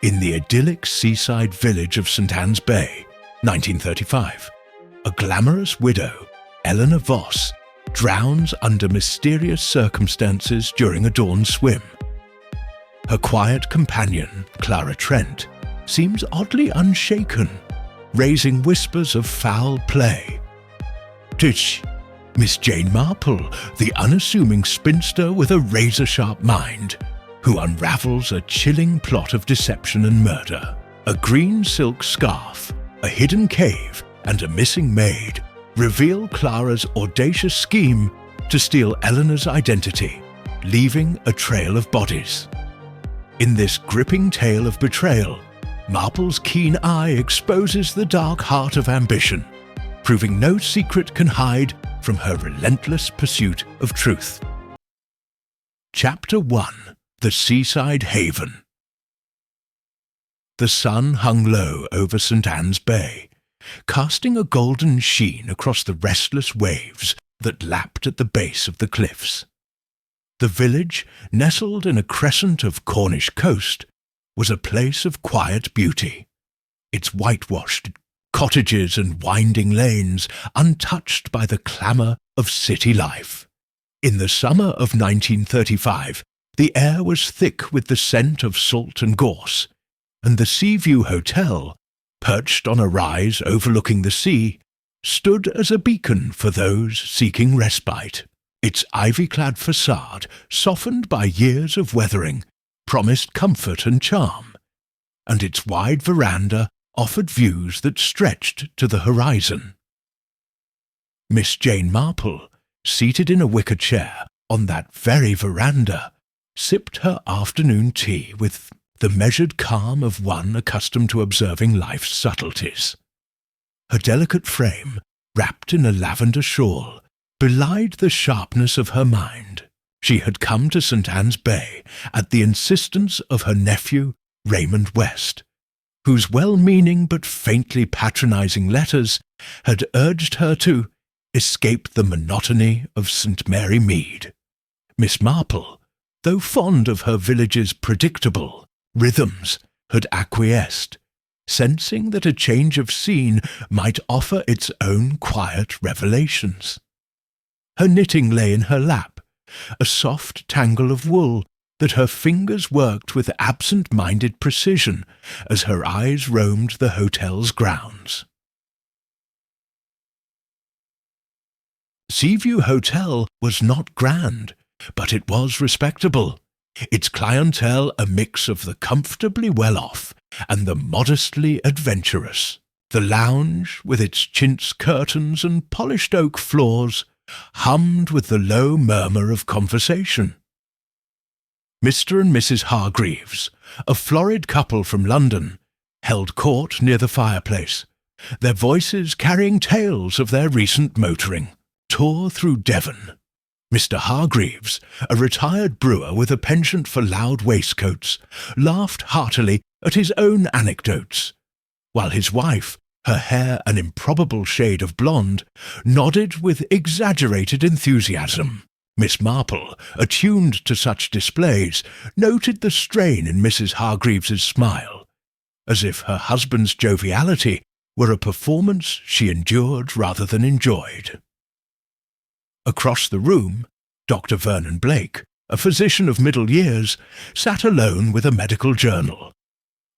In the idyllic seaside village of St Anne's Bay, 1935, a glamorous widow, Eleanor Voss, drowns under mysterious circumstances during a dawn swim. Her quiet companion, Clara Trent, seems oddly unshaken, raising whispers of foul play. Tish, Miss Jane Marple, the unassuming spinster with a razor-sharp mind, who unravels a chilling plot of deception and murder. A green silk scarf, a hidden cave, and a missing maid reveal Clara's audacious scheme to steal Eleanor's identity, leaving a trail of bodies. In this gripping tale of betrayal, Marple's keen eye exposes the dark heart of ambition, proving no secret can hide from her relentless pursuit of truth. Chapter 1: The Seaside Haven. The sun hung low over St Anne's Bay, casting a golden sheen across the restless waves that lapped at the base of the cliffs. The village, nestled in a crescent of Cornish coast, was a place of quiet beauty, its whitewashed cottages and winding lanes untouched by the clamour of city life. In the summer of 1935, the air was thick with the scent of salt and gorse, and the Seaview Hotel, perched on a rise overlooking the sea, stood as a beacon for those seeking respite. Its ivy-clad facade, softened by years of weathering, promised comfort and charm, and its wide veranda offered views that stretched to the horizon. Miss Jane Marple, seated in a wicker chair on that very veranda, sipped her afternoon tea with the measured calm of one accustomed to observing life's subtleties. Her delicate frame, wrapped in a lavender shawl, belied the sharpness of her mind. She had come to St Anne's Bay at the insistence of her nephew, Raymond West, whose well-meaning but faintly patronizing letters had urged her to escape the monotony of St Mary Mead. Miss Marple, though fond of her village's predictable rhythms, had acquiesced, sensing that a change of scene might offer its own quiet revelations. Her knitting lay in her lap, a soft tangle of wool that her fingers worked with absent-minded precision as her eyes roamed the hotel's grounds. Seaview Hotel was not grand, but it was respectable, its clientele a mix of the comfortably well-off and the modestly adventurous. The lounge, with its chintz curtains and polished oak floors, hummed with the low murmur of conversation. Mr. and Mrs. Hargreaves, a florid couple from London, held court near the fireplace, their voices carrying tales of their recent motoring tour through Devon. Mr. Hargreaves, a retired brewer with a penchant for loud waistcoats, laughed heartily at his own anecdotes, while his wife, her hair an improbable shade of blonde, nodded with exaggerated enthusiasm. Miss Marple, attuned to such displays, noted the strain in Mrs. Hargreaves's smile, as if her husband's joviality were a performance she endured rather than enjoyed. Across the room, Dr. Vernon Blake, a physician of middle years, sat alone with a medical journal,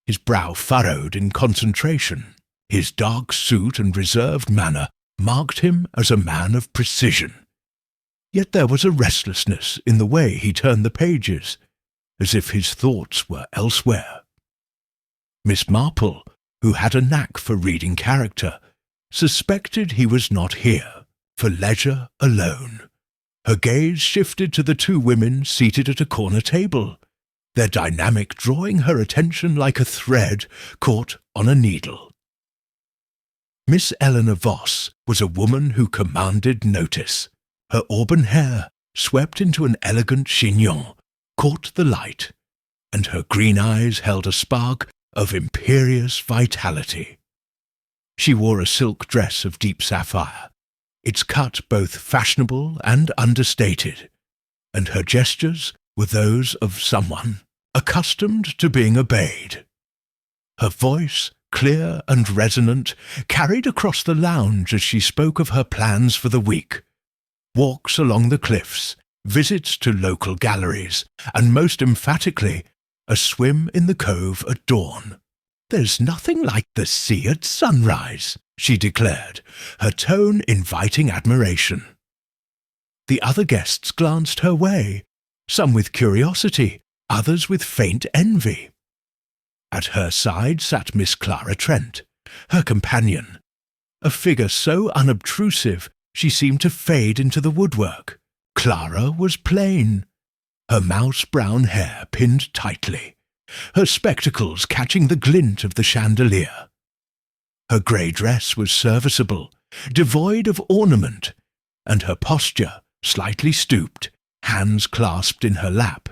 his brow furrowed in concentration. His dark suit and reserved manner marked him as a man of precision. Yet there was a restlessness in the way he turned the pages, as if his thoughts were elsewhere. Miss Marple, who had a knack for reading character, suspected he was not here for leisure alone. Her gaze shifted to the two women seated at a corner table, their dynamic drawing her attention like a thread caught on a needle. Miss Eleanor Voss was a woman who commanded notice. Her auburn hair, swept into an elegant chignon, caught the light, and her green eyes held a spark of imperious vitality. She wore a silk dress of deep sapphire, its cut both fashionable and understated, and her gestures were those of someone accustomed to being obeyed. Her voice, clear and resonant, carried across the lounge as she spoke of her plans for the week. Walks along the cliffs, visits to local galleries, and most emphatically, a swim in the cove at dawn. "There's nothing like the sea at sunrise," she declared, her tone inviting admiration. The other guests glanced her way, some with curiosity, others with faint envy. At her side sat Miss Clara Trent, her companion, a figure so unobtrusive she seemed to fade into the woodwork. Clara was plain, her mouse-brown hair pinned tightly, her spectacles catching the glint of the chandelier. Her grey dress was serviceable, devoid of ornament, and her posture, slightly stooped, hands clasped in her lap,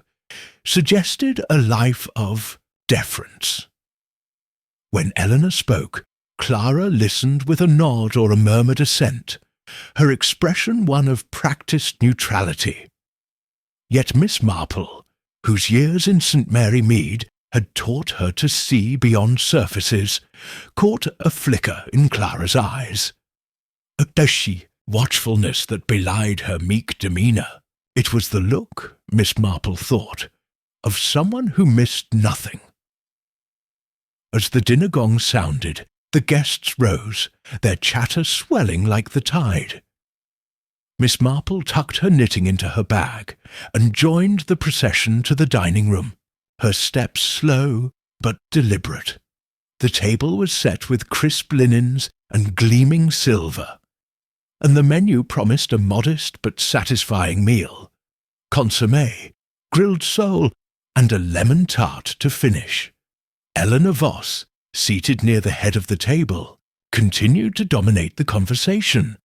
suggested a life of deference. When Eleanor spoke, Clara listened with a nod or a murmured assent, her expression one of practised neutrality. Yet Miss Marple, whose years in St. Mary Mead had taught her to see beyond surfaces, caught a flicker in Clara's eyes. A gushy watchfulness that belied her meek demeanour. It was the look, Miss Marple thought, of someone who missed nothing. As the dinner gong sounded, the guests rose, their chatter swelling like the tide. Miss Marple tucked her knitting into her bag and joined the procession to the dining room, her steps slow but deliberate. The table was set with crisp linens and gleaming silver, and the menu promised a modest but satisfying meal: consommé, grilled sole, and a lemon tart to finish. Eleanor Voss, seated near the head of the table, continued to dominate the conversation,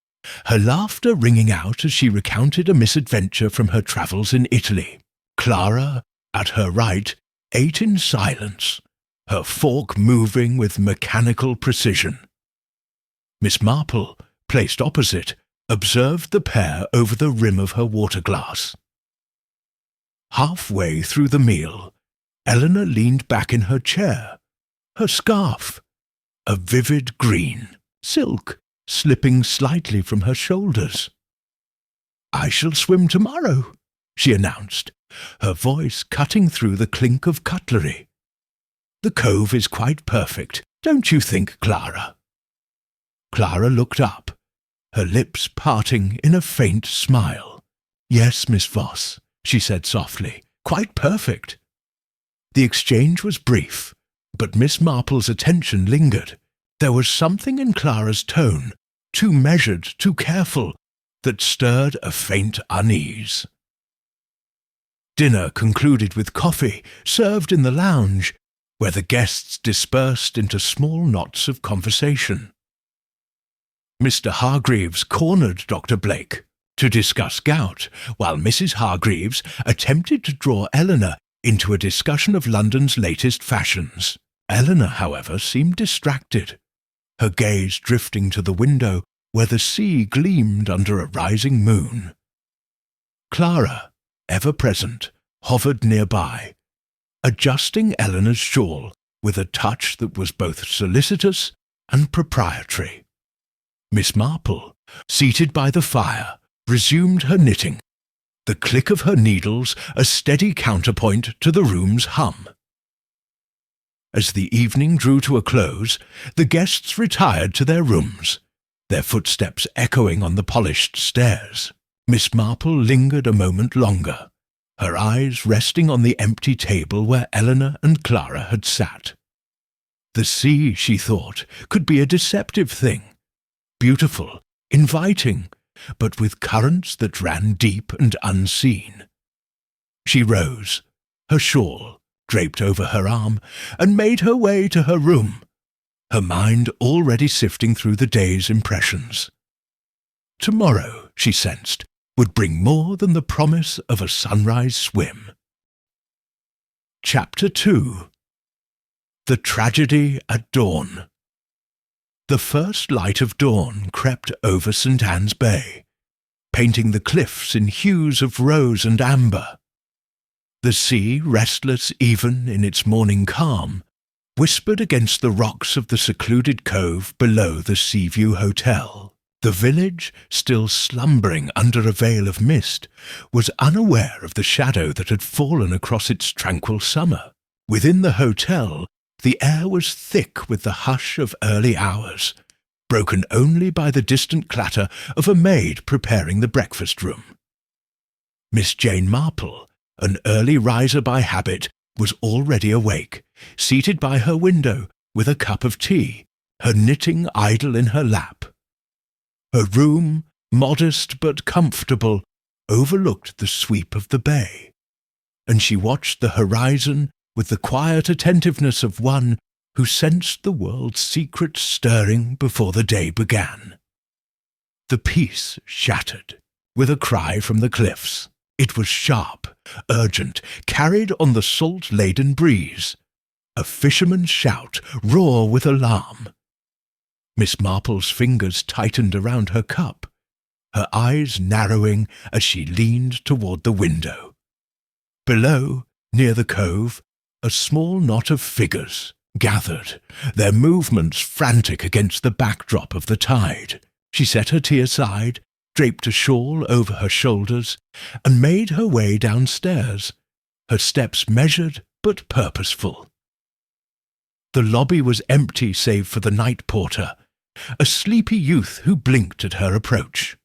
her laughter ringing out as she recounted a misadventure from her travels in Italy. Clara, at her right, ate in silence, her fork moving with mechanical precision. Miss Marple, placed opposite, observed the pair over the rim of her water-glass. Halfway through the meal, Eleanor leaned back in her chair, her scarf, a vivid green, silk, slipping slightly from her shoulders. "I shall swim tomorrow," she announced, her voice cutting through the clink of cutlery. "The cove is quite perfect, don't you think, Clara?" Clara looked up, her lips parting in a faint smile. "Yes, Miss Voss," she said softly, "quite perfect." The exchange was brief, but Miss Marple's attention lingered. There was something in Clara's tone, too measured, too careful, that stirred a faint unease. Dinner concluded with coffee, served in the lounge, where the guests dispersed into small knots of conversation. Mr. Hargreaves cornered Dr. Blake to discuss gout, while Mrs. Hargreaves attempted to draw Eleanor into a discussion of London's latest fashions. Eleanor, however, seemed distracted, her gaze drifting to the window where the sea gleamed under a rising moon. Clara, ever present, hovered nearby, adjusting Eleanor's shawl with a touch that was both solicitous and proprietary. Miss Marple, seated by the fire, resumed her knitting, the click of her needles a steady counterpoint to the room's hum. As the evening drew to a close, the guests retired to their rooms, their footsteps echoing on the polished stairs. Miss Marple lingered a moment longer, her eyes resting on the empty table where Eleanor and Clara had sat. The sea, she thought, could be a deceptive thing, beautiful, inviting, but with currents that ran deep and unseen. She rose, her shawl draped over her arm, and made her way to her room, her mind already sifting through the day's impressions. Tomorrow, she sensed, would bring more than the promise of a sunrise swim. Chapter 2. The Tragedy at Dawn. The first light of dawn crept over St. Anne's Bay, painting the cliffs in hues of rose and amber. The sea, restless even in its morning calm, whispered against the rocks of the secluded cove below the Seaview Hotel. The village, still slumbering under a veil of mist, was unaware of the shadow that had fallen across its tranquil summer. Within the hotel, the air was thick with the hush of early hours, broken only by the distant clatter of a maid preparing the breakfast room. Miss Jane Marple, an early riser by habit, was already awake, seated by her window with a cup of tea, her knitting idle in her lap. Her room, modest but comfortable, overlooked the sweep of the bay, and she watched the horizon with the quiet attentiveness of one who sensed the world's secret stirring before the day began. The peace shattered, with a cry from the cliffs. It was sharp, urgent, carried on the salt-laden breeze. A fisherman's shout, raw with alarm. Miss Marple's fingers tightened around her cup, her eyes narrowing as she leaned toward the window. Below, near the cove, a small knot of figures gathered, their movements frantic against the backdrop of the tide. She set her tea aside, draped a shawl over her shoulders, and made her way downstairs, her steps measured but purposeful. The lobby was empty save for the night porter, a sleepy youth who blinked at her approach.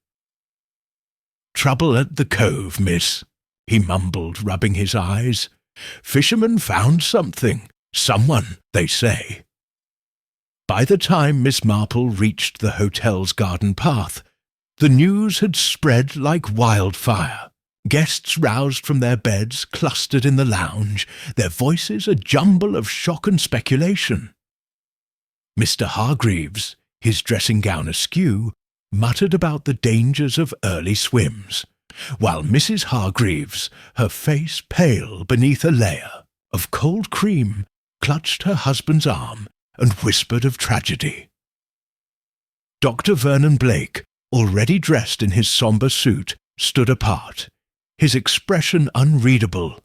"Trouble at the cove, miss," he mumbled, rubbing his eyes. "Fishermen found something. Someone, they say." By the time Miss Marple reached the hotel's garden path, the news had spread like wildfire. Guests roused from their beds clustered in the lounge, their voices a jumble of shock and speculation. Mr. Hargreaves, his dressing-gown askew, muttered about the dangers of early swims, while Mrs. Hargreaves, her face pale beneath a layer of cold cream, clutched her husband's arm and whispered of tragedy. Dr. Vernon Blake, already dressed in his sombre suit, stood apart, his expression unreadable,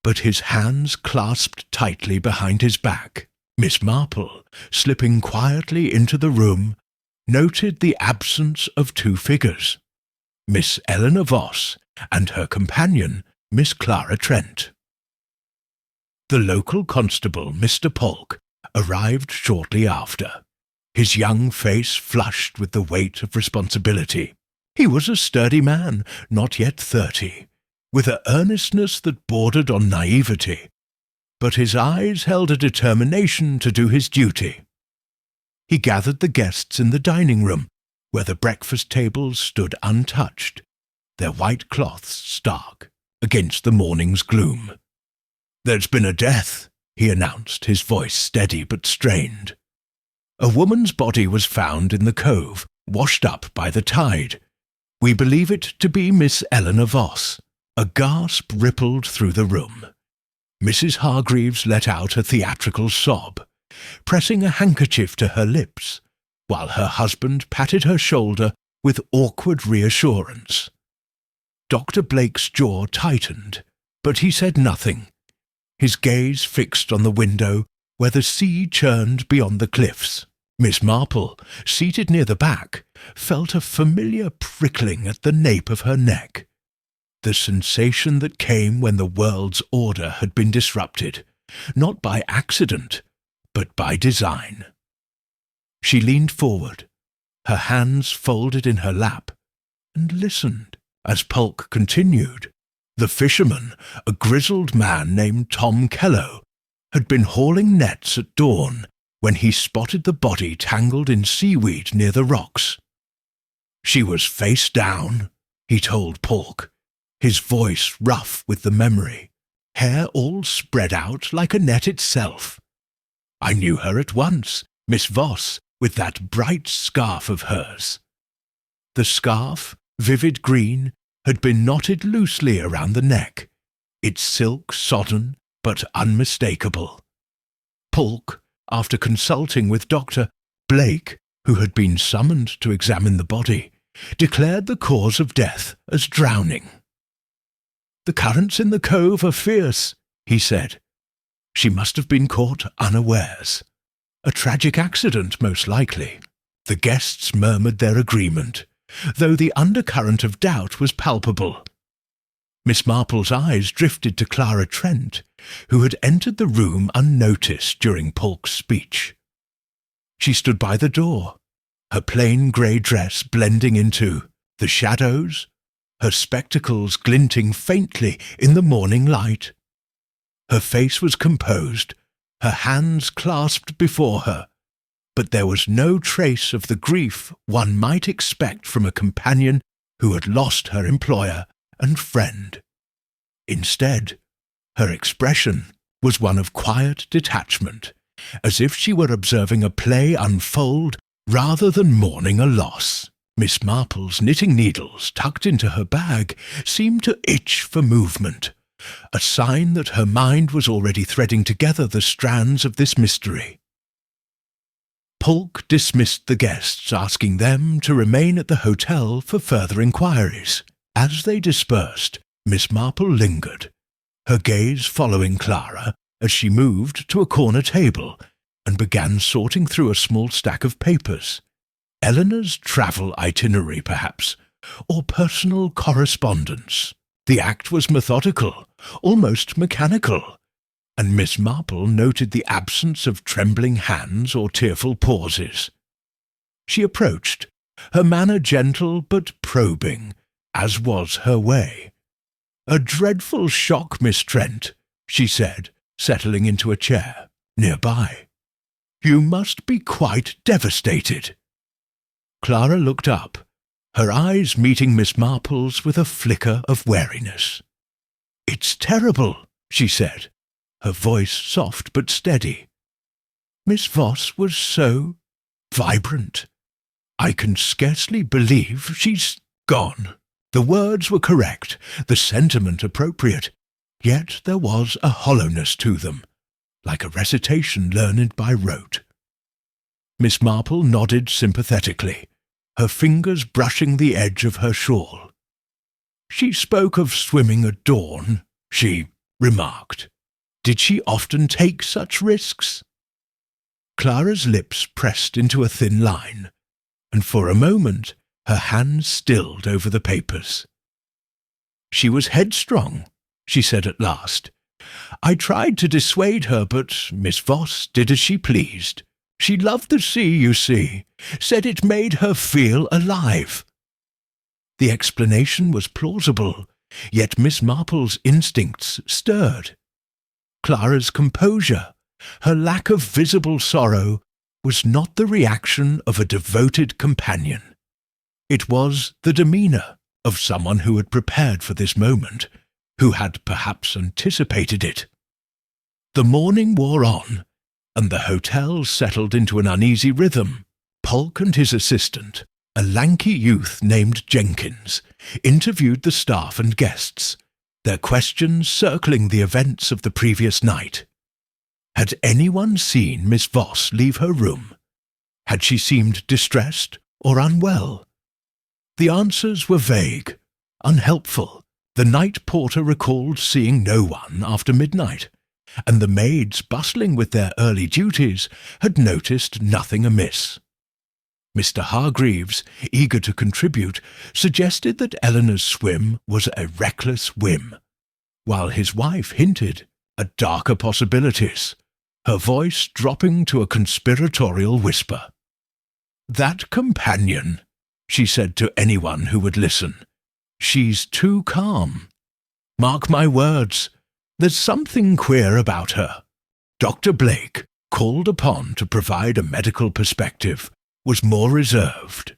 but his hands clasped tightly behind his back. Miss Marple, slipping quietly into the room, noted the absence of two figures, Miss Eleanor Voss and her companion, Miss Clara Trent. The local constable, Mr. Polk, arrived shortly after, his young face flushed with the weight of responsibility. He was a sturdy man, not yet 30, with an earnestness that bordered on naivety, but his eyes held a determination to do his duty. He gathered the guests in the dining room, where the breakfast tables stood untouched, their white cloths stark against the morning's gloom. "There's been a death," he announced, his voice steady but strained. "A woman's body was found in the cove, washed up by the tide. We believe it to be Miss Eleanor Voss." A gasp rippled through the room. Mrs. Hargreaves let out a theatrical sob, pressing a handkerchief to her lips, while her husband patted her shoulder with awkward reassurance. Dr. Blake's jaw tightened, but he said nothing, his gaze fixed on the window where the sea churned beyond the cliffs. Miss Marple, seated near the back, felt a familiar prickling at the nape of her neck, the sensation that came when the world's order had been disrupted, not by accident, but by design. She leaned forward, her hands folded in her lap, and listened as Polk continued. The fisherman, a grizzled man named Tom Kello, had been hauling nets at dawn when he spotted the body tangled in seaweed near the rocks. "She was face down," he told Polk, his voice rough with the memory, hair all spread out like a net itself. "I knew her at once, Miss Voss, with that bright scarf of hers." The scarf, vivid green, had been knotted loosely around the neck, its silk sodden but unmistakable. Polk, after consulting with Dr. Blake, who had been summoned to examine the body, declared the cause of death as drowning. "The currents in the cove are fierce," he said. She must have been caught unawares. A tragic accident, most likely. The guests murmured their agreement, though the undercurrent of doubt was palpable. Miss Marple's eyes drifted to Clara Trent, who had entered the room unnoticed during Polk's speech. She stood by the door, her plain grey dress blending into the shadows, her spectacles glinting faintly in the morning light. Her face was composed, her hands clasped before her, but there was no trace of the grief one might expect from a companion who had lost her employer and friend. Instead, her expression was one of quiet detachment, as if she were observing a play unfold rather than mourning a loss. Miss Marple's knitting needles, tucked into her bag, seemed to itch for movement, a sign that her mind was already threading together the strands of this mystery. Polk dismissed the guests, asking them to remain at the hotel for further inquiries. As they dispersed, Miss Marple lingered, her gaze following Clara as she moved to a corner table and began sorting through a small stack of papers. Eleanor's travel itinerary, perhaps, or personal correspondence. The act was methodical, almost mechanical, and Miss Marple noted the absence of trembling hands or tearful pauses. She approached, her manner gentle but probing, as was her way. "A dreadful shock, Miss Trent," she said, settling into a chair nearby. "You must be quite devastated." Clara looked up, her eyes meeting Miss Marple's with a flicker of wariness. "It's terrible," she said, her voice soft but steady. "Miss Voss was so vibrant. I can scarcely believe she's gone." The words were correct, the sentiment appropriate, yet there was a hollowness to them, like a recitation learned by rote. Miss Marple nodded sympathetically, her fingers brushing the edge of her shawl. "She spoke of swimming at dawn," she remarked. "Did she often take such risks?" Clara's lips pressed into a thin line, and for a moment her hands stilled over the papers. "She was headstrong," she said at last. "I tried to dissuade her, but Miss Voss did as she pleased. She loved the sea, you see, said it made her feel alive." The explanation was plausible, yet Miss Marple's instincts stirred. Clara's composure, her lack of visible sorrow, was not the reaction of a devoted companion. It was the demeanour of someone who had prepared for this moment, who had perhaps anticipated it. The morning wore on, and the hotel settled into an uneasy rhythm. Polk and his assistant, a lanky youth named Jenkins, interviewed the staff and guests, their questions circling the events of the previous night. Had anyone seen Miss Voss leave her room? Had she seemed distressed or unwell? The answers were vague, unhelpful. The night porter recalled seeing no one after midnight, and the maids, bustling with their early duties, had noticed nothing amiss. Mr. Hargreaves, eager to contribute, suggested that Eleanor's swim was a reckless whim, while his wife hinted at darker possibilities, her voice dropping to a conspiratorial whisper. "That companion," she said to anyone who would listen, "she's too calm. Mark my words, there's something queer about her." Dr. Blake, called upon to provide a medical perspective, was more reserved.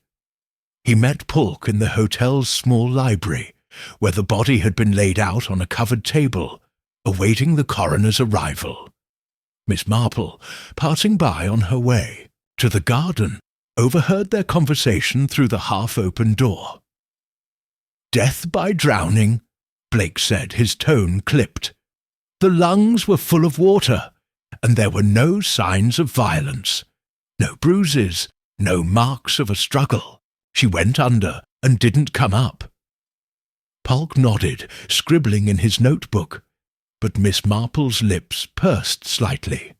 He met Polk in the hotel's small library, where the body had been laid out on a covered table, awaiting the coroner's arrival. Miss Marple, passing by on her way to the garden, overheard their conversation through the half-open door. "Death by drowning," Blake said, his tone clipped. "The lungs were full of water, and there were no signs of violence. No bruises, no marks of a struggle. She went under and didn't come up." Polk nodded, scribbling in his notebook, but Miss Marple's lips pursed slightly.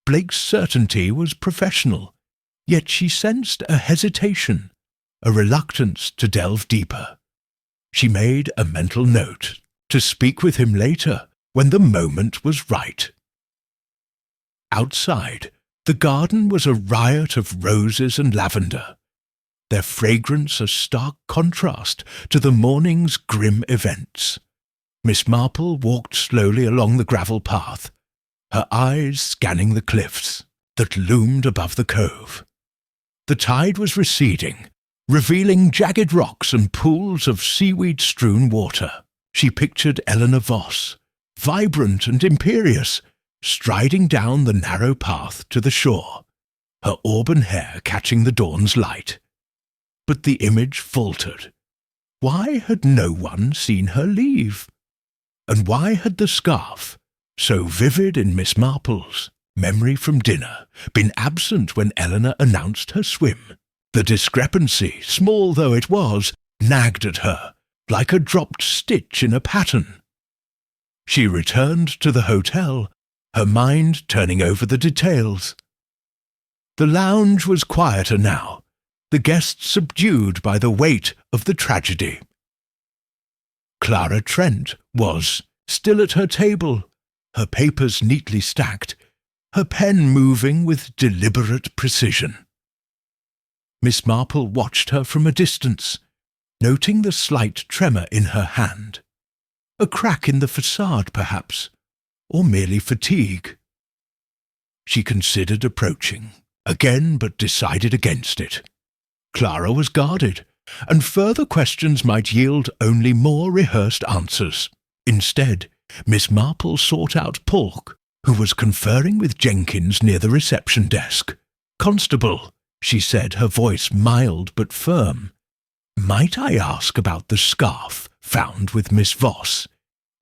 Blake's certainty was professional, yet she sensed a hesitation, a reluctance to delve deeper. She made a mental note to speak with him later when the moment was right. Outside, the garden was a riot of roses and lavender, their fragrance a stark contrast to the morning's grim events. Miss Marple walked slowly along the gravel path, her eyes scanning the cliffs that loomed above the cove. The tide was receding, revealing jagged rocks and pools of seaweed-strewn water. She pictured Eleanor Voss, vibrant and imperious, striding down the narrow path to the shore, her auburn hair catching the dawn's light. But the image faltered. Why had no one seen her leave? And why had the scarf, so vivid in Miss Marple's memory from dinner, been absent when Eleanor announced her swim? The discrepancy, small though it was, nagged at her, like a dropped stitch in a pattern. She returned to the hotel, her mind turning over the details. The lounge was quieter now, the guests subdued by the weight of the tragedy. Clara Trent was still at her table, her papers neatly stacked, her pen moving with deliberate precision. Miss Marple watched her from a distance, noting the slight tremor in her hand. A crack in the facade, perhaps, or merely fatigue. She considered approaching, again but decided against it. Clara was guarded, and further questions might yield only more rehearsed answers. Instead, Miss Marple sought out Polk, who was conferring with Jenkins near the reception desk. "Constable," she said, her voice mild but firm, "might I ask about the scarf found with Miss Voss?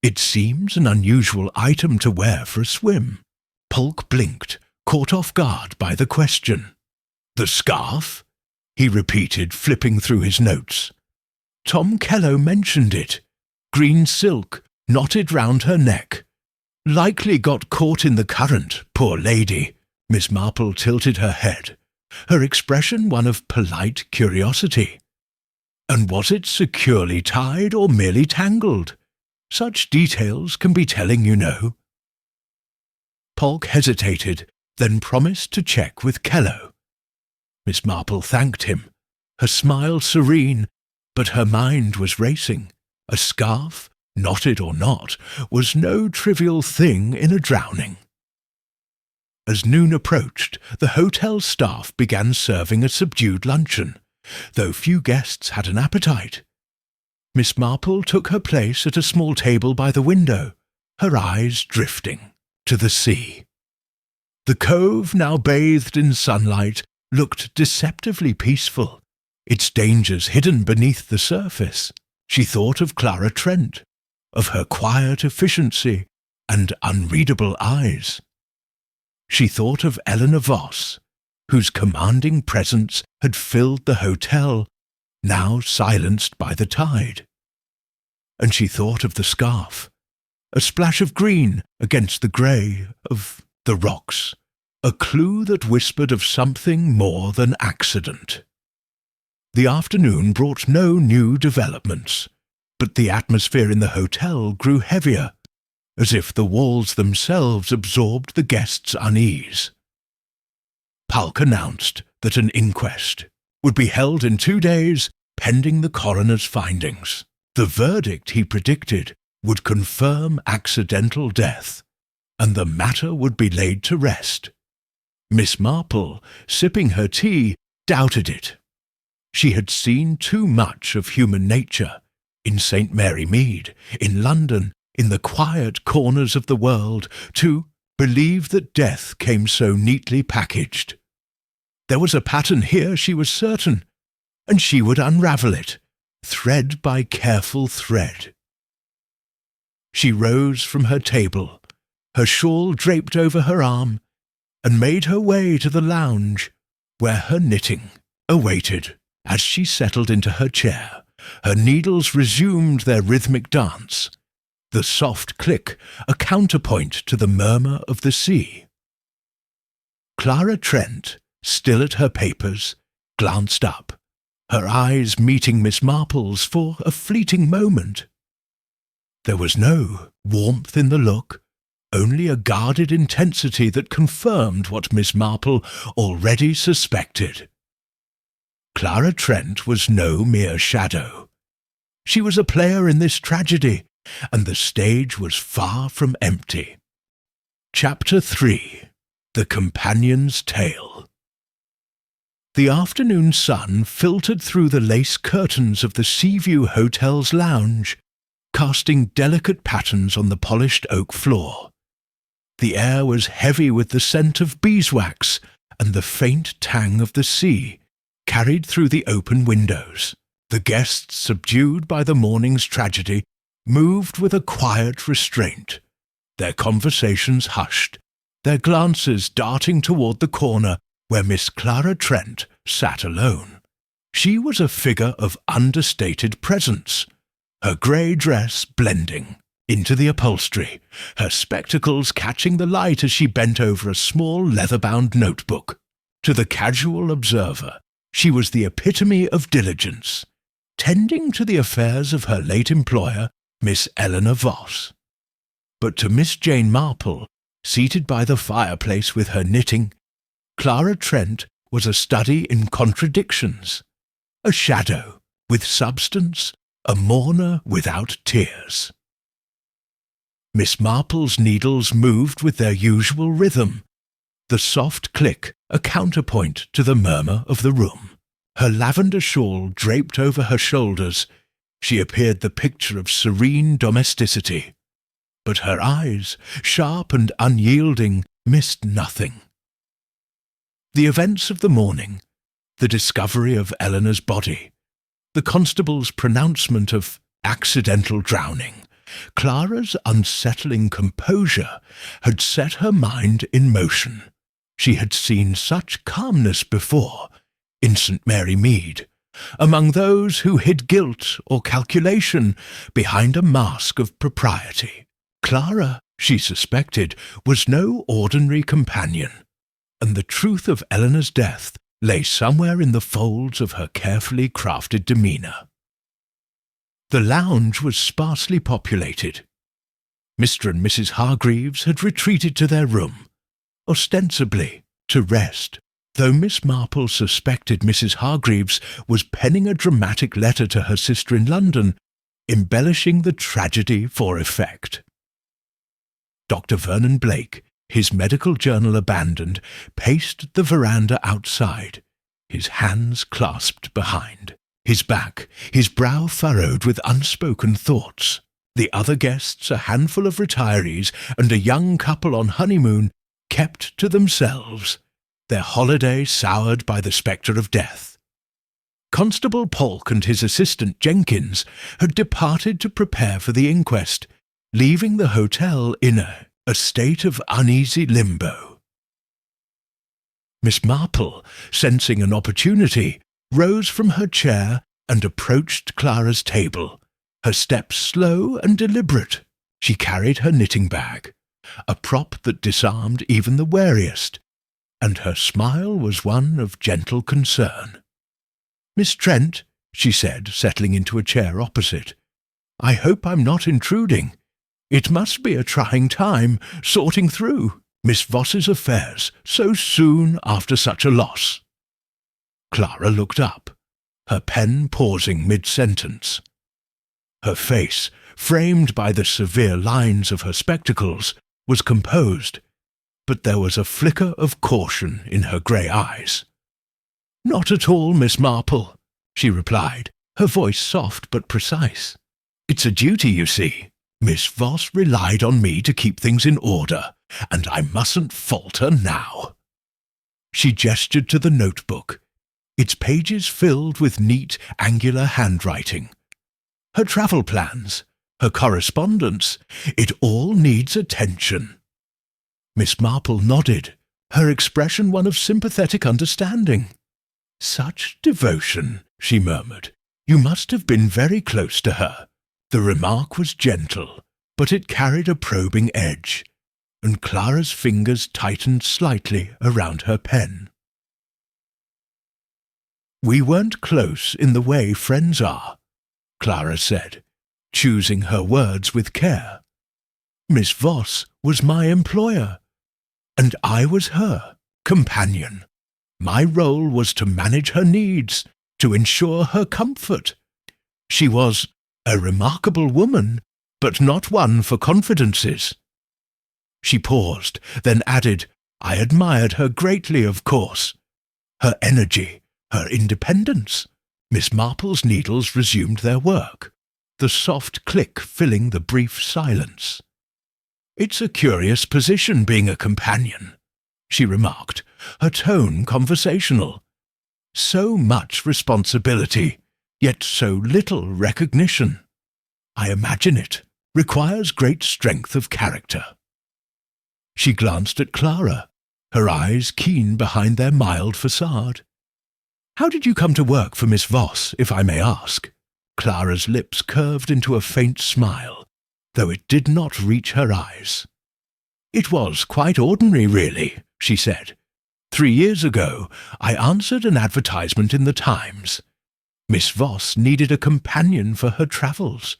It seems an unusual item to wear for a swim." Polk blinked, caught off guard by the question. "The scarf?" he repeated, flipping through his notes. "Tom Kello mentioned it. Green silk, knotted round her neck. Likely got caught in the current, poor lady." Miss Marple tilted her head, her expression one of polite curiosity. "And was it securely tied or merely tangled? Such details can be telling, you know." Polk hesitated, then promised to check with Kello. Miss Marple thanked him, her smile serene, but her mind was racing. A scarf, knotted or not, was no trivial thing in a drowning. As noon approached, the hotel staff began serving a subdued luncheon, though few guests had an appetite. Miss Marple took her place at a small table by the window, her eyes drifting to the sea. The cove, now bathed in sunlight, looked deceptively peaceful, its dangers hidden beneath the surface. She thought of Clara Trent, of her quiet efficiency and unreadable eyes. She thought of Eleanor Voss, whose commanding presence had filled the hotel, now silenced by the tide. And she thought of the scarf, a splash of green against the grey of the rocks, a clue that whispered of something more than accident. The afternoon brought no new developments, but the atmosphere in the hotel grew heavier, as if the walls themselves absorbed the guests' unease. Polk announced that an inquest would be held in 2 days, pending the coroner's findings. The verdict, he predicted, would confirm accidental death, and the matter would be laid to rest. Miss Marple, sipping her tea, doubted it. She had seen too much of human nature, in St. Mary Mead, in London, in the quiet corners of the world, to believe that death came so neatly packaged. There was a pattern here, she was certain, and she would unravel it, thread by careful thread. She rose from her table, her shawl draped over her arm, and made her way to the lounge, where her knitting awaited. As she settled into her chair, her needles resumed their rhythmic dance. the soft click a counterpoint to the murmur of the sea. Clara Trent, still at her papers, glanced up, her eyes meeting Miss Marple's for a fleeting moment. There was no warmth in the look, only a guarded intensity that confirmed what Miss Marple already suspected. Clara Trent was no mere shadow. She was a player in this tragedy, and the stage was far from empty. Chapter 3. The Companion's Tale. The afternoon sun filtered through the lace curtains of the Seaview Hotel's lounge, casting delicate patterns on the polished oak floor. The air was heavy with the scent of beeswax and the faint tang of the sea, carried through the open windows. The guests, subdued by the morning's tragedy, moved with a quiet restraint, their conversations hushed, their glances darting toward the corner where Miss Clara Trent sat alone. She was a figure of understated presence, her grey dress blending into the upholstery, her spectacles catching the light as she bent over a small leather-bound notebook. To the casual observer, she was the epitome of diligence, tending to the affairs of her late employer, Miss Eleanor Voss. But to Miss Jane Marple, seated by the fireplace with her knitting, Clara Trent was a study in contradictions, a shadow with substance, a mourner without tears. Miss Marple's needles moved with their usual rhythm, the soft click a counterpoint to the murmur of the room. Her lavender shawl draped over her shoulders, she appeared the picture of serene domesticity. But her eyes, sharp and unyielding, missed nothing. The events of the morning, the discovery of Eleanor's body, the constable's pronouncement of accidental drowning, Clara's unsettling composure had set her mind in motion. She had seen such calmness before, in St. Mary Mead, among those who hid guilt or calculation behind a mask of propriety. Clara, she suspected, was no ordinary companion, and the truth of Eleanor's death lay somewhere in the folds of her carefully crafted demeanour. The lounge was sparsely populated. Mr. and Mrs. Hargreaves had retreated to their room, ostensibly to rest, though Miss Marple suspected Mrs. Hargreaves was penning a dramatic letter to her sister in London, embellishing the tragedy for effect. Dr. Vernon Blake, his medical journal abandoned, paced the veranda outside, his hands clasped behind, his back, his brow furrowed with unspoken thoughts. The other guests, a handful of retirees and a young couple on honeymoon, kept to themselves, their holiday soured by the spectre of death. Constable Polk and his assistant Jenkins had departed to prepare for the inquest, leaving the hotel in a state of uneasy limbo. Miss Marple, sensing an opportunity, rose from her chair and approached Clara's table, her steps slow and deliberate. She carried her knitting bag, a prop that disarmed even the wariest, and her smile was one of gentle concern. "Miss Trent," she said, settling into a chair opposite, "I hope I'm not intruding. It must be a trying time, sorting through Miss Voss's affairs so soon after such a loss." Clara looked up, her pen pausing mid-sentence. Her face, framed by the severe lines of her spectacles, was composed, but there was a flicker of caution in her grey eyes. "Not at all, Miss Marple," she replied, her voice soft but precise. "It's a duty, you see. Miss Voss relied on me to keep things in order, and I mustn't falter now." She gestured to the notebook, its pages filled with neat, angular handwriting. Her travel plans, her correspondence, it all needs attention. Miss Marple nodded, her expression one of sympathetic understanding. "Such devotion," she murmured. "You must have been very close to her." The remark was gentle, but it carried a probing edge, and Clara's fingers tightened slightly around her pen. "We weren't close in the way friends are," Clara said, choosing her words with care. "Miss Voss was my employer, and I was her companion. My role was to manage her needs, to ensure her comfort. She was a remarkable woman, but not one for confidences." She paused, then added, "I admired her greatly, of course. Her energy, her independence." Miss Marple's needles resumed their work, the soft click filling the brief silence. "It's a curious position being a companion," she remarked, her tone conversational. "So much responsibility, yet so little recognition. I imagine it requires great strength of character." She glanced at Clara, her eyes keen behind their mild facade. "How did you come to work for Miss Voss, if I may ask?" Clara's lips curved into a faint smile, though it did not reach her eyes. "It was quite ordinary, really," she said. 3 years ago, I answered an advertisement in the Times. Miss Voss needed a companion for her travels.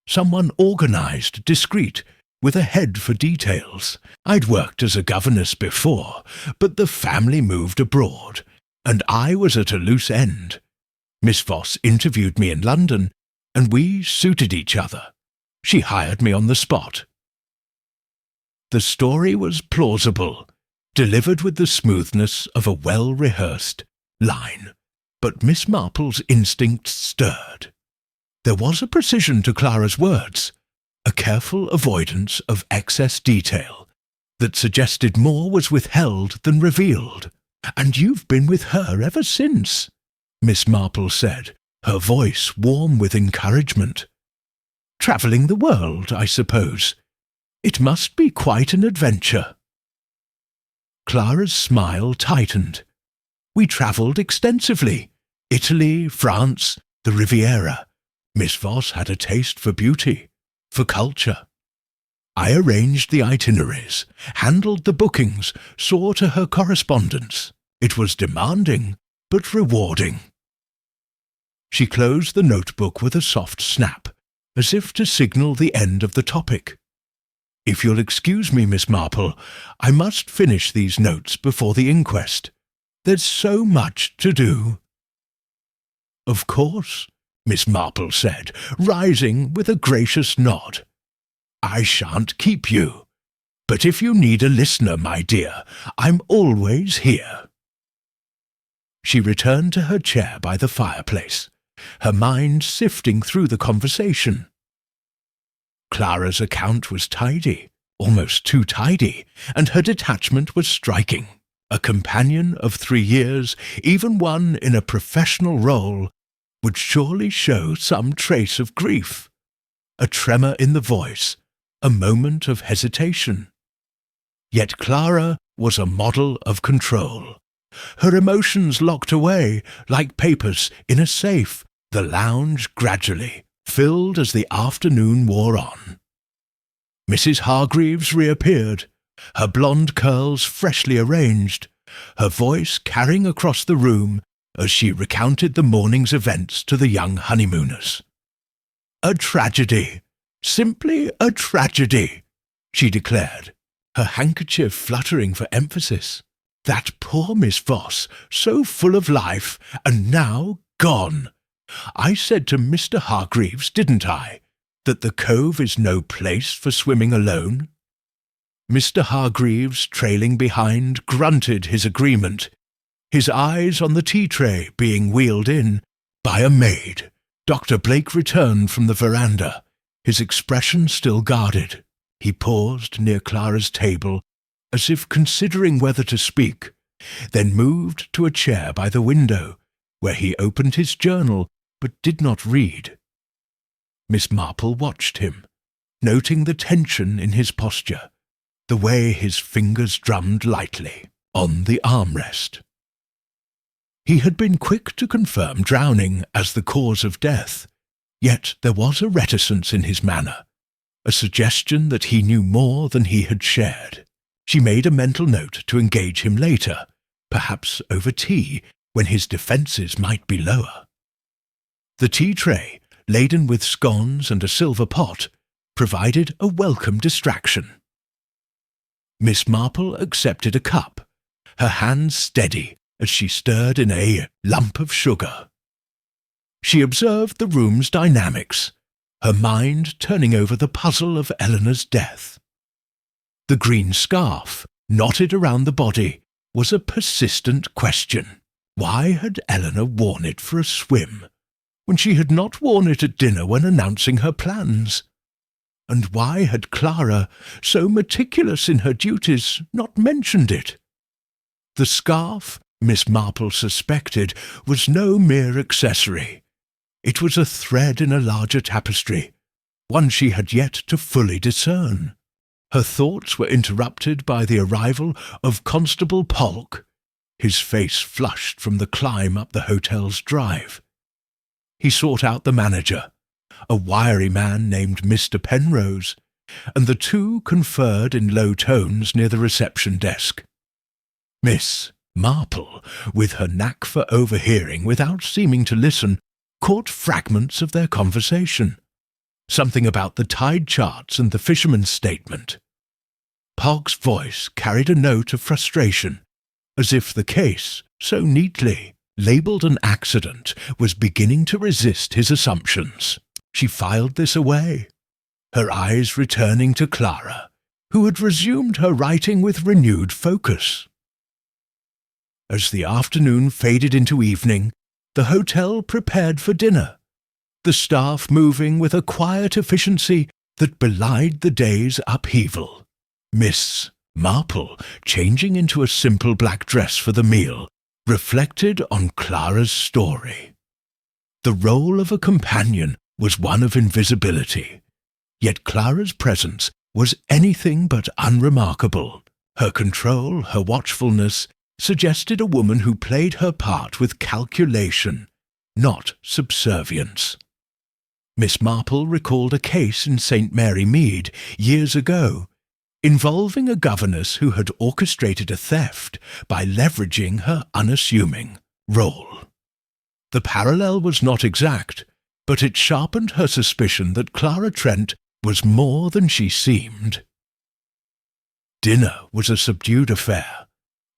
Someone organised, discreet, with a head for details. I'd worked as a governess before, but the family moved abroad, and I was at a loose end. Miss Voss interviewed me in London, and we suited each other. She hired me on the spot. The story was plausible, delivered with the smoothness of a well-rehearsed line, but Miss Marple's instincts stirred. There was a precision to Clara's words, a careful avoidance of excess detail, that suggested more was withheld than revealed. "And you've been with her ever since," Miss Marple said, her voice warm with encouragement. "Travelling the world, I suppose. It must be quite an adventure." Clara's smile tightened. "We travelled extensively. Italy, France, the Riviera. Miss Voss had a taste for beauty, for culture. I arranged the itineraries, handled the bookings, saw to her correspondence. It was demanding, but rewarding." She closed the notebook with a soft snap, as if to signal the end of the topic. "If you'll excuse me, Miss Marple, I must finish these notes before the inquest. There's so much to do." "Of course," Miss Marple said, rising with a gracious nod. "I shan't keep you. But if you need a listener, my dear, I'm always here." She returned to her chair by the fireplace, her mind sifting through the conversation. Clara's account was tidy, almost too tidy, and her detachment was striking. A companion of 3 years, even one in a professional role, would surely show some trace of grief. A tremor in the voice, a moment of hesitation. Yet Clara was a model of control. Her emotions locked away, like papers in a safe, the lounge gradually filled as the afternoon wore on. Mrs. Hargreaves reappeared, her blonde curls freshly arranged, her voice carrying across the room as she recounted the morning's events to the young honeymooners. "A tragedy, simply a tragedy," she declared, her handkerchief fluttering for emphasis. "That poor Miss Voss, so full of life, and now gone. I said to Mr. Hargreaves, didn't I, that the cove is no place for swimming alone?" Mr. Hargreaves, trailing behind, grunted his agreement, his eyes on the tea-tray being wheeled in by a maid. Dr. Blake returned from the veranda, his expression still guarded. He paused near Clara's table, as if considering whether to speak, then moved to a chair by the window, where he opened his journal but did not read. Miss Marple watched him, noting the tension in his posture, the way his fingers drummed lightly on the armrest. He had been quick to confirm drowning as the cause of death, yet there was a reticence in his manner, a suggestion that he knew more than he had shared. She made a mental note to engage him later, perhaps over tea, when his defences might be lower. The tea tray, laden with scones and a silver pot, provided a welcome distraction. Miss Marple accepted a cup, her hands steady as she stirred in a lump of sugar. She observed the room's dynamics, her mind turning over the puzzle of Eleanor's death. The green scarf, knotted around the body, was a persistent question. Why had Eleanor worn it for a swim, when she had not worn it at dinner when announcing her plans? And why had Clara, so meticulous in her duties, not mentioned it? The scarf, Miss Marple suspected, was no mere accessory. It was a thread in a larger tapestry, one she had yet to fully discern. Her thoughts were interrupted by the arrival of Constable Polk, his face flushed from the climb up the hotel's drive. He sought out the manager, a wiry man named Mr. Penrose, and the two conferred in low tones near the reception desk. Miss Marple, with her knack for overhearing without seeming to listen, caught fragments of their conversation. Something about the tide charts and the fisherman's statement. Polk's voice carried a note of frustration, as if the case, so neatly labelled an accident, was beginning to resist his assumptions. She filed this away, her eyes returning to Clara, who had resumed her writing with renewed focus. As the afternoon faded into evening, the hotel prepared for dinner, the staff moving with a quiet efficiency that belied the day's upheaval. Miss Marple, changing into a simple black dress for the meal, reflected on Clara's story. The role of a companion was one of invisibility, yet Clara's presence was anything but unremarkable. Her control, her watchfulness, suggested a woman who played her part with calculation, not subservience. Miss Marple recalled a case in St. Mary Mead years ago, involving a governess who had orchestrated a theft by leveraging her unassuming role. The parallel was not exact, but it sharpened her suspicion that Clara Trent was more than she seemed. Dinner was a subdued affair,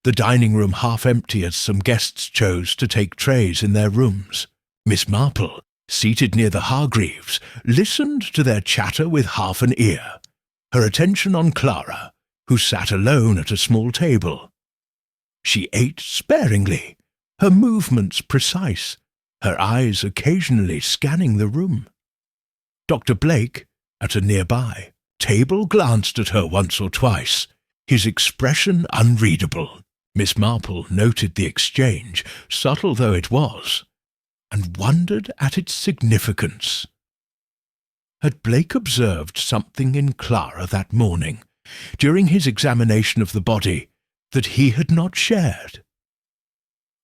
the dining room half empty as some guests chose to take trays in their rooms. Miss Marple, seated near the Hargreaves, listened to their chatter with half an ear, her attention on Clara, who sat alone at a small table. She ate sparingly, her movements precise, her eyes occasionally scanning the room. Dr. Blake, at a nearby table, glanced at her once or twice, his expression unreadable. Miss Marple noted the exchange, subtle though it was, and wondered at its significance. Had Blake observed something in Clara that morning, during his examination of the body, that he had not shared?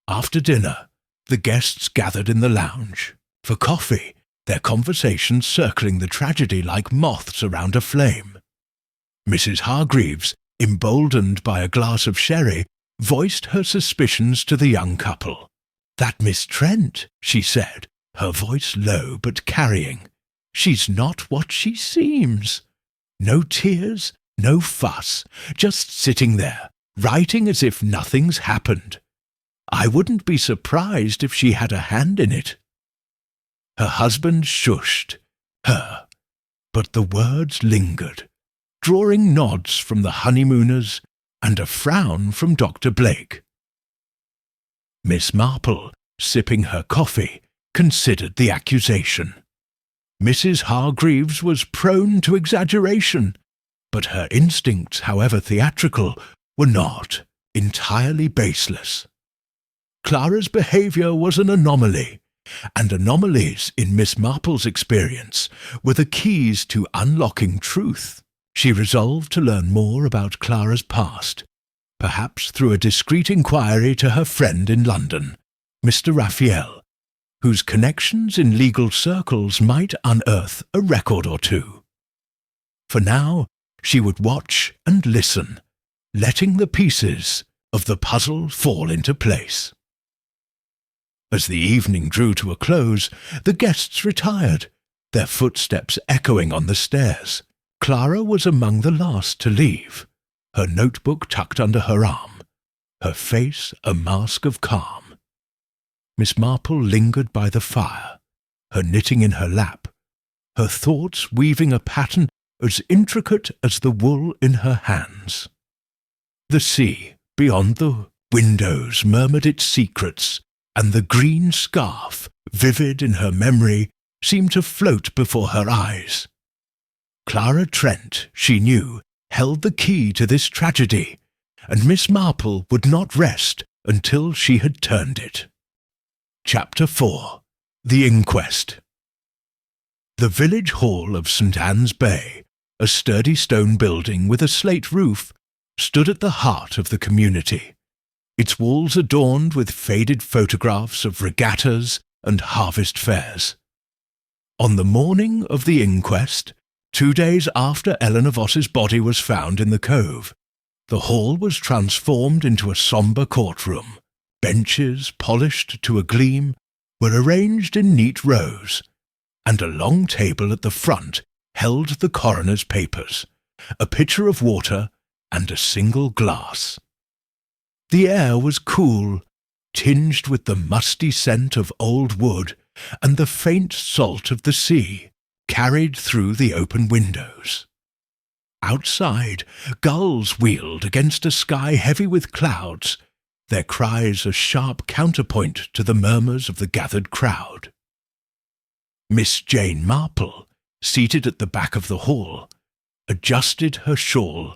After dinner, the guests gathered in the lounge. For coffee, their conversations circling the tragedy like moths around a flame. Mrs. Hargreaves, emboldened by a glass of sherry, voiced her suspicions to the young couple. "That Miss Trent," she said, her voice low but carrying. "She's not what she seems. No tears, no fuss, just sitting there, writing as if nothing's happened. I wouldn't be surprised if she had a hand in it." Her husband shushed her, but the words lingered, drawing nods from the honeymooners and a frown from Dr. Blake. Miss Marple, sipping her coffee, considered the accusation. Mrs. Hargreaves was prone to exaggeration, but her instincts, however theatrical, were not entirely baseless. Clara's behaviour was an anomaly, and anomalies, in Miss Marple's experience, were the keys to unlocking truth. She resolved to learn more about Clara's past, perhaps through a discreet inquiry to her friend in London, Mr. Raphael, whose connections in legal circles might unearth a record or two. For now, she would watch and listen, letting the pieces of the puzzle fall into place. As the evening drew to a close, the guests retired, their footsteps echoing on the stairs. Clara was among the last to leave, her notebook tucked under her arm, her face a mask of calm. Miss Marple lingered by the fire, her knitting in her lap, her thoughts weaving a pattern as intricate as the wool in her hands. The sea beyond the windows murmured its secrets, and the green scarf, vivid in her memory, seemed to float before her eyes. Clara Trent, she knew, held the key to this tragedy, and Miss Marple would not rest until she had turned it. Chapter 4. The Inquest. The village hall of St. Anne's Bay, a sturdy stone building with a slate roof, stood at the heart of the community, its walls adorned with faded photographs of regattas and harvest fairs. On the morning of the inquest, 2 days after Eleanor Voss's body was found in the cove, the hall was transformed into a sombre courtroom. Benches, polished to a gleam, were arranged in neat rows, and a long table at the front held the coroner's papers, a pitcher of water, and a single glass. The air was cool, tinged with the musty scent of old wood and the faint salt of the sea, carried through the open windows. Outside, gulls wheeled against a sky heavy with clouds, their cries a sharp counterpoint to the murmurs of the gathered crowd. Miss Jane Marple, seated at the back of the hall, adjusted her shawl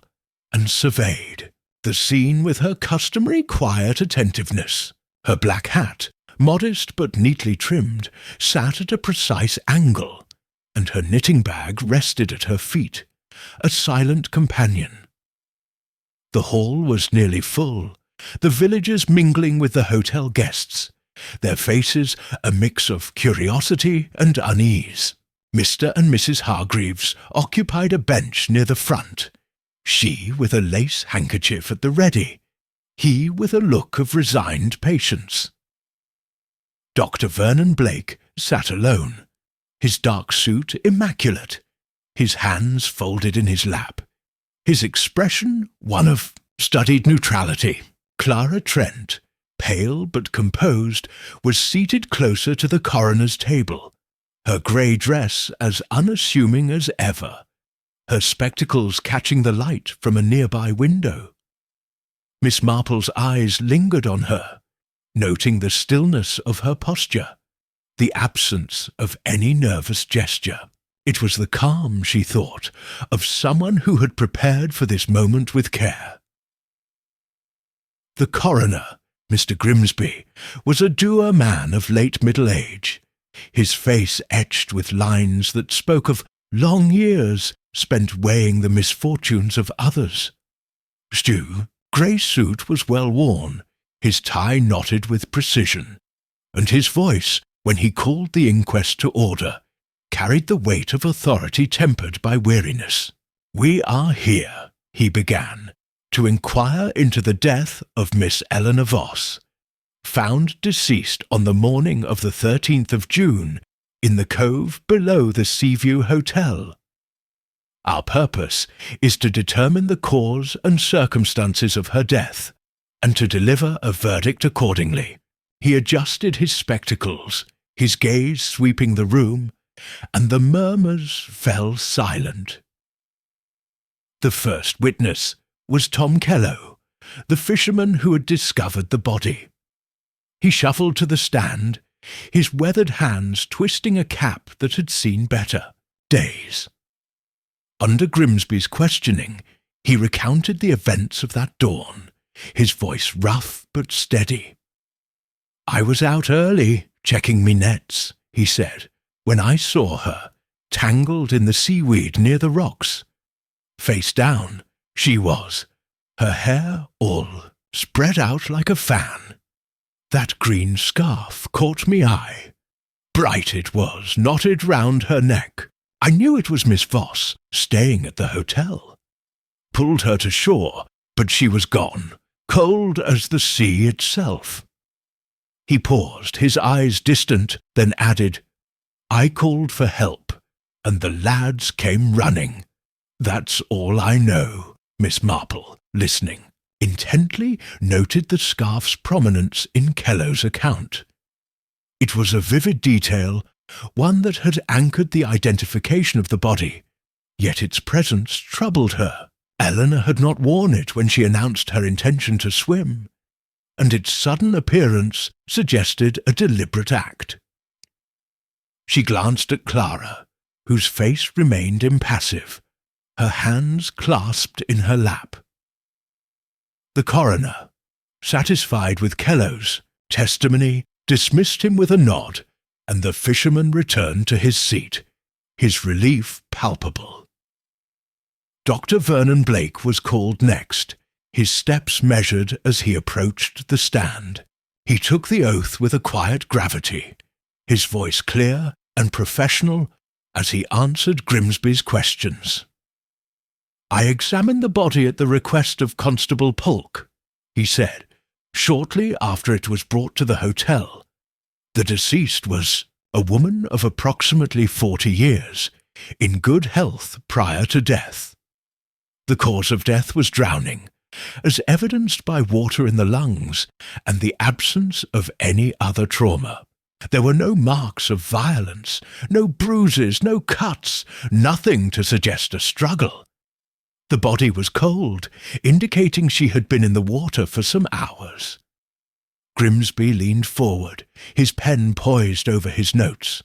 and surveyed the scene with her customary quiet attentiveness. Her black hat, modest but neatly trimmed, sat at a precise angle, and her knitting bag rested at her feet, a silent companion. The hall was nearly full, the villagers mingling with the hotel guests, their faces a mix of curiosity and unease. Mr. and Mrs. Hargreaves occupied a bench near the front, she with a lace handkerchief at the ready, he with a look of resigned patience. Dr. Vernon Blake sat alone, his dark suit immaculate, his hands folded in his lap, his expression one of studied neutrality. Clara Trent, pale but composed, was seated closer to the coroner's table, her grey dress as unassuming as ever, her spectacles catching the light from a nearby window. Miss Marple's eyes lingered on her, noting the stillness of her posture, the absence of any nervous gesture. It was the calm, she thought, of someone who had prepared for this moment with care. The coroner, Mr. Grimsby, was a dour man of late middle age, his face etched with lines that spoke of long years spent weighing the misfortunes of others. Stew's grey suit was well worn, his tie knotted with precision, and his voice, when he called the inquest to order, carried the weight of authority tempered by weariness. "We are here," he began, "to inquire into the death of Miss Eleanor Voss, found deceased on the morning of the 13th of June in the cove below the Seaview Hotel. Our purpose is to determine the cause and circumstances of her death, and to deliver a verdict accordingly." He adjusted his spectacles, his gaze sweeping the room, and the murmurs fell silent. The first witness was Tom Kello, the fisherman who had discovered the body. He shuffled to the stand, his weathered hands twisting a cap that had seen better days. Under Grimsby's questioning, he recounted the events of that dawn, his voice rough but steady. "I was out early, checking me nets," he said, "when I saw her, tangled in the seaweed near the rocks. Face down, she was, her hair all spread out like a fan. That green scarf caught me eye. Bright it was, knotted round her neck, I knew it was Miss Voss, staying at the hotel. Pulled her to shore, but she was gone, cold as the sea itself." He paused, his eyes distant, then added, "I called for help, and the lads came running. That's all I know." Miss Marple, listening, intently noted the scarf's prominence in Kello's account. It was a vivid detail, one that had anchored the identification of the body, yet its presence troubled her. Eleanor had not worn it when she announced her intention to swim, and its sudden appearance suggested a deliberate act. She glanced at Clara, whose face remained impassive, her hands clasped in her lap. The coroner, satisfied with Kello's testimony, dismissed him with a nod, and the fisherman returned to his seat, his relief palpable. Dr. Vernon Blake was called next, his steps measured as he approached the stand. He took the oath with a quiet gravity, his voice clear and professional as he answered Grimsby's questions. "I examined the body at the request of Constable Polk," he said, shortly after it was brought to the hotel. "The deceased was a woman of approximately 40 years, in good health prior to death. The cause of death was drowning, as evidenced by water in the lungs and the absence of any other trauma. There were no marks of violence, no bruises, no cuts, nothing to suggest a struggle. The body was cold, indicating she had been in the water for some hours." Grimsby leaned forward, his pen poised over his notes.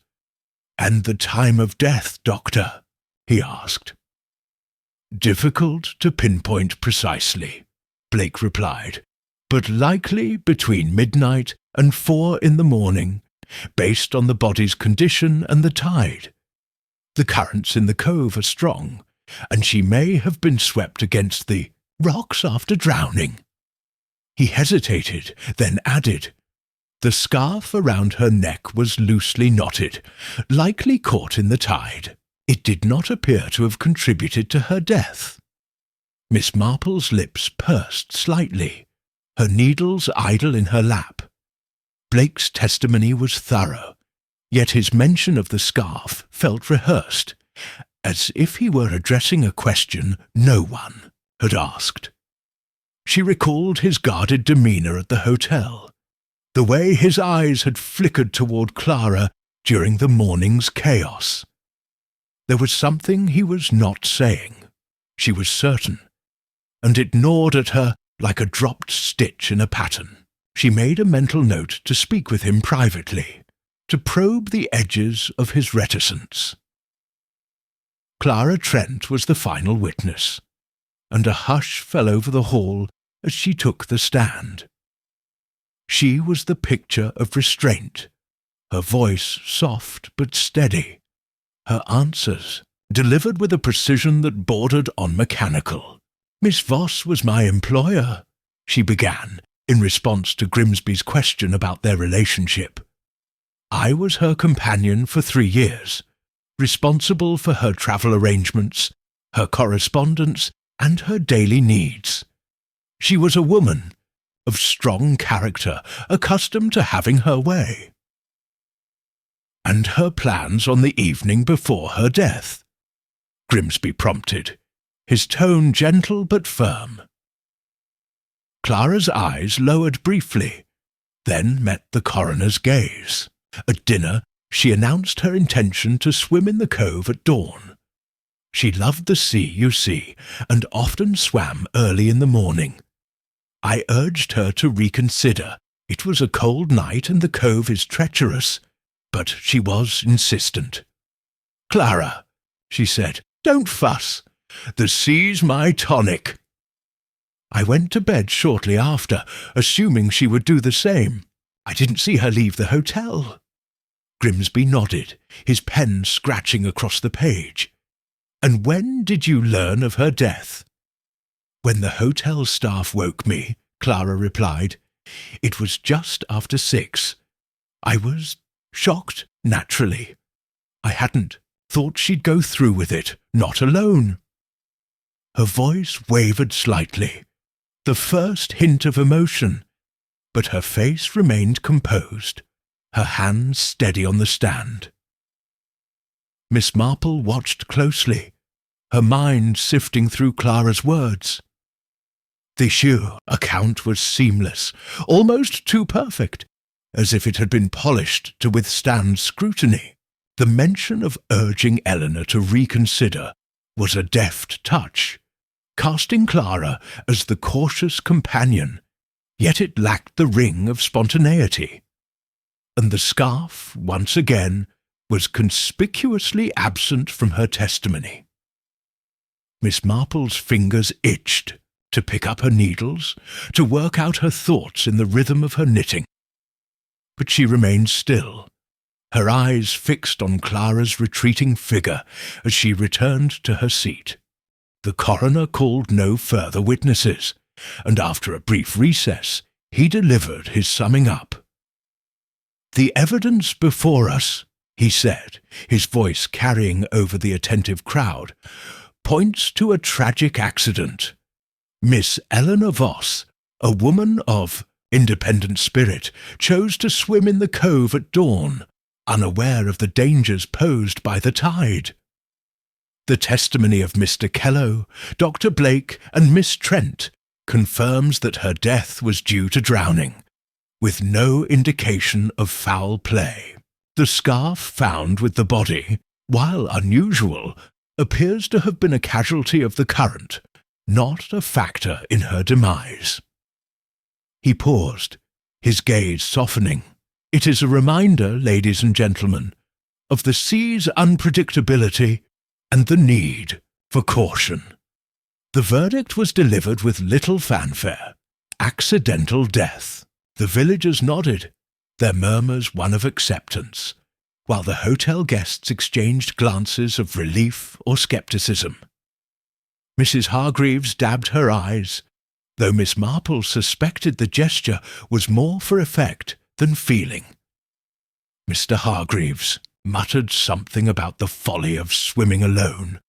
"And the time of death, Doctor?" he asked. "Difficult to pinpoint precisely," Blake replied, "but likely between midnight and 4 in the morning, based on the body's condition and the tide. The currents in the cove are strong, and she may have been swept against the rocks after drowning." He hesitated, then added, "The scarf around her neck was loosely knotted, likely caught in the tide. It did not appear to have contributed to her death." Miss Marple's lips pursed slightly, her needles idle in her lap. Blake's testimony was thorough, yet his mention of the scarf felt rehearsed, as if he were addressing a question no one had asked. She recalled his guarded demeanour at the hotel, the way his eyes had flickered toward Clara during the morning's chaos. There was something he was not saying, she was certain, and it gnawed at her like a dropped stitch in a pattern. She made a mental note to speak with him privately, to probe the edges of his reticence. Clara Trent was the final witness, and a hush fell over the hall as she took the stand. She was the picture of restraint, her voice soft but steady, her answers delivered with a precision that bordered on mechanical. "Miss Voss was my employer," she began, in response to Grimsby's question about their relationship. "I was her companion for 3 years, responsible for her travel arrangements, her correspondence, and her daily needs. She was a woman, of strong character, accustomed to having her way." "And her plans on the evening before her death?" Grimsby prompted, his tone gentle but firm. Clara's eyes lowered briefly, then met the coroner's gaze. At dinner, she announced her intention to swim in the cove at dawn. She loved the sea, you see, and often swam early in the morning. I urged her to reconsider. It was a cold night and the cove is treacherous, but she was insistent. "Clara," she said, "don't fuss. The sea's my tonic." I went to bed shortly after, assuming she would do the same. I didn't see her leave the hotel. Grimsby nodded, his pen scratching across the page. "And when did you learn of her death?" "When the hotel staff woke me," Clara replied. "It was just after 6. I was shocked, naturally. I hadn't thought she'd go through with it, not alone. Her voice wavered slightly, the first hint of emotion, but her face remained composed, her hands steady on the stand. Miss Marple watched closely, her mind sifting through Clara's words. The sheer account was seamless, almost too perfect, as if it had been polished to withstand scrutiny. The mention of urging Eleanor to reconsider was a deft touch, casting Clara as the cautious companion, yet it lacked the ring of spontaneity. And the scarf, once again, was conspicuously absent from her testimony. Miss Marple's fingers itched to pick up her needles, to work out her thoughts in the rhythm of her knitting. But she remained still, her eyes fixed on Clara's retreating figure as she returned to her seat. The coroner called no further witnesses, and after a brief recess, he delivered his summing up. "The evidence before us," he said, his voice carrying over the attentive crowd, "points to a tragic accident. Miss Eleanor Voss, a woman of independent spirit, chose to swim in the cove at dawn, unaware of the dangers posed by the tide. The testimony of Mr. Kello, Dr. Blake, and Miss Trent confirms that her death was due to drowning, with no indication of foul play. The scarf found with the body, while unusual, appears to have been a casualty of the current, not a factor in her demise." He paused, his gaze softening. "It is a reminder, ladies and gentlemen, of the sea's unpredictability and the need for caution." The verdict was delivered with little fanfare. Accidental death. The villagers nodded, their murmurs one of acceptance, while the hotel guests exchanged glances of relief or scepticism. Mrs. Hargreaves dabbed her eyes, though Miss Marple suspected the gesture was more for effect than feeling. Mr. Hargreaves muttered something about the folly of swimming alone,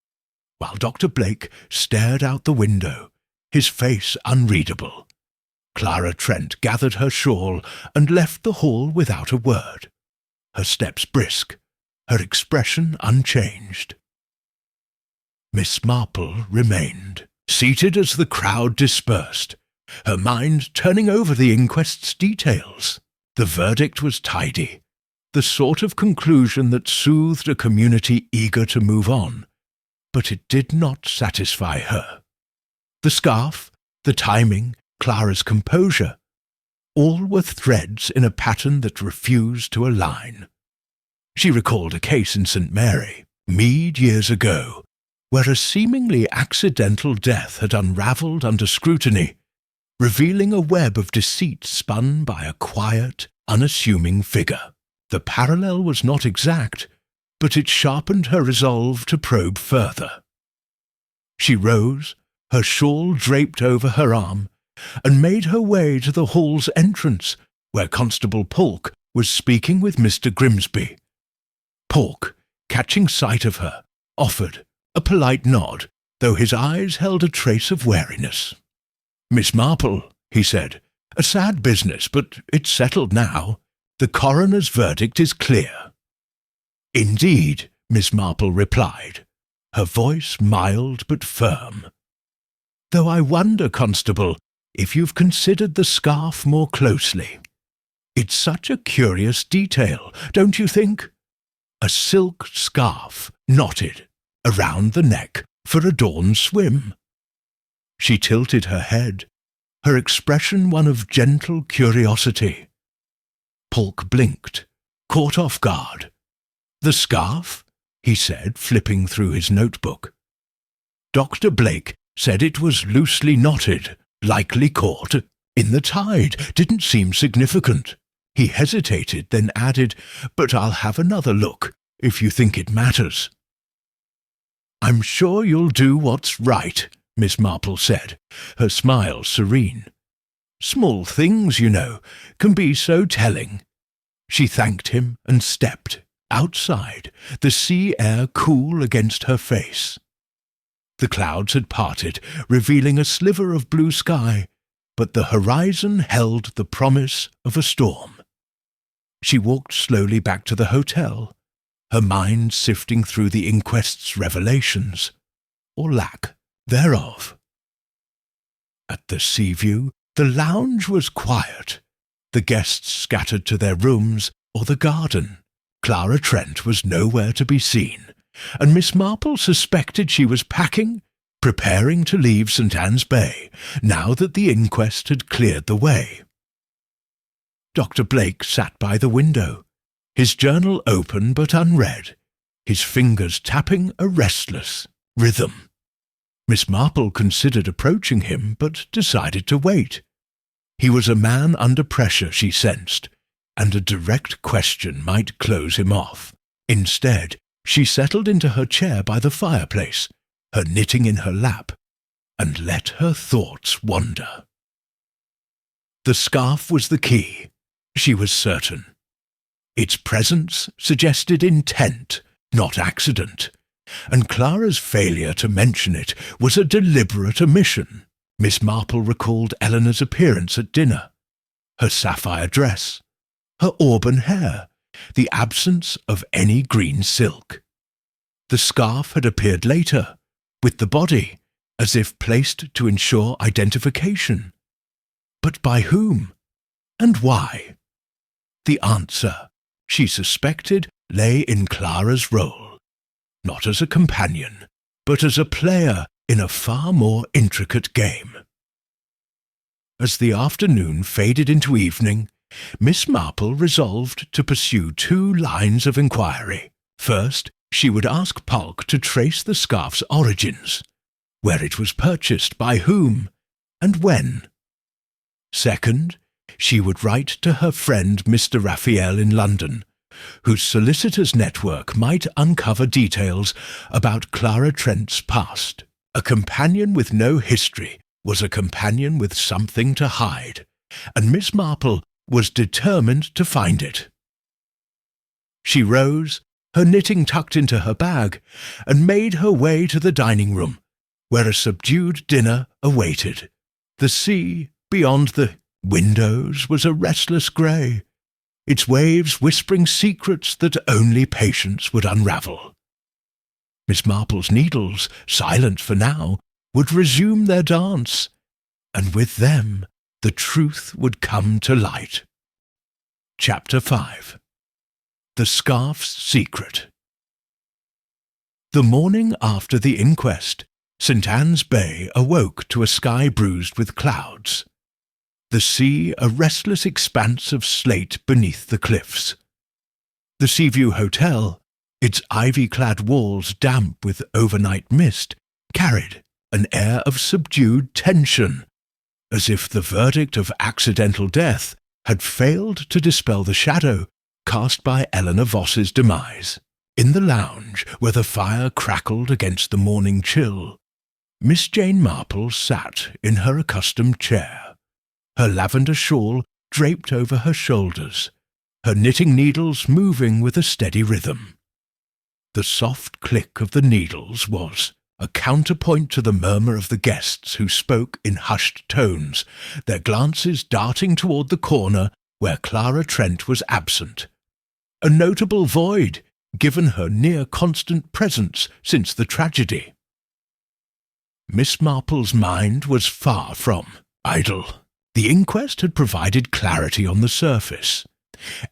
while Dr. Blake stared out the window, his face unreadable. Clara Trent gathered her shawl and left the hall without a word, her steps brisk, her expression unchanged. Miss Marple remained, seated as the crowd dispersed, her mind turning over the inquest's details. The verdict was tidy, the sort of conclusion that soothed a community eager to move on, but it did not satisfy her. The scarf, the timing, Clara's composure, all were threads in a pattern that refused to align. She recalled a case in St. Mary, Mead years ago, where a seemingly accidental death had unravelled under scrutiny, revealing a web of deceit spun by a quiet, unassuming figure. The parallel was not exact, but it sharpened her resolve to probe further. She rose, her shawl draped over her arm, and made her way to the hall's entrance, where Constable Polk was speaking with Mr. Grimsby. Polk, catching sight of her, offered a polite nod, though his eyes held a trace of wariness. "Miss Marple," he said, "a sad business, but it's settled now. The coroner's verdict is clear." "Indeed," Miss Marple replied, her voice mild but firm. "Though I wonder, Constable, if you've considered the scarf more closely. It's such a curious detail, don't you think? A silk scarf, knotted, around the neck for a dawn swim." She tilted her head, her expression one of gentle curiosity. Polk blinked, caught off guard. "The scarf?" he said, flipping through his notebook. "Dr. Blake said it was loosely knotted, likely caught in the tide. Didn't seem significant." He hesitated, then added, "But I'll have another look, if you think it matters." "I'm sure you'll do what's right," Miss Marple said, her smile serene. "Small things, you know, can be so telling." She thanked him and stepped, Outside, the sea air cool against her face. The clouds had parted, revealing a sliver of blue sky, but the horizon held the promise of a storm. She walked slowly back to the hotel, her mind sifting through the inquest's revelations, or lack thereof. At the Seaview, the lounge was quiet, the guests scattered to their rooms or the garden. Clara Trent was nowhere to be seen, and Miss Marple suspected she was packing, preparing to leave St. Anne's Bay, now that the inquest had cleared the way. Dr. Blake sat by the window, his journal open but unread, his fingers tapping a restless rhythm. Miss Marple considered approaching him, but decided to wait. He was a man under pressure, she sensed, and a direct question might close him off. Instead, she settled into her chair by the fireplace, her knitting in her lap, and let her thoughts wander. The scarf was the key, she was certain. Its presence suggested intent, not accident, and Clara's failure to mention it was a deliberate omission. Miss Marple recalled Eleanor's appearance at dinner, her sapphire dress, her auburn hair, the absence of any green silk. The scarf had appeared later, with the body, as if placed to ensure identification. But by whom? And why? The answer, she suspected, lay in Clara's role, not as a companion, but as a player in a far more intricate game. As the afternoon faded into evening, Miss Marple resolved to pursue 2 lines of inquiry. First, she would ask Polk to trace the scarf's origins, where it was purchased, by whom, and when. Second, she would write to her friend Mr. Raphael in London, whose solicitor's network might uncover details about Clara Trent's past. A companion with no history was a companion with something to hide, and Miss Marple was determined to find it. She rose, her knitting tucked into her bag, and made her way to the dining room, where a subdued dinner awaited. The sea beyond the windows was a restless grey, its waves whispering secrets that only patience would unravel. Miss Marple's needles, silent for now, would resume their dance, and with them the truth would come to light. Chapter 5. The Scarf's Secret. The morning after the inquest, St. Anne's Bay awoke to a sky bruised with clouds. The sea a restless expanse of slate beneath the cliffs. The Seaview Hotel, its ivy-clad walls damp with overnight mist, carried an air of subdued tension, as if the verdict of accidental death had failed to dispel the shadow cast by Eleanor Voss's demise. In the lounge, where the fire crackled against the morning chill, Miss Jane Marple sat in her accustomed chair, her lavender shawl draped over her shoulders, her knitting needles moving with a steady rhythm. The soft click of the needles was a counterpoint to the murmur of the guests who spoke in hushed tones, their glances darting toward the corner where Clara Trent was absent. A notable void, given her near-constant presence since the tragedy. Miss Marple's mind was far from idle. The inquest had provided clarity on the surface.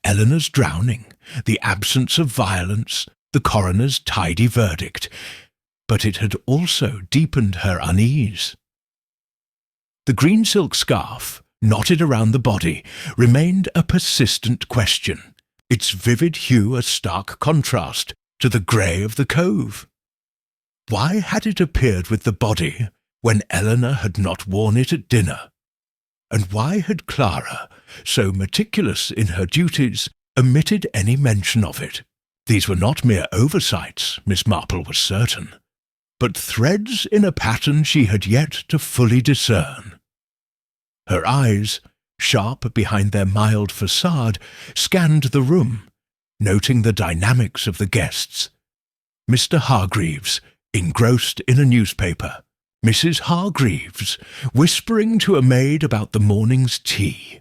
Eleanor's drowning, the absence of violence, the coroner's tidy verdict, but it had also deepened her unease. The green silk scarf, knotted around the body, remained a persistent question, its vivid hue a stark contrast to the grey of the cove. Why had it appeared with the body when Eleanor had not worn it at dinner? And why had Clara, so meticulous in her duties, omitted any mention of it? These were not mere oversights, Miss Marple was certain, but threads in a pattern she had yet to fully discern. Her eyes, sharp behind their mild facade, scanned the room, noting the dynamics of the guests. Mr. Hargreaves, engrossed in a newspaper. Mrs. Hargreaves, whispering to a maid about the morning's tea.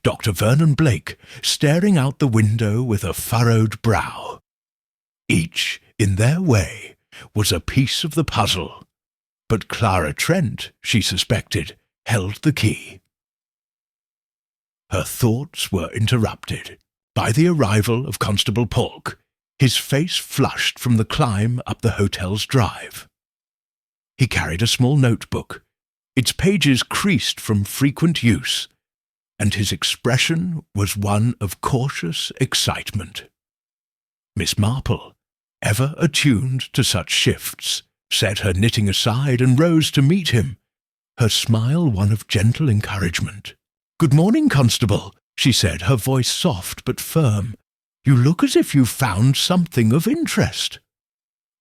Dr. Vernon Blake, staring out the window with a furrowed brow. Each, in their way, was a piece of the puzzle, but Clara Trent, she suspected, held the key. Her thoughts were interrupted by the arrival of Constable Polk, his face flushed from the climb up the hotel's drive. He carried a small notebook, its pages creased from frequent use, and his expression was one of cautious excitement. Miss Marple, ever attuned to such shifts, set her knitting aside and rose to meet him, her smile one of gentle encouragement. "Good morning, Constable," she said, her voice soft but firm. "You look as if you found something of interest."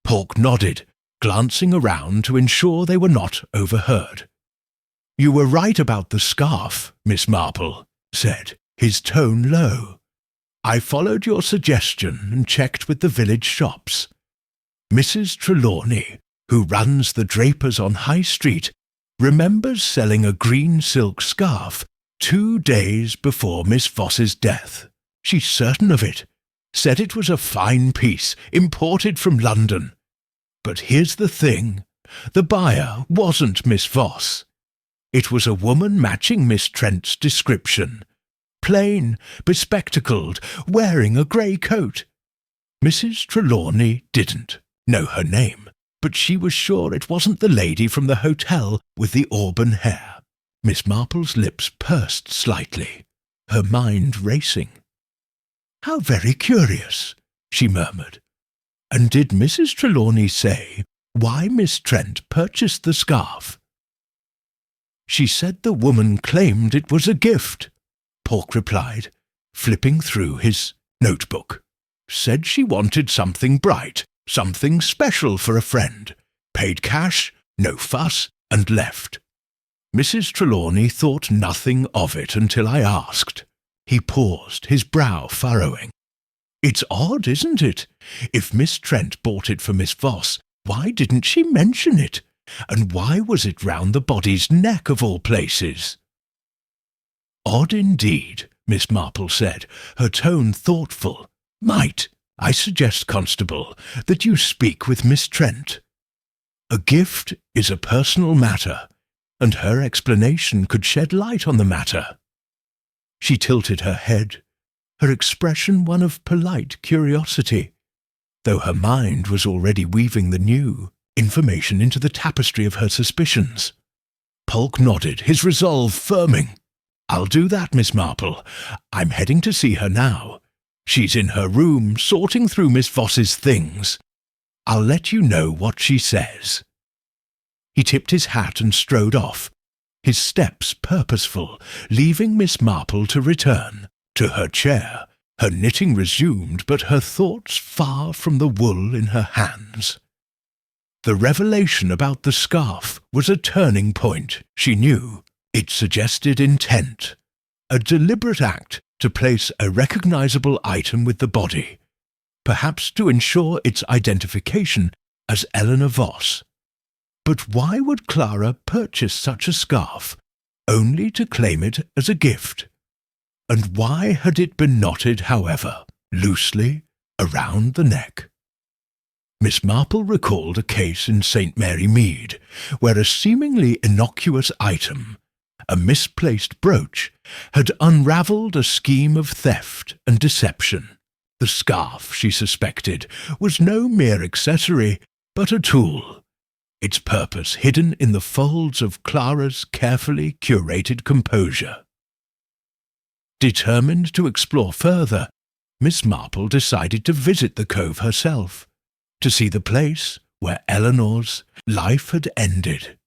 Polk nodded, glancing around to ensure they were not overheard. "You were right about the scarf," Miss Marple said, his tone low. "I followed your suggestion and checked with the village shops. Mrs. Trelawney, who runs the drapers on High Street, remembers selling a green silk scarf 2 days before Miss Voss's death. She's certain of it. Said it was a fine piece, imported from London. But here's the thing. The buyer wasn't Miss Voss. It was a woman matching Miss Trent's description. Plain, bespectacled, wearing a grey coat. Mrs. Trelawney didn't know her name, but she was sure it wasn't the lady from the hotel with the auburn hair." Miss Marple's lips pursed slightly, her mind racing. "How very curious," she murmured. "And did Mrs. Trelawney say why Miss Trent purchased the scarf?" "She said the woman claimed it was a gift," Polk replied, flipping through his notebook. "Said she wanted something bright, something special for a friend. Paid cash, no fuss, and left. Mrs. Trelawney thought nothing of it until I asked." He paused, his brow furrowing. "It's odd, isn't it? If Miss Trent bought it for Miss Voss, why didn't she mention it? And why was it round the body's neck of all places?" "Odd indeed," Miss Marple said, her tone thoughtful. "Might I suggest, Constable, that you speak with Miss Trent? A gift is a personal matter, and her explanation could shed light on the matter." She tilted her head, her expression one of polite curiosity, though her mind was already weaving the new information into the tapestry of her suspicions. Polk nodded, his resolve firming. "I'll do that, Miss Marple. I'm heading to see her now. She's in her room, sorting through Miss Voss's things. I'll let you know what she says." He tipped his hat and strode off, his steps purposeful, leaving Miss Marple to return to her chair, her knitting resumed, but her thoughts far from the wool in her hands. The revelation about the scarf was a turning point, she knew. It suggested intent, a deliberate act to place a recognizable item with the body, perhaps to ensure its identification as Eleanor Voss. But why would Clara purchase such a scarf, only to claim it as a gift? And why had it been knotted, however, loosely around the neck? Miss Marple recalled a case in St. Mary Mead, where a seemingly innocuous item, a misplaced brooch, had unravelled a scheme of theft and deception. The scarf, she suspected, was no mere accessory, but a tool, its purpose hidden in the folds of Clara's carefully curated composure. Determined to explore further, Miss Marple decided to visit the cove herself, to see the place where Eleanor's life had ended.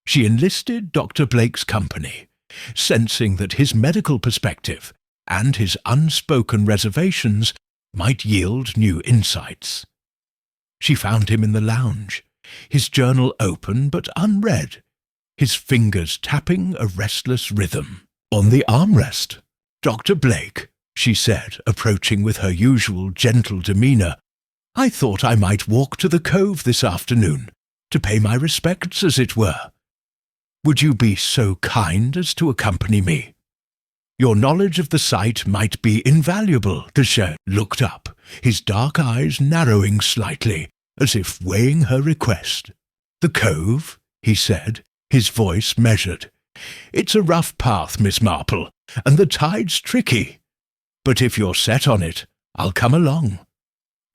She enlisted Dr. Blake's company, sensing that his medical perspective and his unspoken reservations might yield new insights. She found him in the lounge, his journal open but unread, his fingers tapping a restless rhythm. On the armrest, Dr. Blake, she said, approaching with her usual gentle demeanour. "I thought I might walk to the cove this afternoon, to pay my respects, as it were. Would you be so kind as to accompany me? Your knowledge of the site might be invaluable." The chef looked up, his dark eyes narrowing slightly, as if weighing her request. "The cove?" he said, his voice measured. "It's a rough path, Miss Marple, and the tide's tricky. But if you're set on it, I'll come along.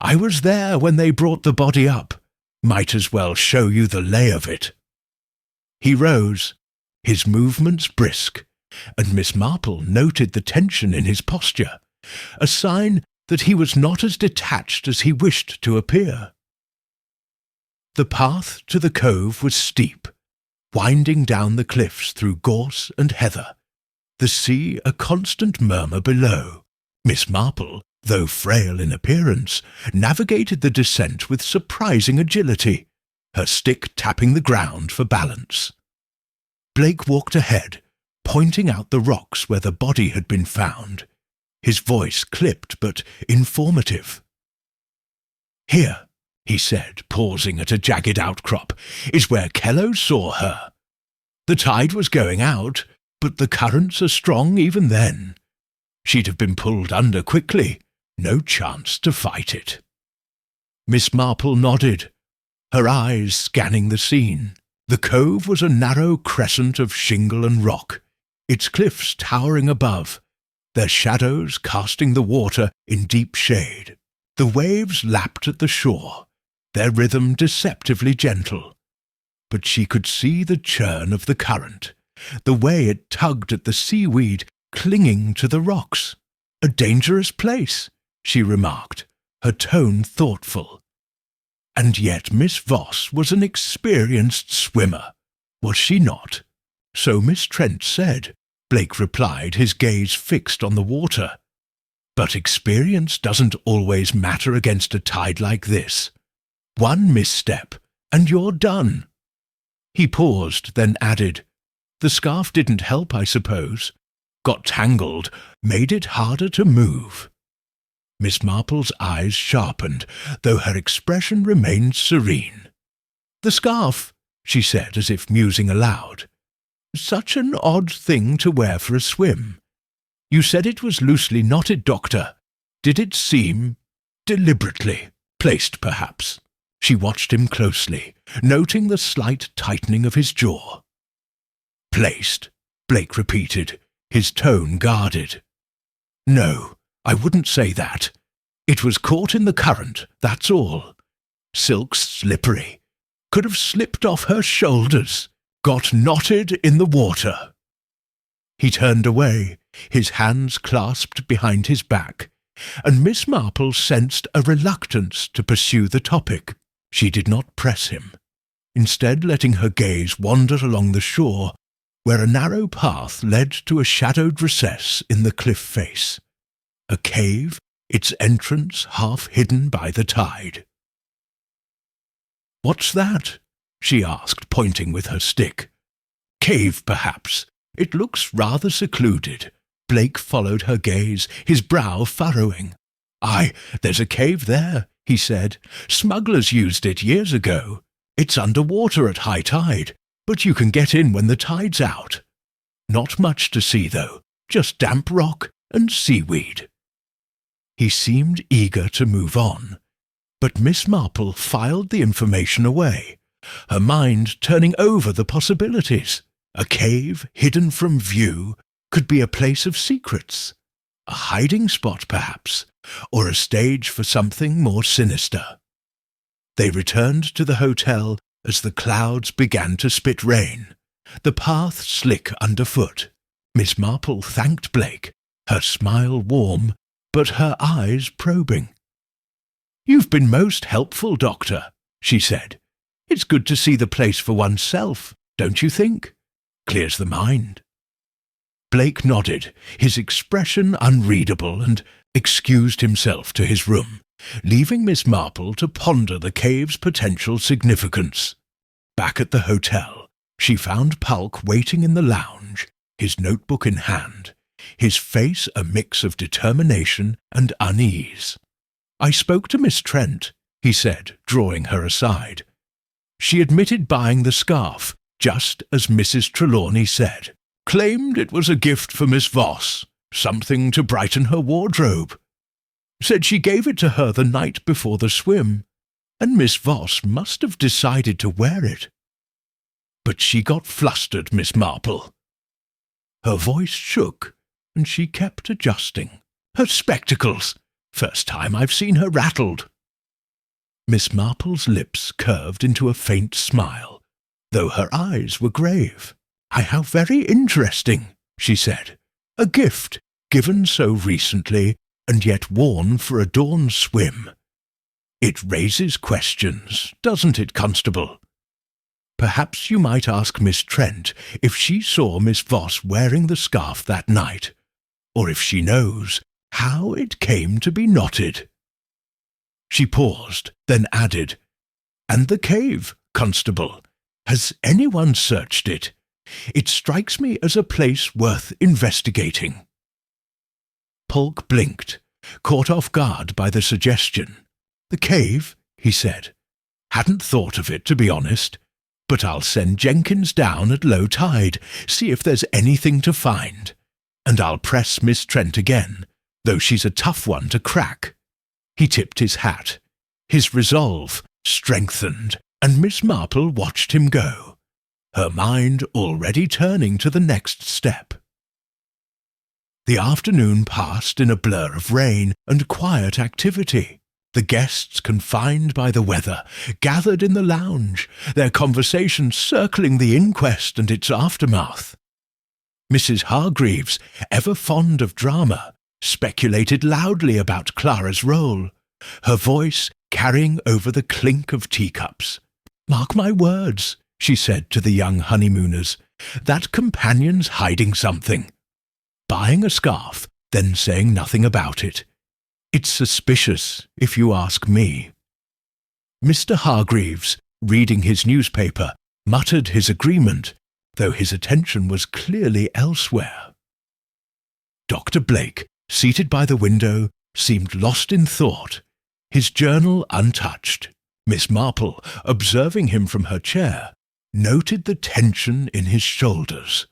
I was there when they brought the body up. Might as well show you the lay of it." He rose, his movements brisk, and Miss Marple noted the tension in his posture, a sign that he was not as detached as he wished to appear. The path to the cove was steep, winding down the cliffs through gorse and heather, the sea a constant murmur below. Miss Marple, though frail in appearance, navigated the descent with surprising agility, her stick tapping the ground for balance. Blake walked ahead, pointing out the rocks where the body had been found, his voice clipped but informative. "Here," he said, pausing at a jagged outcrop, "is where Kello saw her. The tide was going out, but the currents are strong even then. She'd have been pulled under quickly, no chance to fight it." Miss Marple nodded, her eyes scanning the scene. The cove was a narrow crescent of shingle and rock, its cliffs towering above, their shadows casting the water in deep shade. The waves lapped at the shore, their rhythm deceptively gentle. But she could see the churn of the current, the way it tugged at the seaweed clinging to the rocks. "A dangerous place," she remarked, her tone thoughtful. And yet Miss Voss was an experienced swimmer, was she not? "So Miss Trent said," Blake replied, his gaze fixed on the water. "But experience doesn't always matter against a tide like this. One misstep, and you're done." He paused, then added, "The scarf didn't help, I suppose. Got tangled, made it harder to move." Miss Marple's eyes sharpened, though her expression remained serene. "The scarf," she said, as if musing aloud. "Such an odd thing to wear for a swim. You said it was loosely knotted, Doctor. Did it seem deliberately placed, perhaps?" She watched him closely, noting the slight tightening of his jaw. "Placed," Blake repeated, his tone guarded. "No, I wouldn't say that. It was caught in the current, that's all. Silk's slippery. Could have slipped off her shoulders. Got knotted in the water." He turned away, his hands clasped behind his back, and Miss Marple sensed a reluctance to pursue the topic. She did not press him, instead letting her gaze wander along the shore, where a narrow path led to a shadowed recess in the cliff face. A cave, its entrance half hidden by the tide. "What's that?" she asked, pointing with her stick. "Cave, perhaps. It looks rather secluded." Blake followed her gaze, his brow furrowing. "Aye, there's a cave there," he said. "Smugglers used it years ago. It's under water at high tide, but you can get in when the tide's out. Not much to see, though, just damp rock and seaweed." He seemed eager to move on, but Miss Marple filed the information away, her mind turning over the possibilities. A cave, hidden from view, could be a place of secrets, a hiding spot perhaps, or a stage for something more sinister. They returned to the hotel as the clouds began to spit rain, the path slick underfoot. Miss Marple thanked Blake, her smile warm, but her eyes probing. "You've been most helpful, Doctor," she said. "It's good to see the place for oneself, don't you think? Clears the mind." Blake nodded, his expression unreadable, and excused himself to his room, leaving Miss Marple to ponder the cave's potential significance. Back at the hotel, she found Pulk waiting in the lounge, his notebook in hand, his face a mix of determination and unease. "I spoke to Miss Trent," he said, drawing her aside. "She admitted buying the scarf, just as Mrs. Trelawney said. Claimed it was a gift for Miss Voss, something to brighten her wardrobe. Said she gave it to her the night before the swim, and Miss Voss must have decided to wear it. But she got flustered, Miss Marple." Her voice shook, and she kept adjusting. "Her spectacles! First time I've seen her rattled." Miss Marple's lips curved into a faint smile, though her eyes were grave. "How very interesting," she said. "A gift, given so recently, and yet worn for a dawn swim. It raises questions, doesn't it, Constable? Perhaps you might ask Miss Trent if she saw Miss Voss wearing the scarf that night, or if she knows how it came to be knotted." She paused, then added, "And the cave, Constable. Has anyone searched it? It strikes me as a place worth investigating." Polk blinked, caught off guard by the suggestion. "The cave?" he said. "Hadn't thought of it, to be honest. But I'll send Jenkins down at low tide, see if there's anything to find. And I'll press Miss Trent again, though she's a tough one to crack." He tipped his hat. His resolve strengthened, and Miss Marple watched him go, her mind already turning to the next step. The afternoon passed in a blur of rain and quiet activity. The guests, confined by the weather, gathered in the lounge, their conversation circling the inquest and its aftermath. Mrs. Hargreaves, ever fond of drama, speculated loudly about Clara's role, her voice carrying over the clink of teacups. "Mark my words," she said to the young honeymooners, "that companion's hiding something. Buying a scarf, then saying nothing about it. It's suspicious, if you ask me." Mr. Hargreaves, reading his newspaper, muttered his agreement, though his attention was clearly elsewhere. Dr. Blake, seated by the window, seemed lost in thought, his journal untouched. Miss Marple, observing him from her chair, noted the tension in his shoulders,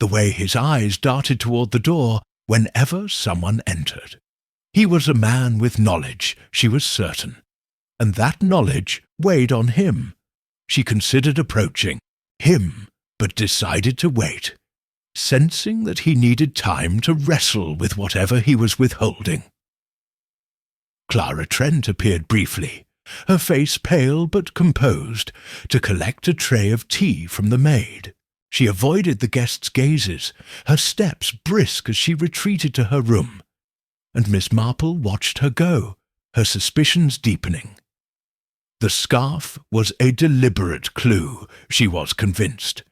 the way his eyes darted toward the door whenever someone entered. He was a man with knowledge, she was certain, and that knowledge weighed on him. She considered approaching him, but decided to wait, sensing that he needed time to wrestle with whatever he was withholding. Clara Trent appeared briefly, her face pale but composed, to collect a tray of tea from the maid. She avoided the guests' gazes, her steps brisk as she retreated to her room, and Miss Marple watched her go, her suspicions deepening. The scarf was a deliberate clue, she was convinced,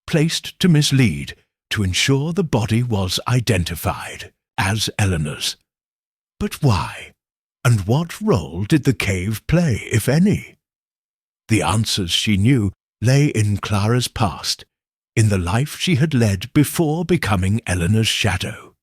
placed to mislead, to ensure the body was identified as Eleanor's. But why? And what role did the cave play, if any? The answers, she knew, lay in Clara's past, in the life she had led before becoming Eleanor's shadow.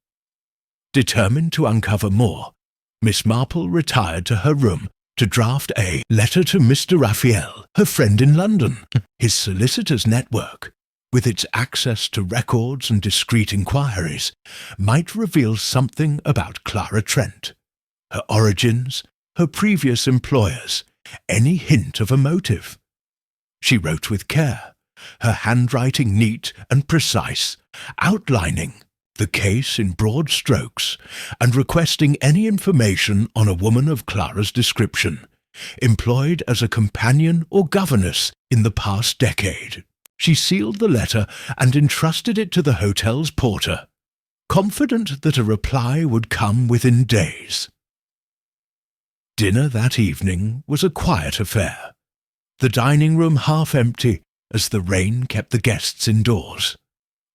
Determined to uncover more, Miss Marple retired to her room to draft a letter to Mr. Raphael, her friend in London. His solicitor's network, with its access to records and discreet inquiries, might reveal something about Clara Trent, her origins, her previous employers, any hint of a motive. She wrote with care, her handwriting neat and precise, outlining the case in broad strokes and requesting any information on a woman of Clara's description, employed as a companion or governess in the past decade. She sealed the letter and entrusted it to the hotel's porter, confident that a reply would come within days. Dinner that evening was a quiet affair, the dining room half empty as the rain kept the guests indoors.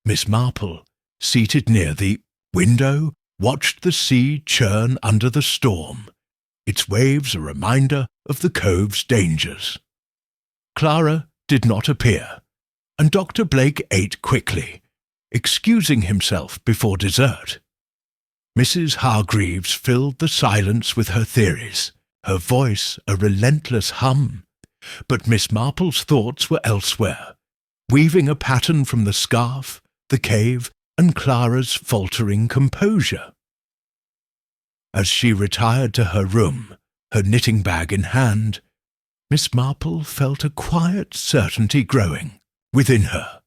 Miss Marple, seated near the window, watched the sea churn under the storm, its waves a reminder of the cove's dangers. Clara did not appear, and Dr. Blake ate quickly, excusing himself before dessert. Mrs. Hargreaves filled the silence with her theories, her voice a relentless hum, but Miss Marple's thoughts were elsewhere, weaving a pattern from the scarf, the cave, and Clara's faltering composure. As she retired to her room, her knitting bag in hand, Miss Marple felt a quiet certainty growing within her.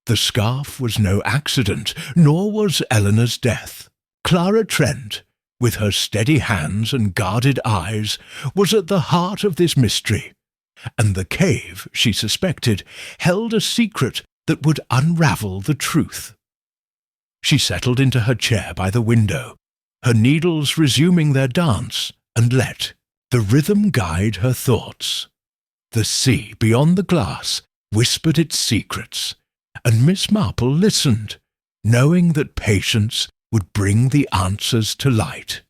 The scarf was no accident, nor was Eleanor's death. Clara Trent, with her steady hands and guarded eyes, was at the heart of this mystery, and the cave, she suspected, held a secret that would unravel the truth. She settled into her chair by the window, her needles resuming their dance, and let the rhythm guide her thoughts. The sea beyond the glass whispered its secrets, and Miss Marple listened, knowing that patience would bring the answers to light.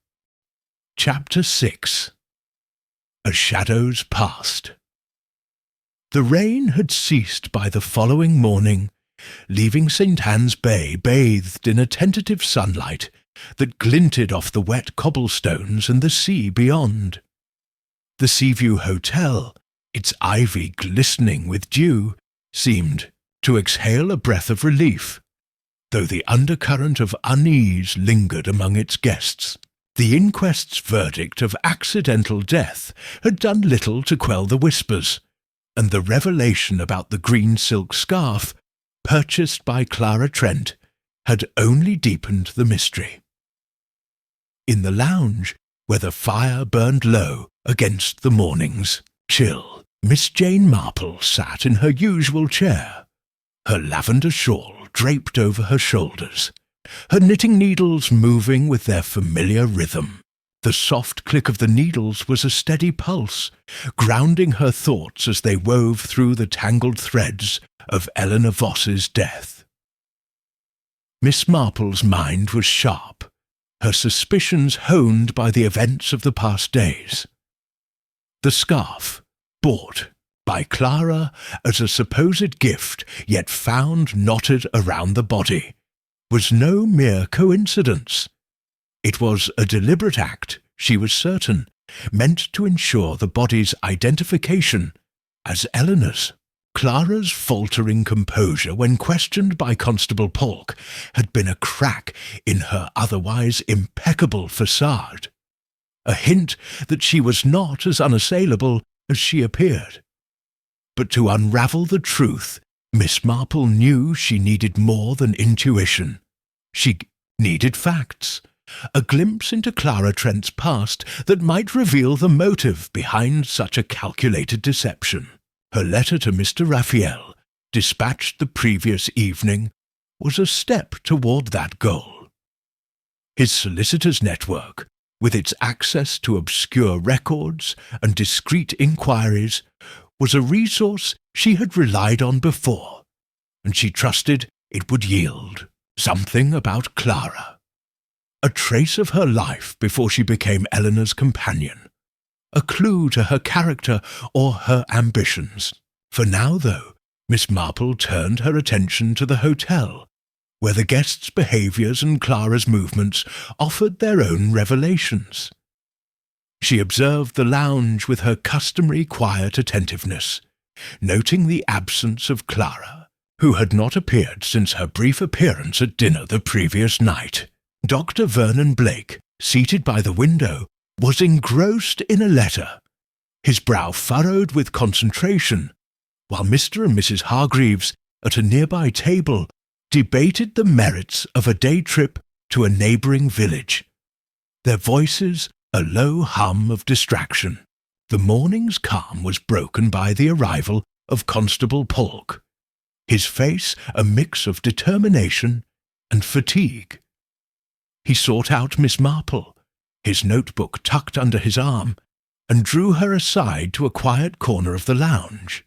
Chapter 6. As Shadows Passed. The rain had ceased by the following morning, leaving St. Anne's Bay bathed in a tentative sunlight that glinted off the wet cobblestones and the sea beyond. The Seaview Hotel, its ivy glistening with dew, seemed to exhale a breath of relief, though the undercurrent of unease lingered among its guests. The inquest's verdict of accidental death had done little to quell the whispers, and the revelation about the green silk scarf, purchased by Clara Trent, had only deepened the mystery. In the lounge, where the fire burned low against the morning's chill, Miss Jane Marple sat in her usual chair, her lavender shawl draped over her shoulders, her knitting needles moving with their familiar rhythm. The soft click of the needles was a steady pulse, grounding her thoughts as they wove through the tangled threads of Eleanor Voss's death. Miss Marple's mind was sharp, her suspicions honed by the events of the past days. The scarf, bought by Clara as a supposed gift, yet found knotted around the body, was no mere coincidence. It was a deliberate act, she was certain, meant to ensure the body's identification as Eleanor's. Clara's faltering composure when questioned by Constable Polk had been a crack in her otherwise impeccable facade, a hint that she was not as unassailable as she appeared. But to unravel the truth, Miss Marple knew she needed more than intuition. She needed facts, a glimpse into Clara Trent's past that might reveal the motive behind such a calculated deception. Her letter to Mr. Raphael, dispatched the previous evening, was a step toward that goal. His solicitor's network, with its access to obscure records and discreet inquiries, was a resource she had relied on before, and she trusted it would yield something about Clara. A trace of her life before she became Eleanor's companion, a clue to her character or her ambitions. For now, though, Miss Marple turned her attention to the hotel, where the guests' behaviours and Clara's movements offered their own revelations. She observed the lounge with her customary quiet attentiveness, noting the absence of Clara, who had not appeared since her brief appearance at dinner the previous night. Dr. Vernon Blake, seated by the window, was engrossed in a letter, his brow furrowed with concentration, while Mr. and Mrs. Hargreaves, at a nearby table, debated the merits of a day trip to a neighbouring village, their voices a low hum of distraction. The morning's calm was broken by the arrival of Constable Polk, his face a mix of determination and fatigue. He sought out Miss Marple, his notebook tucked under his arm, and drew her aside to a quiet corner of the lounge.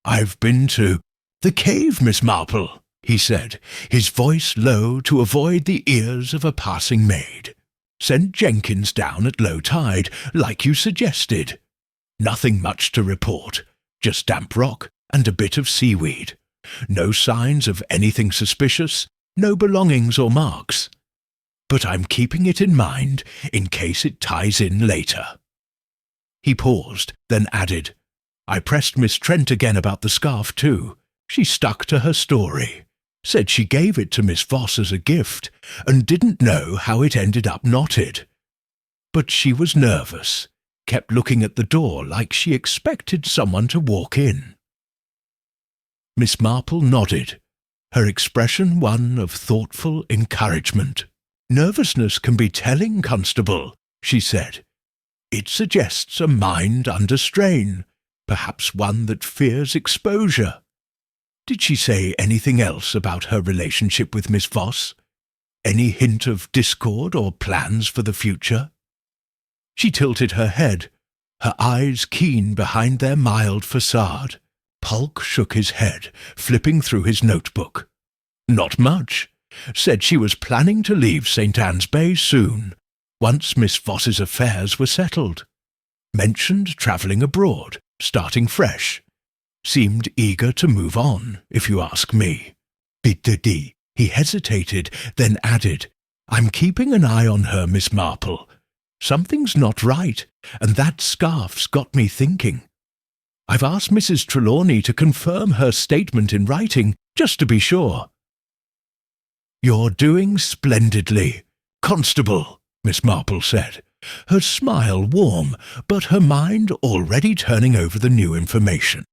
"I've been to the cave, Miss Marple," he said, his voice low to avoid the ears of a passing maid. "Sent Jenkins down at low tide, like you suggested. Nothing much to report, just damp rock and a bit of seaweed. No signs of anything suspicious, no belongings or marks. But I'm keeping it in mind in case it ties in later." He paused, then added, "I pressed Miss Trent again about the scarf too. She stuck to her story. Said she gave it to Miss Voss as a gift, and didn't know how it ended up knotted. But she was nervous, kept looking at the door like she expected someone to walk in." Miss Marple nodded, her expression one of thoughtful encouragement. "Nervousness can be telling, Constable," she said. "It suggests a mind under strain, perhaps one that fears exposure. Did she say anything else about her relationship with Miss Voss? Any hint of discord or plans for the future?" She tilted her head, her eyes keen behind their mild facade. Polk shook his head, flipping through his notebook. "Not much. Said she was planning to leave St. Anne's Bay soon, once Miss Voss's affairs were settled. Mentioned travelling abroad, starting fresh. Seemed eager to move on, if you ask me." He hesitated, then added, "I'm keeping an eye on her, Miss Marple. Something's not right, and that scarf's got me thinking. I've asked Mrs. Trelawney to confirm her statement in writing, just to be sure." "You're doing splendidly, Constable," Miss Marple said, her smile warm, but her mind already turning over the new information.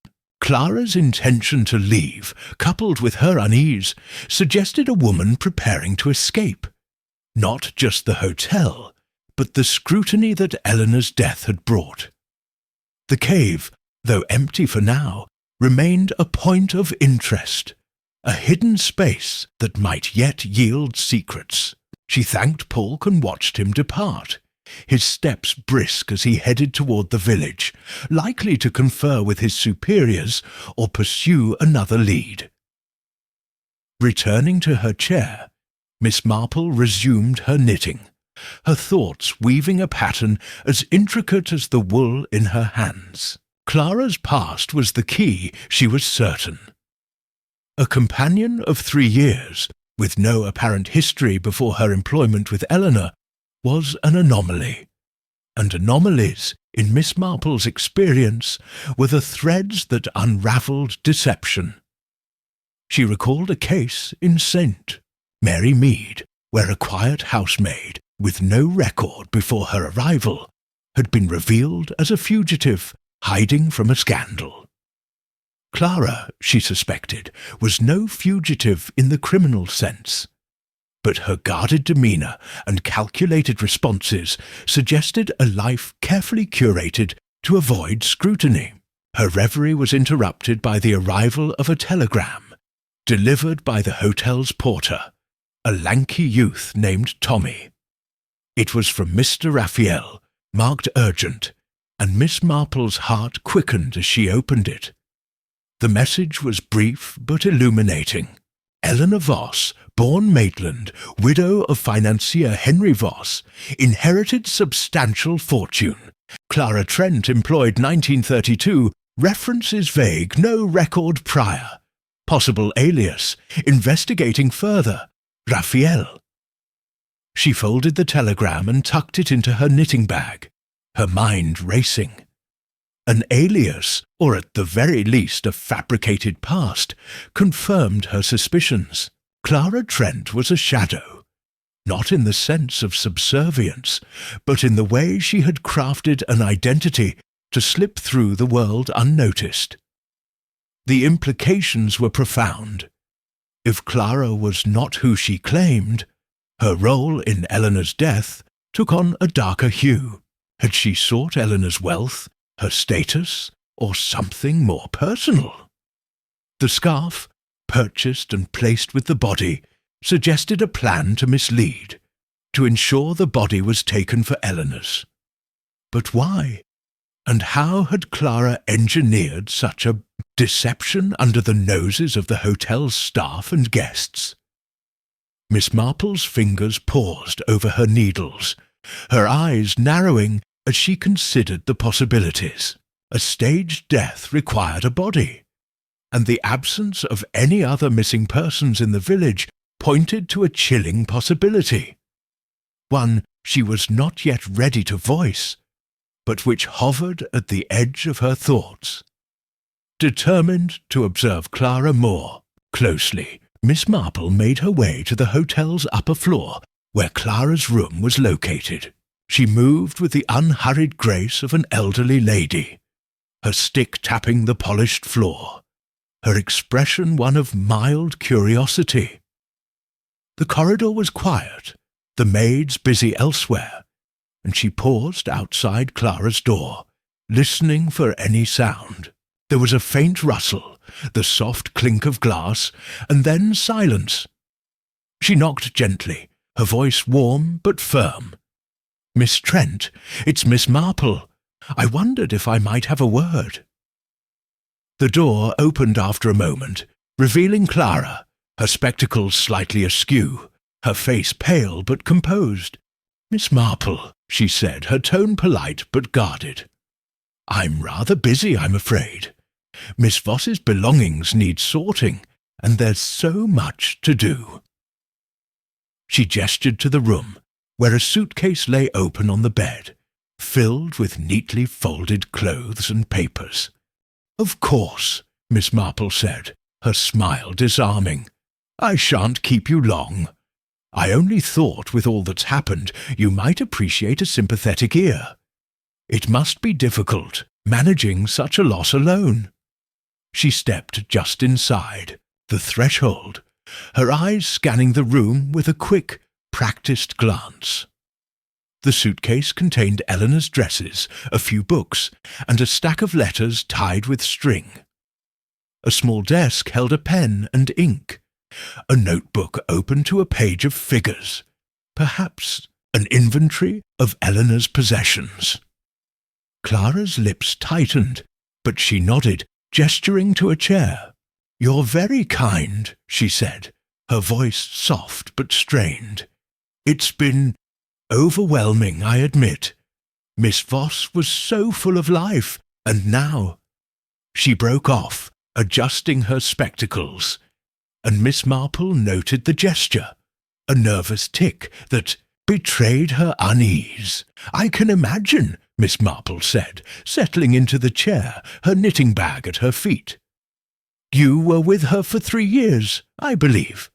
Clara's intention to leave, coupled with her unease, suggested a woman preparing to escape. Not just the hotel, but the scrutiny that Eleanor's death had brought. The cave, though empty for now, remained a point of interest, a hidden space that might yet yield secrets. She thanked Polk and watched him depart, his steps brisk as he headed toward the village, likely to confer with his superiors or pursue another lead. Returning to her chair, Miss Marple resumed her knitting, her thoughts weaving a pattern as intricate as the wool in her hands. Clara's past was the key, she was certain. A companion of 3 years, with no apparent history before her employment with Eleanor, was an anomaly. And anomalies, in Miss Marple's experience, were the threads that unravelled deception. She recalled a case in St. Mary Mead, where a quiet housemaid, with no record before her arrival, had been revealed as a fugitive hiding from a scandal. Clara, she suspected, was no fugitive in the criminal sense, but her guarded demeanour and calculated responses suggested a life carefully curated to avoid scrutiny. Her reverie was interrupted by the arrival of a telegram, delivered by the hotel's porter, a lanky youth named Tommy. It was from Mr. Raphael, marked urgent, and Miss Marple's heart quickened as she opened it. The message was brief but illuminating. Eleanor Voss, born Maitland, widow of financier Henry Voss, inherited substantial fortune. Clara Trent, employed 1932, references vague, no record prior. Possible alias, investigating further, Raphael. She folded the telegram and tucked it into her knitting bag, her mind racing. An alias, or at the very least a fabricated past, confirmed her suspicions. Clara Trent was a shadow, not in the sense of subservience, but in the way she had crafted an identity to slip through the world unnoticed. The implications were profound. If Clara was not who she claimed, her role in Eleanor's death took on a darker hue. Had she sought Eleanor's wealth, her status, or something more personal? The scarf, purchased and placed with the body, suggested a plan to mislead, to ensure the body was taken for Eleanor's. But why? And how had Clara engineered such a deception under the noses of the hotel's staff and guests? Miss Marple's fingers paused over her needles, her eyes narrowing as she considered the possibilities. A staged death required a body. and the absence of any other missing persons in the village pointed to a chilling possibility, one she was not yet ready to voice, but which hovered at the edge of her thoughts. Determined to observe Clara more closely, Miss Marple made her way to the hotel's upper floor, where Clara's room was located. She moved with the unhurried grace of an elderly lady, her stick tapping the polished floor, her expression one of mild curiosity. The corridor was quiet, the maids busy elsewhere, and she paused outside Clara's door, listening for any sound. There was a faint rustle, the soft clink of glass, and then silence. She knocked gently, her voice warm but firm. "Miss Trent, it's Miss Marple. I wondered if I might have a word." The door opened after a moment, revealing Clara, her spectacles slightly askew, her face pale but composed. "Miss Marple," she said, her tone polite but guarded. "I'm rather busy, I'm afraid. Miss Voss's belongings need sorting, and there's so much to do." She gestured to the room, where a suitcase lay open on the bed, filled with neatly folded clothes and papers. "Of course," Miss Marple said, her smile disarming. "I shan't keep you long. I only thought, with all that's happened, you might appreciate a sympathetic ear. It must be difficult, managing such a loss alone." She stepped just inside, the threshold, her eyes scanning the room with a quick, practiced glance. The suitcase contained Eleanor's dresses, a few books, and a stack of letters tied with string. A small desk held a pen and ink, a notebook open to a page of figures, perhaps an inventory of Eleanor's possessions. Clara's lips tightened, but she nodded, gesturing to a chair. "You're very kind," she said, her voice soft but strained. "It's been overwhelming, I admit. Miss Voss was so full of life, and now—" She broke off, adjusting her spectacles, and Miss Marple noted the gesture, a nervous tic that betrayed her unease. "I can imagine," Miss Marple said, settling into the chair, her knitting bag at her feet. "You were with her for 3 years, I believe.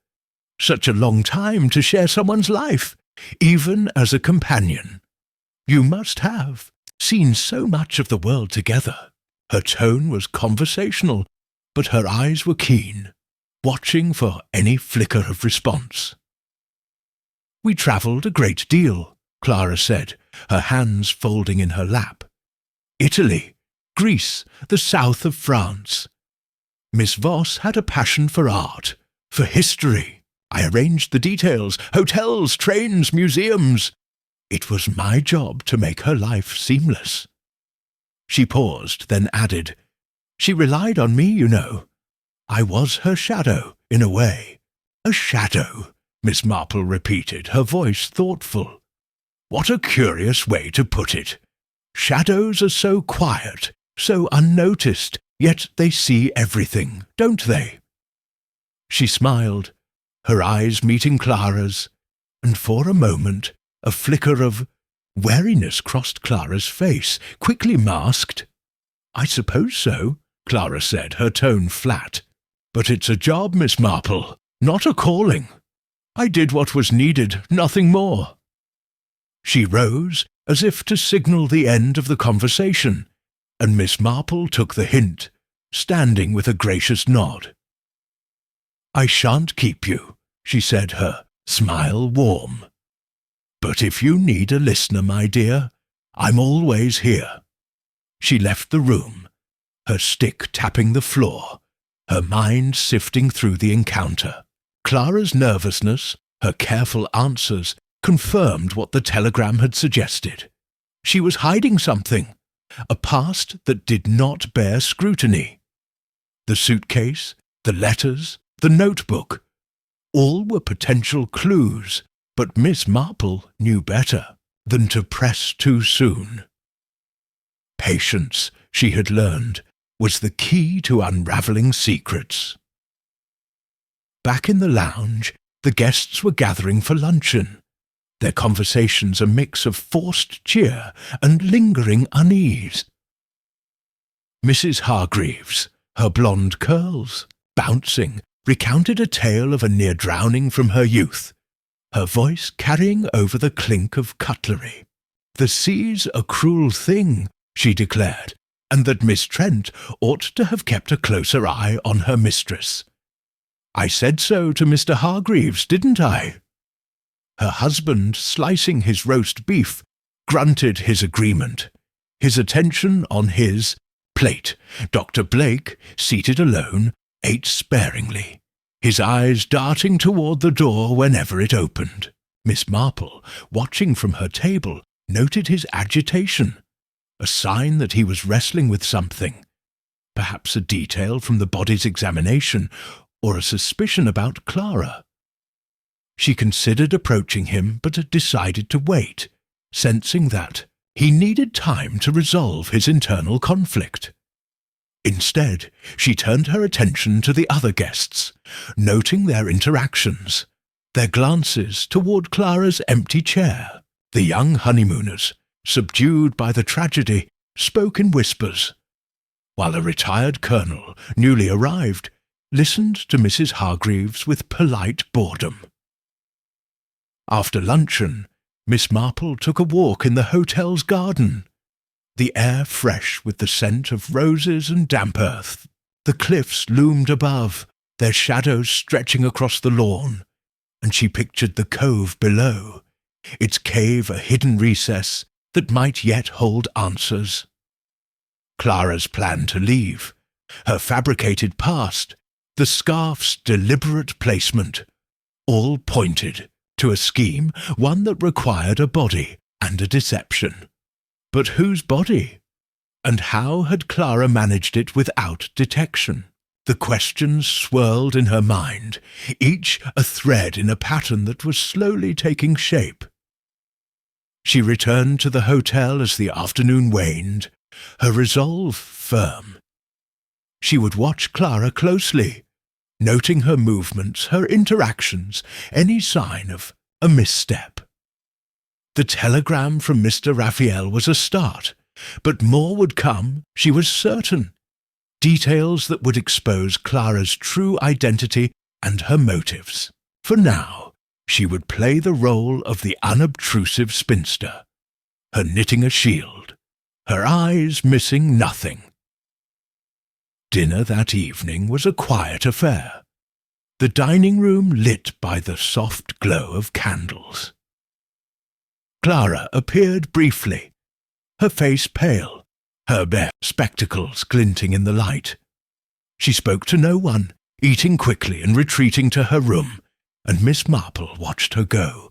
Such a long time to share someone's life, even as a companion. You must have seen so much of the world together." Her tone was conversational, but her eyes were keen, watching for any flicker of response. "We travelled a great deal," Clara said, her hands folding in her lap. "Italy, Greece, the south of France. Miss Voss had a passion for art, for history. I arranged the details, hotels, trains, museums. It was my job to make her life seamless." She paused, then added, "She relied on me, you know. I was her shadow, in a way." "A shadow," Miss Marple repeated, her voice thoughtful. "What a curious way to put it. Shadows are so quiet, so unnoticed, yet they see everything, don't they?" She smiled, her eyes meeting Clara's, and for a moment a flicker of wariness crossed Clara's face, quickly masked. "I suppose so," Clara said, her tone flat. "But it's a job, Miss Marple, not a calling. I did what was needed, nothing more." She rose, as if to signal the end of the conversation, and Miss Marple took the hint, standing with a gracious nod. "I shan't keep you," she said, her smile warm. "But if you need a listener, my dear, I'm always here." She left the room, her stick tapping the floor, her mind sifting through the encounter. Clara's nervousness, her careful answers, confirmed what the telegram had suggested. She was hiding something, a past that did not bear scrutiny. The suitcase, the letters, the notebook, all were potential clues, but Miss Marple knew better than to press too soon. Patience, she had learned, was the key to unravelling secrets. Back in the lounge, the guests were gathering for luncheon, their conversations a mix of forced cheer and lingering unease. Mrs. Hargreaves, her blonde curls bouncing, recounted a tale of a near drowning from her youth, her voice carrying over the clink of cutlery. "The sea's a cruel thing," she declared, and that Miss Trent ought to have kept a closer eye on her mistress. "I said so to Mr. Hargreaves, didn't I?" Her husband, slicing his roast beef, grunted his agreement, his attention on his plate. Dr. Blake, seated alone, ate sparingly, his eyes darting toward the door whenever it opened. Miss Marple, watching from her table, noted his agitation, a sign that he was wrestling with something, perhaps a detail from the body's examination, or a suspicion about Clara. She considered approaching him, but decided to wait, sensing that he needed time to resolve his internal conflict. Instead, she turned her attention to the other guests, noting their interactions, their glances toward Clara's empty chair. The young honeymooners, subdued by the tragedy, spoke in whispers, while a retired colonel, newly arrived, listened to Mrs. Hargreaves with polite boredom. After luncheon, Miss Marple took a walk in the hotel's garden, the air fresh with the scent of roses and damp earth. The cliffs loomed above, their shadows stretching across the lawn, and she pictured the cove below, its cave a hidden recess that might yet hold answers. Clara's plan to leave, her fabricated past, the scarf's deliberate placement, all pointed to a scheme, one that required a body and a deception. But whose body? And how had Clara managed it without detection? The questions swirled in her mind, each a thread in a pattern that was slowly taking shape. She returned to the hotel as the afternoon waned, her resolve firm. She would watch Clara closely, noting her movements, her interactions, any sign of a misstep. The telegram from Mr. Raphael was a start, but more would come, she was certain. Details that would expose Clara's true identity and her motives. For now, she would play the role of the unobtrusive spinster, her knitting a shield, her eyes missing nothing. Dinner that evening was a quiet affair, the dining room lit by the soft glow of candles. Clara appeared briefly, her face pale, her bare spectacles glinting in the light. She spoke to no one, eating quickly and retreating to her room, and Miss Marple watched her go,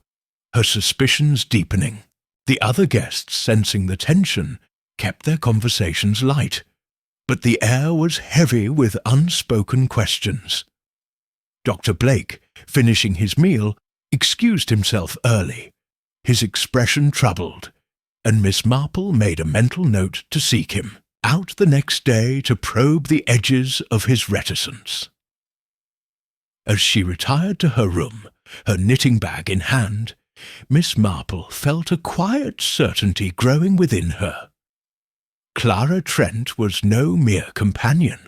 her suspicions deepening. The other guests, sensing the tension, kept their conversations light, but the air was heavy with unspoken questions. Dr. Blake, finishing his meal, excused himself early, his expression troubled, and Miss Marple made a mental note to seek him out the next day to probe the edges of his reticence. As she retired to her room, her knitting bag in hand, Miss Marple felt a quiet certainty growing within her. Clara Trent was no mere companion.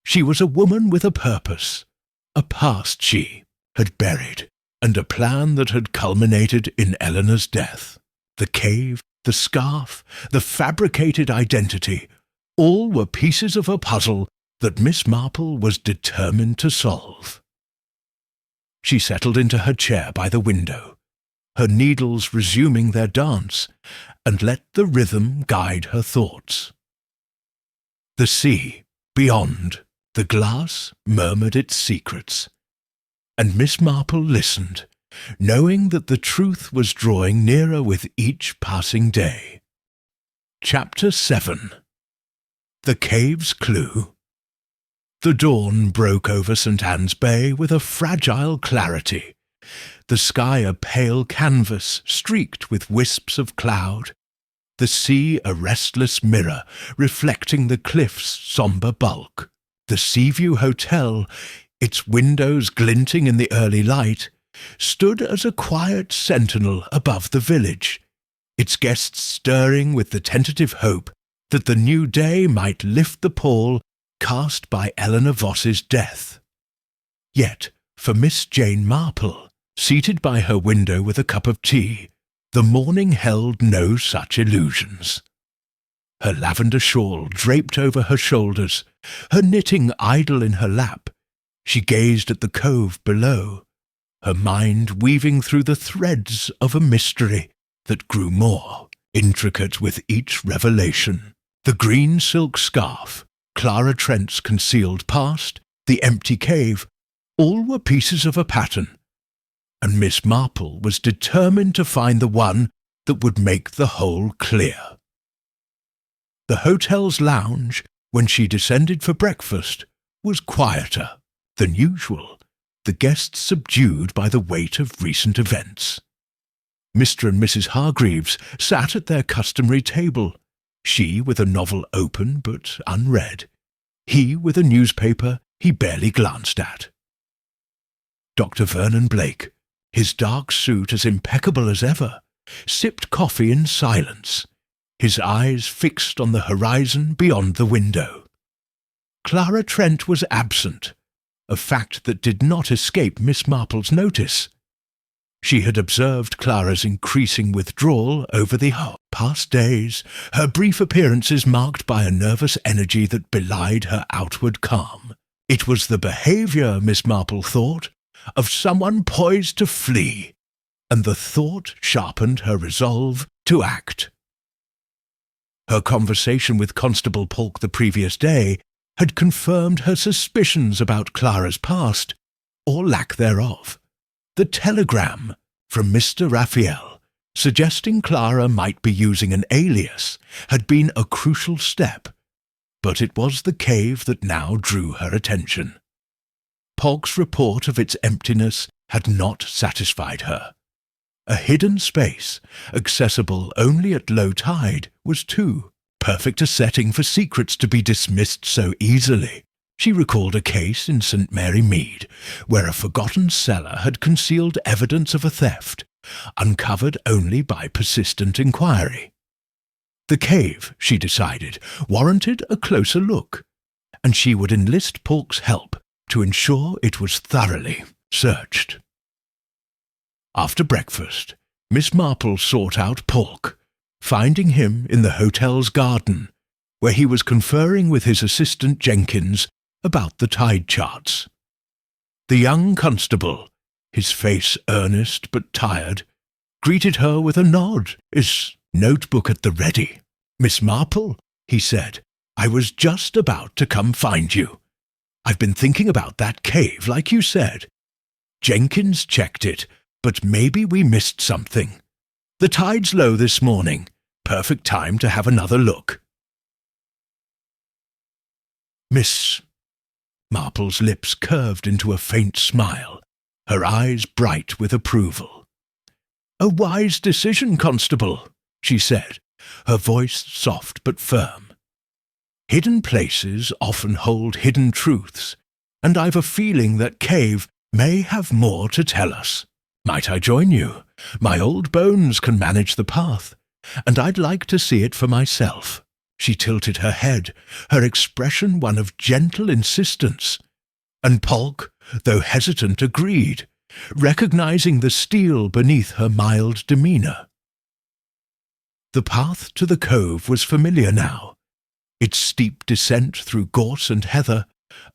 She was a woman with a purpose, a past she had buried, and a plan that had culminated in Eleanor's death. The cave, the scarf, the fabricated identity, all were pieces of a puzzle that Miss Marple was determined to solve. She settled into her chair by the window, her needles resuming their dance, and let the rhythm guide her thoughts. The sea, beyond, the glass murmured its secrets, and Miss Marple listened, knowing that the truth was drawing nearer with each passing day. Chapter 7. The Cave's Clue. The dawn broke over St. Anne's Bay with a fragile clarity, the sky a pale canvas streaked with wisps of cloud, the sea a restless mirror reflecting the cliff's sombre bulk. The Seaview Hotel, its windows glinting in the early light, stood as a quiet sentinel above the village, its guests stirring with the tentative hope that the new day might lift the pall cast by Eleanor Voss's death. Yet, for Miss Jane Marple, seated by her window with a cup of tea, the morning held no such illusions. Her lavender shawl draped over her shoulders, her knitting idle in her lap, she gazed at the cove below, her mind weaving through the threads of a mystery that grew more intricate with each revelation. The green silk scarf, Clara Trent's concealed past, the empty cave, all were pieces of a pattern, and Miss Marple was determined to find the one that would make the whole clear. The hotel's lounge, when she descended for breakfast, was quieter than usual, the guests subdued by the weight of recent events. Mr. and Mrs. Hargreaves sat at their customary table, she with a novel open but unread, he with a newspaper he barely glanced at. Dr. Vernon Blake, his dark suit as impeccable as ever, sipped coffee in silence, his eyes fixed on the horizon beyond the window. Clara Trent was absent, a fact that did not escape Miss Marple's notice. She had observed Clara's increasing withdrawal over the past days, her brief appearances marked by a nervous energy that belied her outward calm. It was the behaviour, Miss Marple thought, of someone poised to flee, and the thought sharpened her resolve to act. Her conversation with Constable Polk the previous day had confirmed her suspicions about Clara's past, or lack thereof. The telegram from Mr. Raphael, suggesting Clara might be using an alias, had been a crucial step, but it was the cave that now drew her attention. Polk's report of its emptiness had not satisfied her. A hidden space, accessible only at low tide, was too perfect a setting for secrets to be dismissed so easily. She recalled a case in St. Mary Mead, where a forgotten cellar had concealed evidence of a theft, uncovered only by persistent inquiry. The cave, she decided, warranted a closer look, and she would enlist Polk's help to ensure it was thoroughly searched. After breakfast, Miss Marple sought out Polk, finding him in the hotel's garden, where he was conferring with his assistant Jenkins about the tide charts. The young constable, his face earnest but tired, greeted her with a nod, his notebook at the ready. "Miss Marple," he said, "I was just about to come find you. I've been thinking about that cave, like you said. Jenkins checked it, but maybe we missed something. The tide's low this morning. Perfect time to have another look." Miss Marple's lips curved into a faint smile, her eyes bright with approval. "A wise decision, Constable," she said, her voice soft but firm. "Hidden places often hold hidden truths, and I've a feeling that cave may have more to tell us. Might I join you? My old bones can manage the path, and I'd like to see it for myself." She tilted her head, her expression one of gentle insistence, and Polk, though hesitant, agreed, recognizing the steel beneath her mild demeanour. The path to the cove was familiar now, its steep descent through gorse and heather,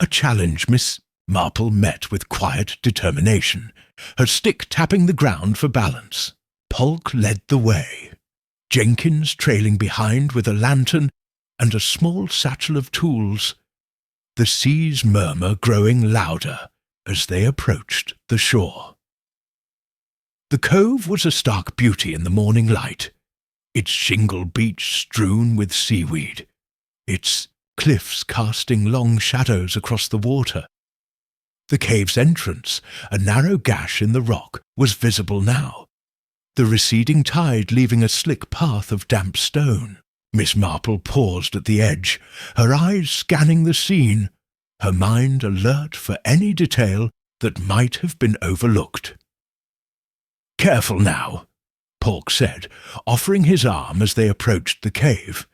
a challenge Miss Marple met with quiet determination, her stick tapping the ground for balance. Polk led the way, Jenkins trailing behind with a lantern and a small satchel of tools, the sea's murmur growing louder as they approached the shore. The cove was a stark beauty in the morning light, its shingle beach strewn with seaweed, its cliffs casting long shadows across the water. The cave's entrance, a narrow gash in the rock, was visible now, the receding tide leaving a slick path of damp stone. Miss Marple paused at the edge, her eyes scanning the scene, her mind alert for any detail that might have been overlooked. "Careful now," Polk said, offering his arm as they approached the cave.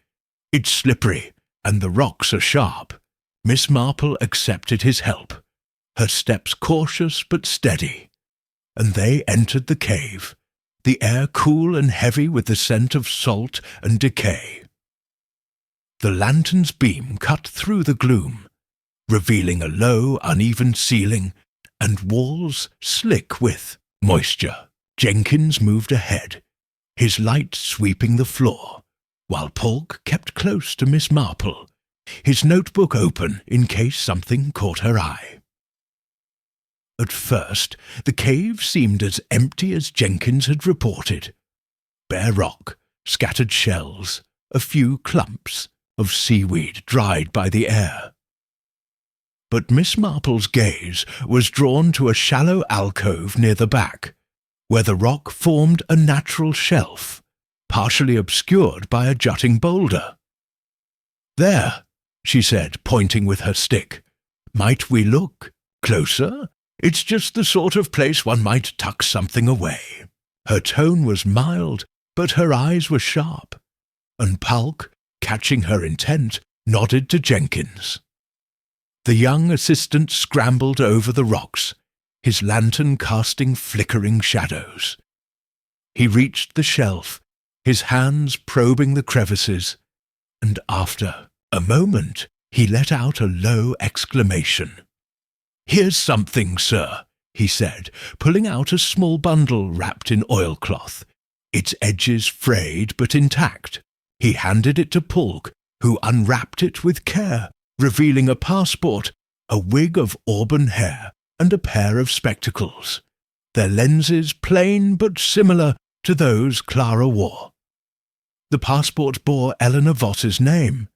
"It's slippery, and the rocks are sharp." Miss Marple accepted his help, her steps cautious but steady, and they entered the cave, the air cool and heavy with the scent of salt and decay. The lantern's beam cut through the gloom, revealing a low, uneven ceiling and walls slick with moisture. Jenkins moved ahead, his light sweeping the floor, while Polk kept close to Miss Marple, his notebook open in case something caught her eye. At first, the cave seemed as empty as Jenkins had reported. Bare rock, scattered shells, a few clumps of seaweed dried by the air. But Miss Marple's gaze was drawn to a shallow alcove near the back, where the rock formed a natural shelf, partially obscured by a jutting boulder. "There," she said, pointing with her stick. "Might we look closer? It's just the sort of place one might tuck something away." Her tone was mild, but her eyes were sharp, and Polk, catching her intent, nodded to Jenkins. The young assistant scrambled over the rocks, his lantern casting flickering shadows. He reached the shelf, his hands probing the crevices, and after a moment he let out a low exclamation. "Here's something, sir," he said, pulling out a small bundle wrapped in oilcloth, its edges frayed but intact. He handed it to Polk, who unwrapped it with care, revealing a passport, a wig of auburn hair, and a pair of spectacles, their lenses plain but similar to those Clara wore. The passport bore Eleanor Voss's name,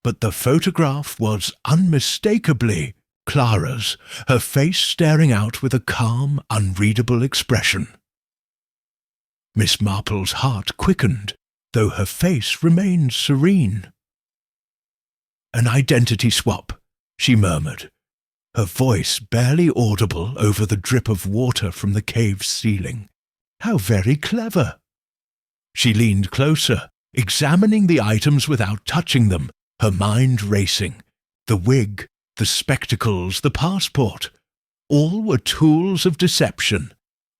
but the photograph was unmistakably Clara's, her face staring out with a calm, unreadable expression. Miss Marple's heart quickened, though her face remained serene. "An identity swap," she murmured, her voice barely audible over the drip of water from the cave's ceiling. "How very clever!" She leaned closer, examining the items without touching them, her mind racing. The wig, the spectacles, the passport, all were tools of deception,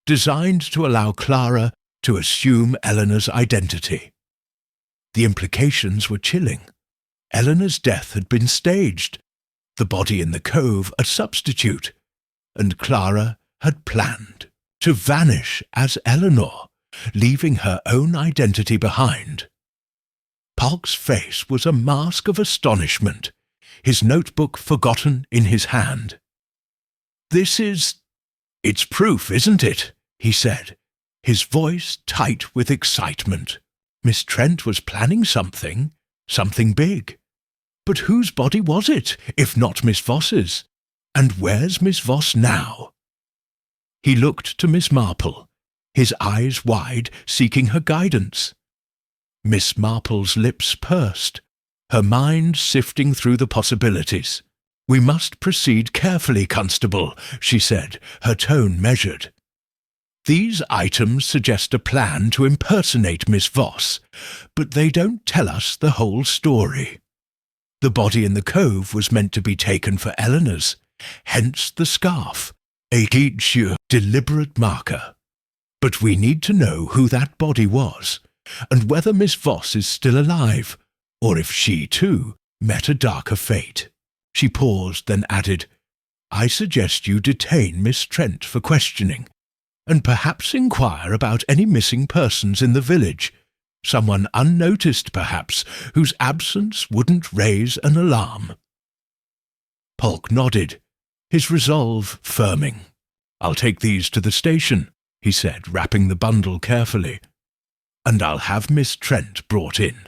designed to allow Clara to assume Eleanor's identity. The implications were chilling. Eleanor's death had been staged, the body in the cove a substitute, and Clara had planned to vanish as Eleanor, leaving her own identity behind. Polk's face was a mask of astonishment, his notebook forgotten in his hand. "It's proof, isn't it?" he said, his voice tight with excitement. Miss Trent was planning something big. But whose body was it, if not Miss Voss's? And where's Miss Voss now? He looked to Miss Marple, his eyes wide, seeking her guidance. Miss Marple's lips pursed, her mind sifting through the possibilities. "We must proceed carefully, Constable," she said, her tone measured. "These items suggest a plan to impersonate Miss Voss, but they don't tell us the whole story. The body in the cove was meant to be taken for Eleanor's, hence the scarf, a deliberate marker. But we need to know who that body was, and whether Miss Voss is still alive, or if she, too, met a darker fate." She paused, then added, "I suggest you detain Miss Trent for questioning, and perhaps inquire about any missing persons in the village, someone unnoticed perhaps, whose absence wouldn't raise an alarm." Polk nodded, his resolve firming. "I'll take these to the station," he said, wrapping the bundle carefully. "And I'll have Miss Trent brought in.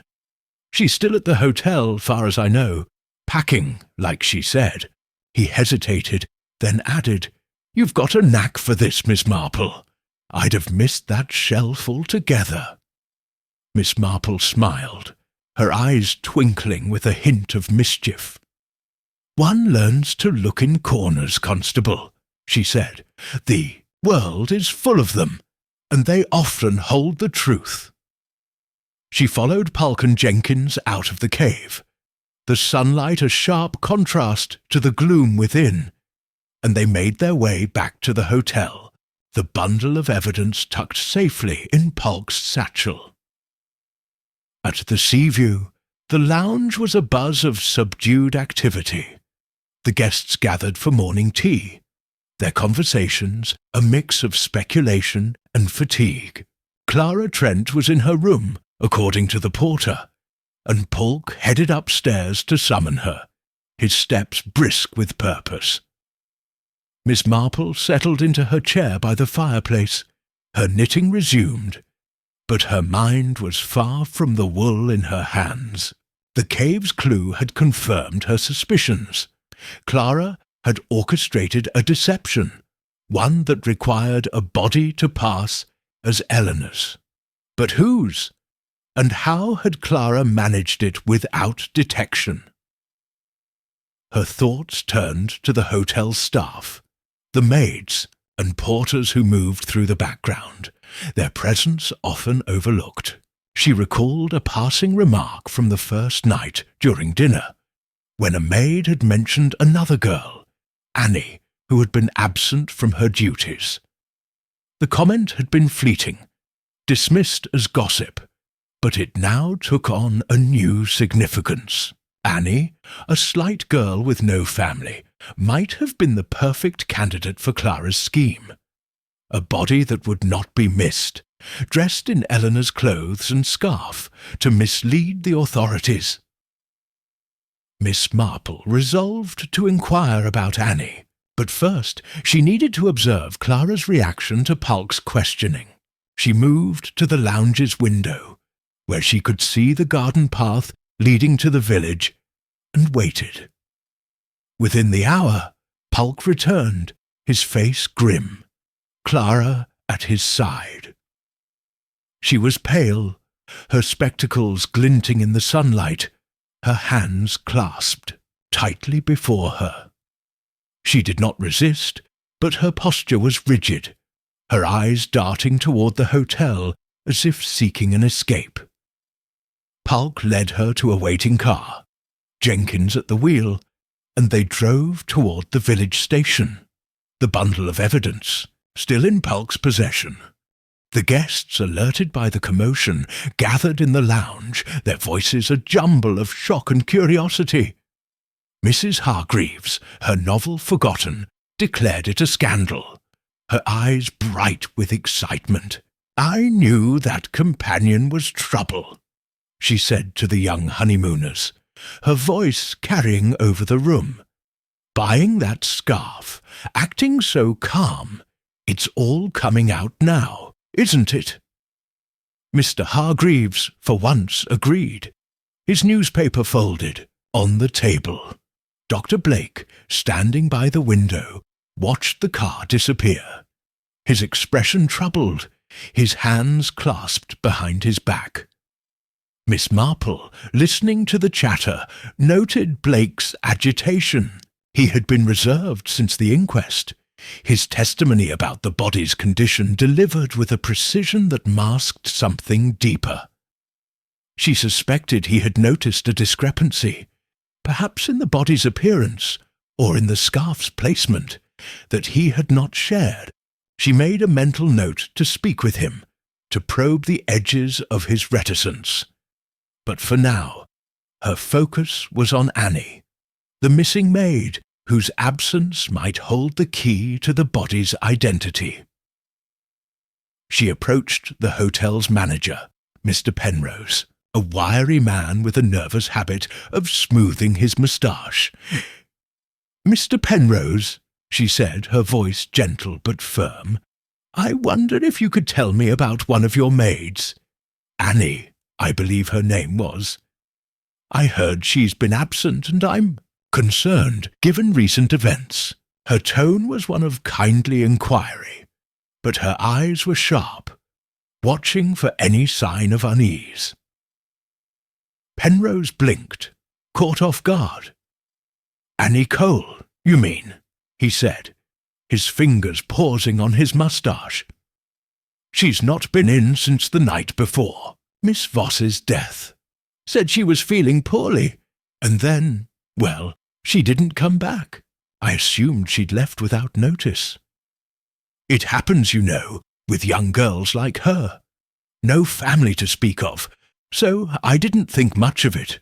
She's still at the hotel, far as I know, packing, like she said." He hesitated, then added, "You've got a knack for this, Miss Marple. I'd have missed that shelf altogether." Miss Marple smiled, her eyes twinkling with a hint of mischief. "One learns to look in corners, Constable," she said. "The world is full of them, and they often hold the truth." She followed Polk and Jenkins out of the cave, the sunlight a sharp contrast to the gloom within, and they made their way back to the hotel, the bundle of evidence tucked safely in Polk's satchel. At the Seaview, the lounge was a buzz of subdued activity. The guests gathered for morning tea, their conversations a mix of speculation and fatigue. Clara Trent was in her room, according to the porter, and Polk headed upstairs to summon her, his steps brisk with purpose. Miss Marple settled into her chair by the fireplace, her knitting resumed, but her mind was far from the wool in her hands. The cave's clue had confirmed her suspicions. Clara had orchestrated a deception, one that required a body to pass as Eleanor's. But whose? And how had Clara managed it without detection? Her thoughts turned to the hotel staff, the maids and porters who moved through the background, their presence often overlooked. She recalled a passing remark from the first night during dinner, when a maid had mentioned another girl, Annie, who had been absent from her duties. The comment had been fleeting, dismissed as gossip, but it now took on a new significance. Annie, a slight girl with no family, might have been the perfect candidate for Clara's scheme. A body that would not be missed, dressed in Eleanor's clothes and scarf to mislead the authorities. Miss Marple resolved to inquire about Annie, but first she needed to observe Clara's reaction to Polk's questioning. She moved to the lounge's window, where she could see the garden path leading to the village, and waited. Within the hour, Polk returned, his face grim, Clara at his side. She was pale, her spectacles glinting in the sunlight, her hands clasped tightly before her. She did not resist, but her posture was rigid, her eyes darting toward the hotel as if seeking an escape. Polk led her to a waiting car, Jenkins at the wheel, and they drove toward the village station, the bundle of evidence still in Polk's possession. The guests, alerted by the commotion, gathered in the lounge, their voices a jumble of shock and curiosity. Mrs. Hargreaves, her novel forgotten, declared it a scandal, her eyes bright with excitement. "I knew that companion was trouble," she said to the young honeymooners, her voice carrying over the room. "Buying that scarf, acting so calm, it's all coming out now, isn't it?" Mr. Hargreaves, for once, agreed, his newspaper folded on the table. Dr. Blake, standing by the window, watched the car disappear, his expression troubled, his hands clasped behind his back. Miss Marple, listening to the chatter, noted Blake's agitation. He had been reserved since the inquest, his testimony about the body's condition delivered with a precision that masked something deeper. She suspected he had noticed a discrepancy, perhaps in the body's appearance, or in the scarf's placement, that he had not shared. She made a mental note to speak with him, to probe the edges of his reticence. But for now, her focus was on Annie, the missing maid, whose absence might hold the key to the body's identity. She approached the hotel's manager, Mr. Penrose, a wiry man with a nervous habit of smoothing his moustache. "Mr. Penrose," she said, her voice gentle but firm, "I wonder if you could tell me about one of your maids. Annie, I believe her name was. I heard she's been absent, and I'm concerned, given recent events." Her tone was one of kindly inquiry, but her eyes were sharp, watching for any sign of unease. Penrose blinked, caught off guard. "Annie Cole, you mean?" he said, his fingers pausing on his moustache. "She's not been in since the night before. Miss Voss's death. Said she was feeling poorly, and then, well, she didn't come back. I assumed she'd left without notice. It happens, you know, with young girls like her. No family to speak of, so I didn't think much of it."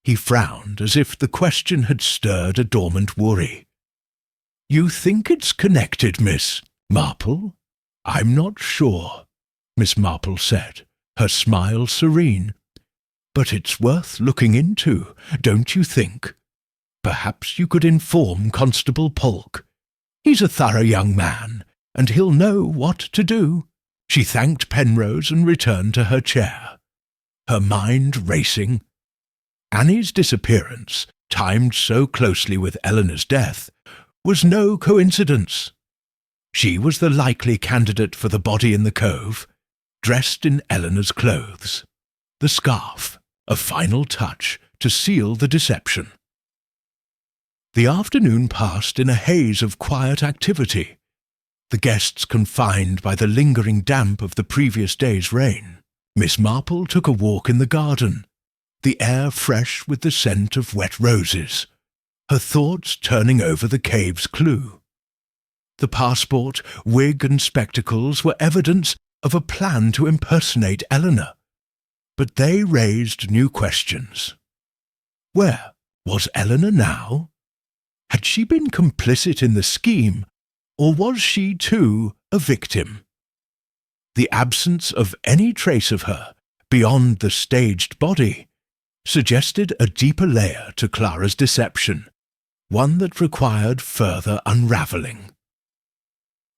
He frowned as if the question had stirred a dormant worry. "You think it's connected, Miss Marple?" "I'm not sure," Miss Marple said, her smile serene. "But it's worth looking into, don't you think? Perhaps you could inform Constable Polk. He's a thorough young man, and he'll know what to do." She thanked Penrose and returned to her chair, her mind racing. Annie's disappearance, timed so closely with Eleanor's death, was no coincidence. She was the likely candidate for the body in the cove, dressed in Eleanor's clothes. The scarf, a final touch to seal the deception. The afternoon passed in a haze of quiet activity, the guests confined by the lingering damp of the previous day's rain. Miss Marple took a walk in the garden, the air fresh with the scent of wet roses, her thoughts turning over the cave's clue. The passport, wig and spectacles were evidence of a plan to impersonate Eleanor, but they raised new questions. Where was Eleanor now? Had she been complicit in the scheme, or was she, too, a victim? The absence of any trace of her, beyond the staged body, suggested a deeper layer to Clara's deception, one that required further unravelling.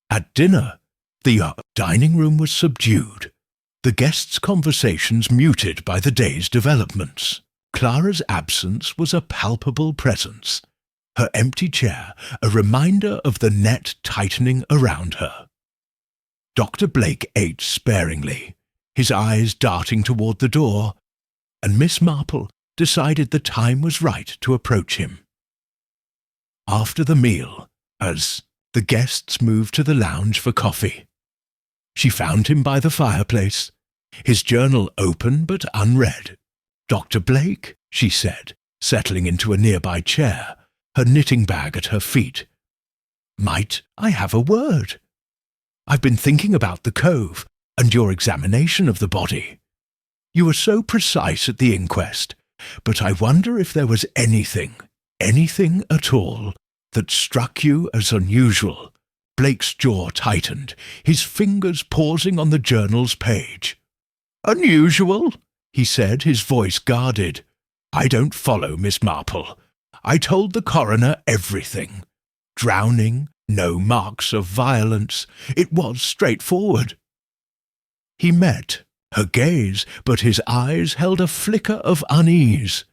At dinner, the dining room was subdued, the guests' conversations muted by the day's developments. Clara's absence was a palpable presence, her empty chair a reminder of the net tightening around her. Dr. Blake ate sparingly, his eyes darting toward the door, and Miss Marple decided the time was right to approach him. After the meal, as the guests moved to the lounge for coffee, she found him by the fireplace, his journal open but unread. "Dr. Blake," she said, settling into a nearby chair, her knitting bag at her feet. "Might I have a word? I've been thinking about the cove and your examination of the body. You were so precise at the inquest, but I wonder if there was anything at all, that struck you as unusual." Blake's jaw tightened, his fingers pausing on the journal's page. "Unusual?" he said, his voice guarded. "I don't follow, Miss Marple. I told the coroner everything. Drowning, no marks of violence. It was straightforward." He met her gaze, but his eyes held a flicker of unease,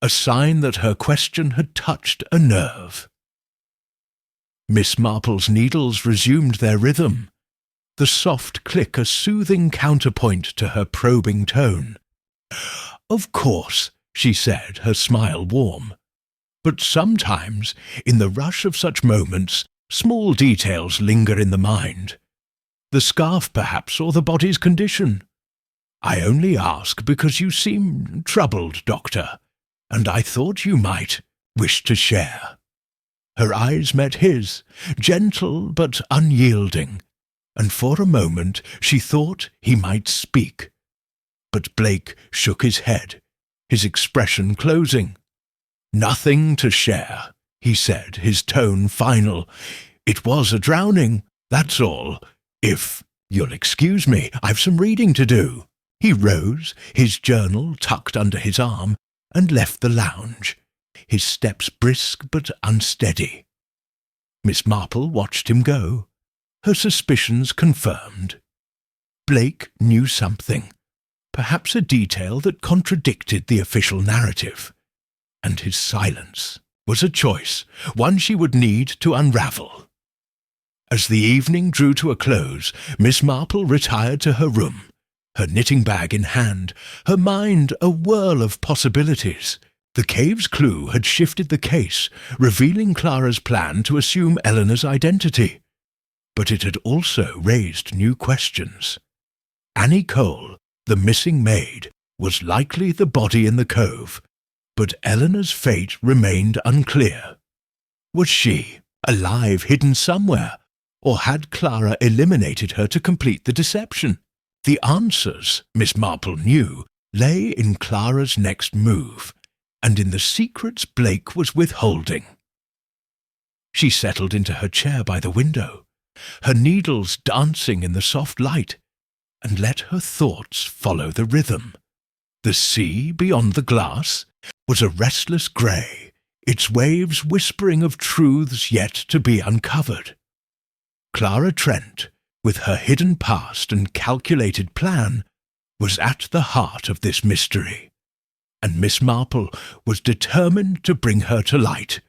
a sign that her question had touched a nerve. Miss Marple's needles resumed their rhythm, the soft click a soothing counterpoint to her probing tone. "Of course," she said, her smile warm. "But sometimes, in the rush of such moments, small details linger in the mind. The scarf, perhaps, or the body's condition. I only ask because you seem troubled, Doctor, and I thought you might wish to share." Her eyes met his, gentle but unyielding, and for a moment she thought he might speak. But Blake shook his head, his expression closing. "Nothing to share," he said, his tone final. "It was a drowning, that's all. If you'll excuse me, I've some reading to do." He rose, his journal tucked under his arm, and left the lounge, his steps brisk but unsteady. Miss Marple watched him go, her suspicions confirmed. Blake knew something, perhaps a detail that contradicted the official narrative, and his silence was a choice, one she would need to unravel. As the evening drew to a close, Miss Marple retired to her room, her knitting bag in hand, her mind a whirl of possibilities. The cave's clue had shifted the case, revealing Clara's plan to assume Eleanor's identity. But it had also raised new questions. Annie Cole, the missing maid, was likely the body in the cove, but Eleanor's fate remained unclear. Was she, alive, hidden somewhere, or had Clara eliminated her to complete the deception? The answers, Miss Marple knew, lay in Clara's next move, and in the secrets Blake was withholding. She settled into her chair by the window, her needles dancing in the soft light, and let her thoughts follow the rhythm. The sea beyond the glass was a restless grey, its waves whispering of truths yet to be uncovered. Clara Trent, with her hidden past and calculated plan, was at the heart of this mystery, and Miss Marple was determined to bring her to light,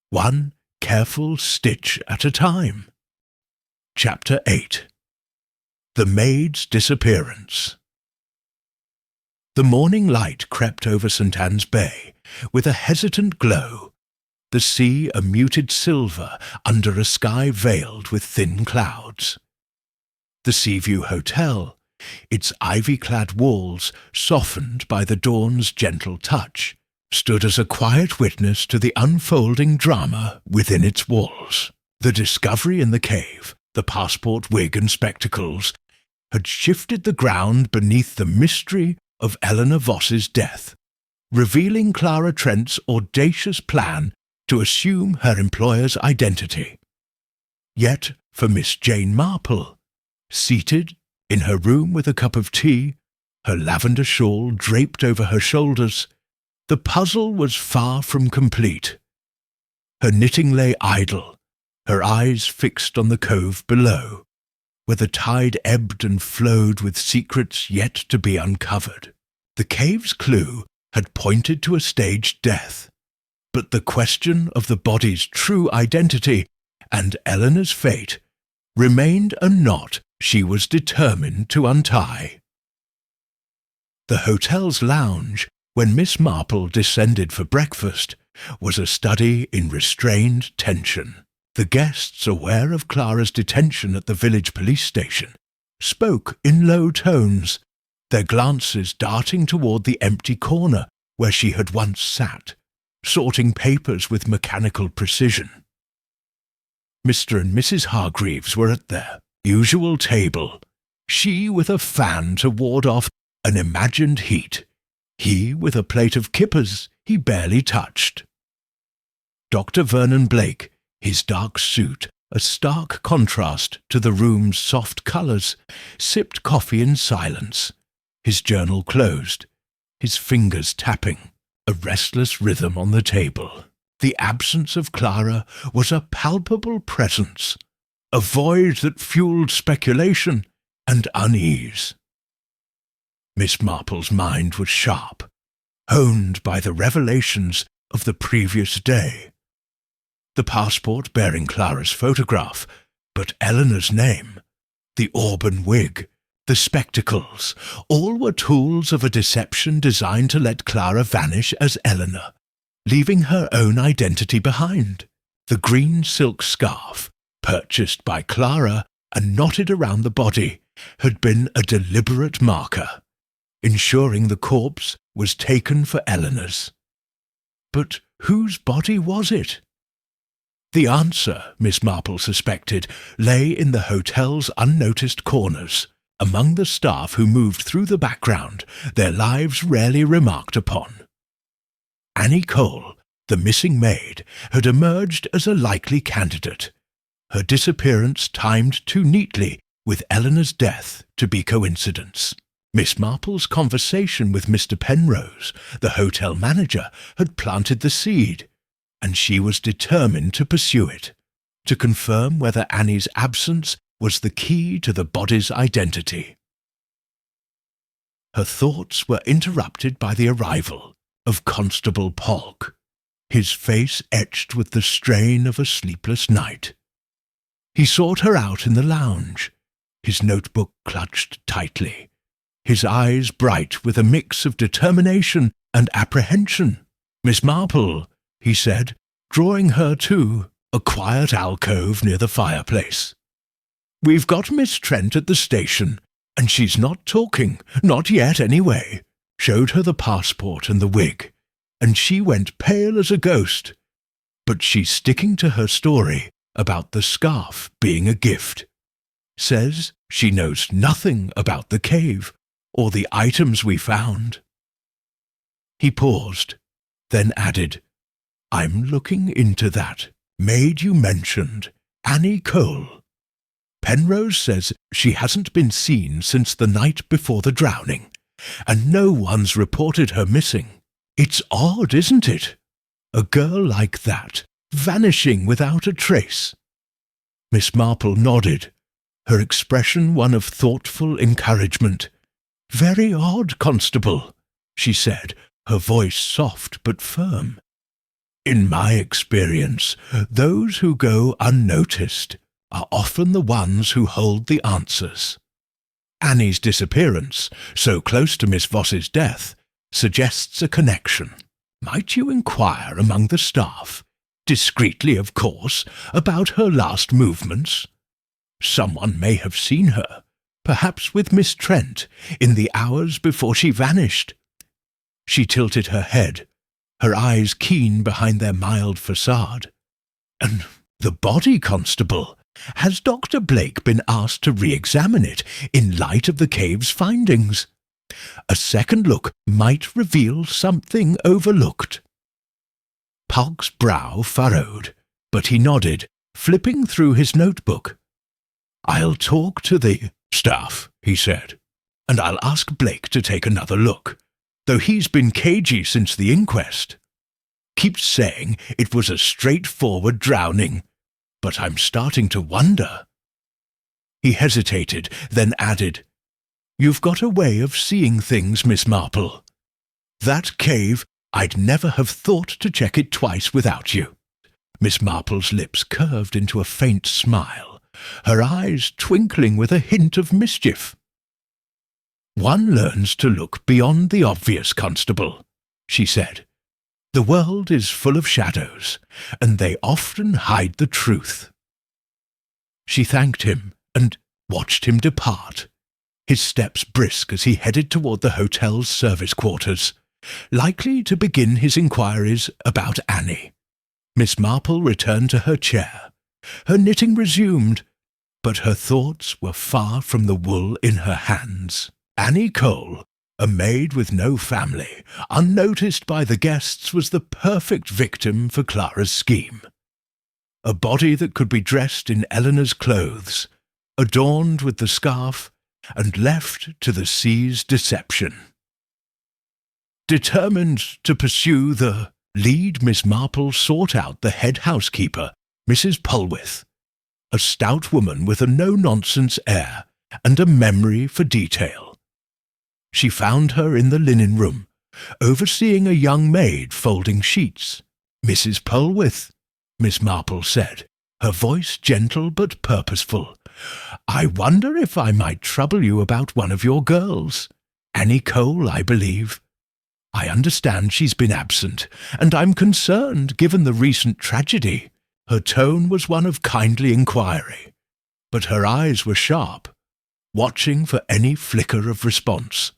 one careful stitch at a time. Chapter 8. The Maid's Disappearance. The morning light crept over St. Anne's Bay with a hesitant glow, the sea a muted silver under a sky veiled with thin clouds. The Seaview Hotel, its ivy-clad walls softened by the dawn's gentle touch, stood as a quiet witness to the unfolding drama within its walls. The discovery in the cave, the passport wig and spectacles, had shifted the ground beneath the mystery of Eleanor Voss's death, revealing Clara Trent's audacious plan to assume her employer's identity. Yet, for Miss Jane Marple, seated in her room with a cup of tea, her lavender shawl draped over her shoulders, the puzzle was far from complete. Her knitting lay idle, her eyes fixed on the cove below, where the tide ebbed and flowed with secrets yet to be uncovered. The cave's clue had pointed to a staged death, but the question of the body's true identity and Eleanor's fate remained a knot she was determined to untie. The hotel's lounge, when Miss Marple descended for breakfast, was a study in restrained tension. The guests, aware of Clara's detention at the village police station, spoke in low tones, their glances darting toward the empty corner where she had once sat, sorting papers with mechanical precision. Mr. and Mrs. Hargreaves were at their usual table, she with a fan to ward off an imagined heat, he with a plate of kippers he barely touched. Dr. Vernon Blake, his dark suit a stark contrast to the room's soft colours, sipped coffee in silence, his journal closed, his fingers tapping, a restless rhythm on the table. The absence of Clara was a palpable presence, a void that fueled speculation and unease. Miss Marple's mind was sharp, honed by the revelations of the previous day. The passport bearing Clara's photograph, but Eleanor's name, the auburn wig, the spectacles, all were tools of a deception designed to let Clara vanish as Eleanor, leaving her own identity behind. The green silk scarf, purchased by Clara and knotted around the body, had been a deliberate marker, ensuring the corpse was taken for Eleanor's. But whose body was it? The answer, Miss Marple suspected, lay in the hotel's unnoticed corners, among the staff who moved through the background, their lives rarely remarked upon. Annie Cole, the missing maid, had emerged as a likely candidate, her disappearance timed too neatly with Eleanor's death to be coincidence. Miss Marple's conversation with Mr. Penrose, the hotel manager, had planted the seed, and she was determined to pursue it, to confirm whether Annie's absence was the key to the body's identity. Her thoughts were interrupted by the arrival of Constable Polk, his face etched with the strain of a sleepless night. He sought her out in the lounge, his notebook clutched tightly, his eyes bright with a mix of determination and apprehension. "Miss Marple," he said, drawing her to a quiet alcove near the fireplace. "We've got Miss Trent at the station, and she's not talking, not yet anyway." Showed her the passport and the wig, and she went pale as a ghost. But she's sticking to her story about the scarf being a gift. Says she knows nothing about the cave or the items we found. He paused, then added, "I'm looking into that maid you mentioned, Annie Cole. Penrose says she hasn't been seen since the night before the drowning, and no one's reported her missing. It's odd, isn't it? A girl like that, vanishing without a trace." Miss Marple nodded, her expression one of thoughtful encouragement. "Very odd, Constable," she said, her voice soft but firm. "In my experience, those who go unnoticed are often the ones who hold the answers. Annie's disappearance, so close to Miss Voss's death, suggests a connection. Might you inquire among the staff, discreetly of course, about her last movements? Someone may have seen her, perhaps with Miss Trent, in the hours before she vanished." She tilted her head, her eyes keen behind their mild facade. "And the body, Constable? Has Dr. Blake been asked to re-examine it in light of the cave's findings? A second look might reveal something overlooked." Pog's brow furrowed, but he nodded, flipping through his notebook. "I'll talk to the staff," he said, "and I'll ask Blake to take another look, though he's been cagey since the inquest. Keeps saying it was a straightforward drowning, but I'm starting to wonder." He hesitated, then added, "You've got a way of seeing things, Miss Marple. That cave, I'd never have thought to check it twice without you." Miss Marple's lips curved into a faint smile, her eyes twinkling with a hint of mischief. "One learns to look beyond the obvious, Constable," she said. "The world is full of shadows, and they often hide the truth." She thanked him and watched him depart, his steps brisk as he headed toward the hotel's service quarters, likely to begin his inquiries about Annie. Miss Marple returned to her chair, her knitting resumed, but her thoughts were far from the wool in her hands. Annie Cole, a maid with no family, unnoticed by the guests, was the perfect victim for Clara's scheme. A body that could be dressed in Eleanor's clothes, adorned with the scarf, and left to the sea's deception. Determined to pursue the lead, Miss Marple sought out the head housekeeper, Mrs. Polwith, a stout woman with a no-nonsense air and a memory for detail. She found her in the linen room, overseeing a young maid folding sheets. "Mrs. Polwith," Miss Marple said, her voice gentle but purposeful, "I wonder if I might trouble you about one of your girls. Annie Cole, I believe. I understand she's been absent, and I'm concerned given the recent tragedy." Her tone was one of kindly inquiry, but her eyes were sharp, watching for any flicker of response.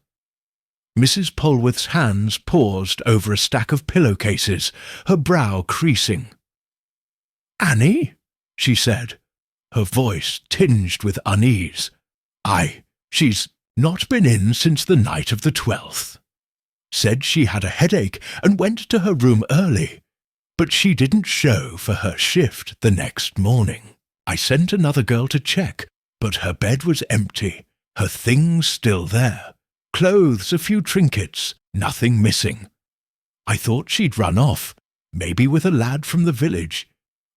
Mrs. Polwith's hands paused over a stack of pillowcases, her brow creasing. "Annie?" she said, her voice tinged with unease. She's not been in since the night of the 12th. Said she had a headache and went to her room early, but she didn't show for her shift the next morning. I sent another girl to check, but her bed was empty, her things still there. Clothes, a few trinkets, nothing missing. I thought she'd run off, maybe with a lad from the village.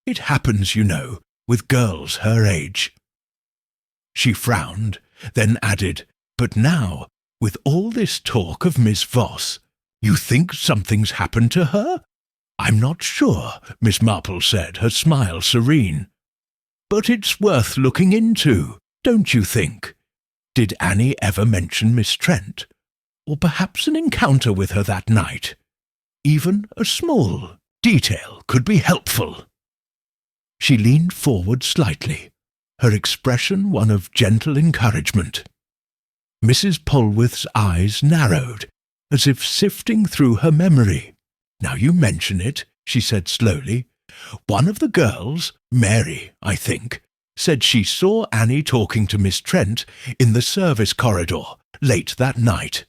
It happens, you know, with girls her age." She frowned, then added, "But now, with all this talk of Miss Voss, you think something's happened to her?" "I'm not sure," Miss Marple said, her smile serene. But it's worth looking into, don't you think? Did Annie ever mention Miss Trent? Or perhaps an encounter with her that night? Even a small detail could be helpful." She leaned forward slightly, her expression one of gentle encouragement. Mrs. Polwarth's eyes narrowed, as if sifting through her memory. "Now you mention it," she said slowly, "one of the girls, Mary, I think, said she saw Annie talking to Miss Trent in the service corridor late that night.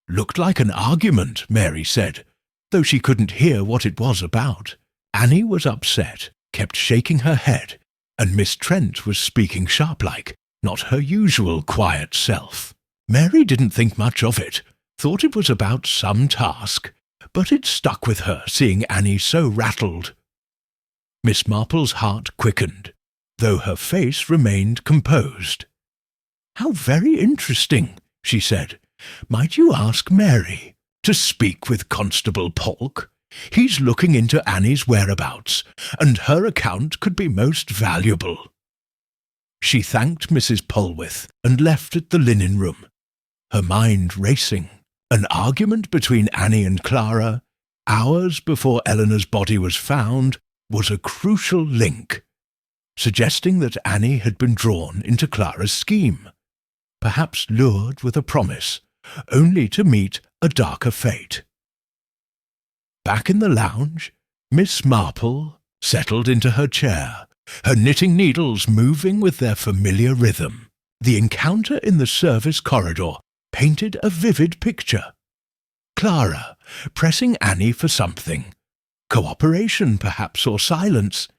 Looked like an argument, Mary said, though she couldn't hear what it was about. Annie was upset, kept shaking her head, and Miss Trent was speaking sharp-like, not her usual quiet self. Mary didn't think much of it, thought it was about some task, but it stuck with her seeing Annie so rattled." Miss Marple's heart quickened, though her face remained composed. "How very interesting," she said. "Might you ask Mary to speak with Constable Polk? He's looking into Annie's whereabouts, and her account could be most valuable." She thanked Mrs. Polwarth and left at the linen room, her mind racing. An argument between Annie and Clara, hours before Eleanor's body was found, was a crucial link, suggesting that Annie had been drawn into Clara's scheme, perhaps lured with a promise, only to meet a darker fate. Back in the lounge, Miss Marple settled into her chair, her knitting needles moving with their familiar rhythm. The encounter in the service corridor painted a vivid picture. Clara, pressing Annie for something, cooperation perhaps or silence,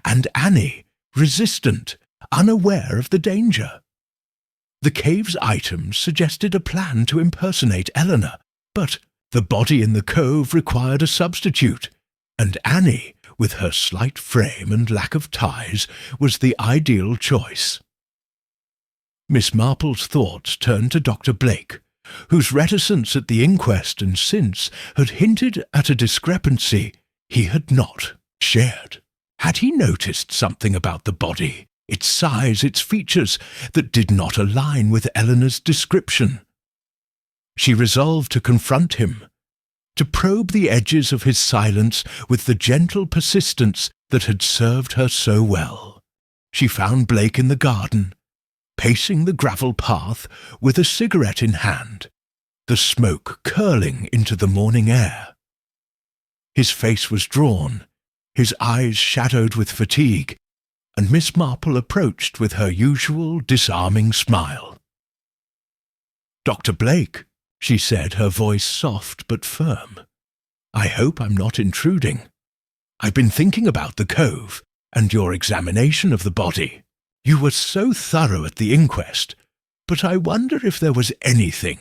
and Annie, resistant, unaware of the danger. The cave's items suggested a plan to impersonate Eleanor, but the body in the cove required a substitute, and Annie, with her slight frame and lack of ties, was the ideal choice. Miss Marple's thoughts turned to Dr. Blake, whose reticence at the inquest and since had hinted at a discrepancy he had not shared. Had he noticed something about the body, its size, its features, that did not align with Eleanor's description? She resolved to confront him, to probe the edges of his silence with the gentle persistence that had served her so well. She found Blake in the garden, pacing the gravel path with a cigarette in hand, the smoke curling into the morning air. His face was drawn, his eyes shadowed with fatigue, and Miss Marple approached with her usual disarming smile. "Dr. Blake," she said, her voice soft but firm, "I hope I'm not intruding. I've been thinking about the cove and your examination of the body. You were so thorough at the inquest, but I wonder if there was anything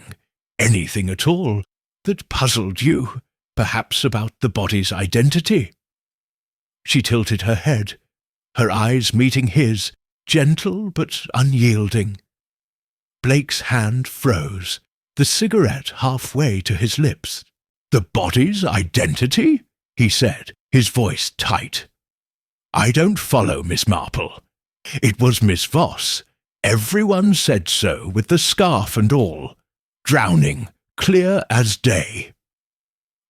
at all, that puzzled you, perhaps about the body's identity." She tilted her head, her eyes meeting his, gentle but unyielding. Blake's hand froze, the cigarette halfway to his lips. "The body's identity?" he said, his voice tight. "I don't follow, Miss Marple. It was Miss Voss. Everyone said so, with the scarf and all. Drowning, clear as day."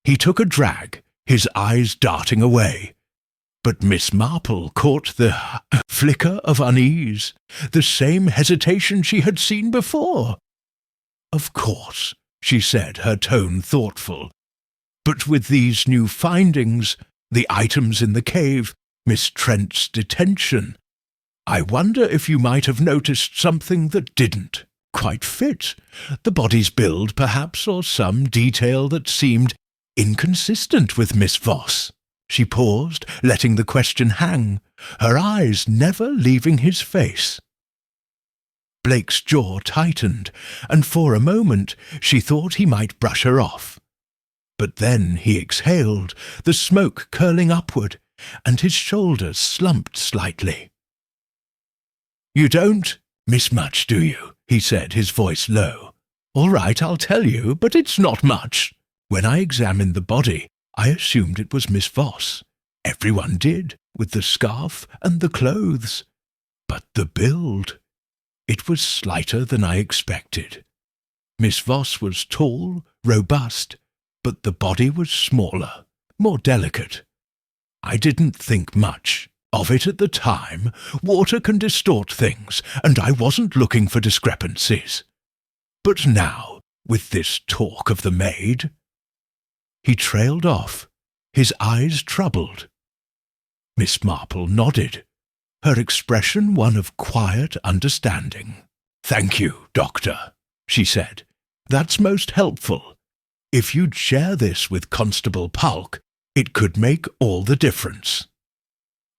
He took a drag, his eyes darting away. But Miss Marple caught the flicker of unease, the same hesitation she had seen before. "Of course," she said, her tone thoughtful. "But with these new findings, the items in the cave, Miss Trent's detention, I wonder if you might have noticed something that didn't quite fit. The body's build, perhaps, or some detail that seemed inconsistent with Miss Voss." She paused, letting the question hang, her eyes never leaving his face. Blake's jaw tightened, and for a moment she thought he might brush her off. But then he exhaled, the smoke curling upward, and his shoulders slumped slightly. "You don't miss much, do you?" he said, his voice low. "All right, I'll tell you, but it's not much. When I examined the body, I assumed it was Miss Voss. Everyone did, with the scarf and the clothes. But the build! It was slighter than I expected. Miss Voss was tall, robust, but the body was smaller, more delicate. I didn't think much of it at the time. Water can distort things, and I wasn't looking for discrepancies. But now, with this talk of the maid... He trailed off, his eyes troubled. Miss Marple nodded, her expression one of quiet understanding. "Thank you, Doctor," she said. "That's most helpful. If you'd share this with Constable Pulk, it could make all the difference."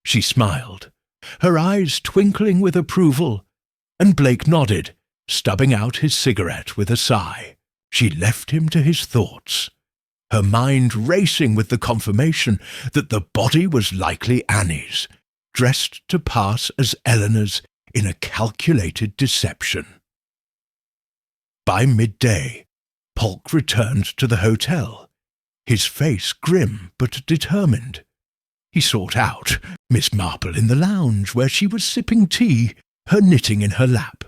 She smiled, her eyes twinkling with approval, and Blake nodded, stubbing out his cigarette with a sigh. She left him to his thoughts, her mind racing with the confirmation that the body was likely Annie's, dressed to pass as Eleanor's in a calculated deception. By midday, Polk returned to the hotel, his face grim but determined. He sought out Miss Marple in the lounge where she was sipping tea, her knitting in her lap.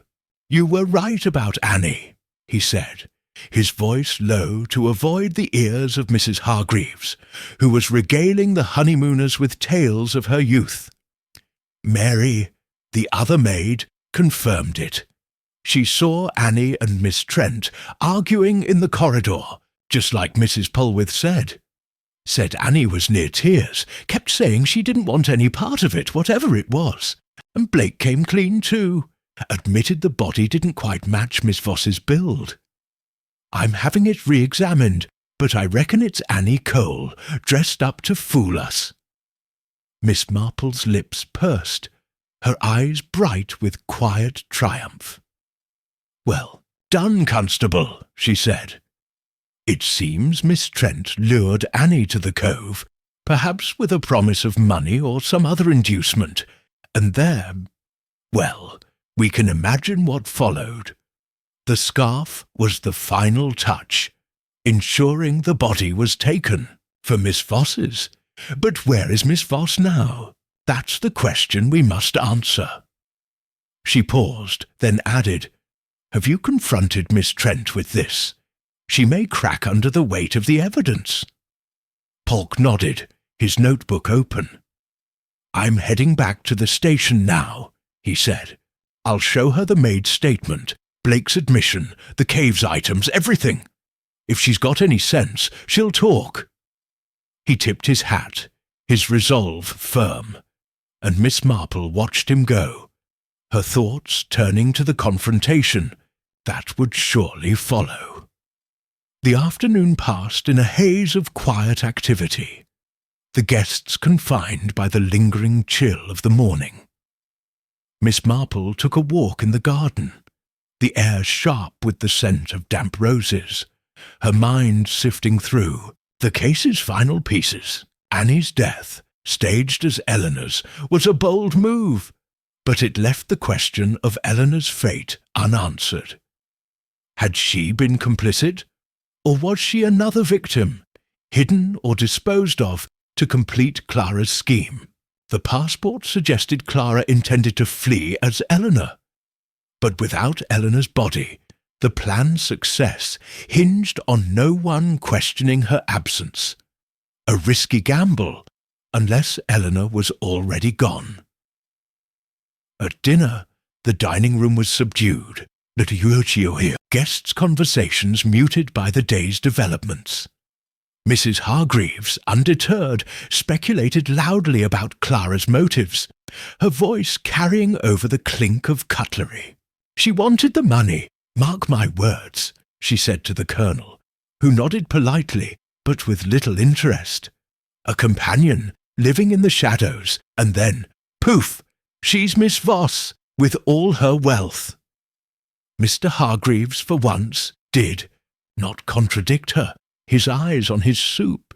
"You were right about Annie," he said, his voice low to avoid the ears of Mrs. Hargreaves, who was regaling the honeymooners with tales of her youth. Mary, the other maid, confirmed it. She saw Annie and Miss Trent arguing in the corridor, just like Mrs. Polwith said. Said Annie was near tears, kept saying she didn't want any part of it, whatever it was. And Blake came clean too, admitted the body didn't quite match Miss Voss's build. I'm having it re-examined, but I reckon it's Annie Cole, dressed up to fool us." Miss Marple's lips pursed, her eyes bright with quiet triumph. "Well done, Constable," she said. "It seems Miss Trent lured Annie to the cove, perhaps with a promise of money or some other inducement, and there, well, we can imagine what followed. The scarf was the final touch, ensuring the body was taken for Miss Voss's. But where is Miss Voss now? That's the question we must answer." She paused, then added, "Have you confronted Miss Trent with this? She may crack under the weight of the evidence." Polk nodded, his notebook open. "I'm heading back to the station now," he said. "I'll show her the maid's statement, Blake's admission, the cave's items, everything. If she's got any sense, she'll talk." He tipped his hat, his resolve firm, and Miss Marple watched him go, her thoughts turning to the confrontation that would surely follow. The afternoon passed in a haze of quiet activity, the guests confined by the lingering chill of the morning. Miss Marple took a walk in the garden, the air sharp with the scent of damp roses, her mind sifting through the case's final pieces. Annie's death, staged as Eleanor's, was a bold move, but it left the question of Eleanor's fate unanswered. Had she been complicit, or was she another victim, hidden or disposed of to complete Clara's scheme? The passport suggested Clara intended to flee as Eleanor. But without Eleanor's body, the plan's success hinged on no one questioning her absence. A risky gamble, unless Eleanor was already gone. At dinner, the dining room was subdued, guests' conversations muted by the day's developments. Mrs. Hargreaves, undeterred, speculated loudly about Clara's motives, her voice carrying over the clink of cutlery. "She wanted the money, mark my words," she said to the Colonel, who nodded politely, but with little interest. A companion, living in the shadows, and then, poof, she's Miss Voss, with all her wealth. Mr. Hargreaves, for once, did not contradict her, his eyes on his soup.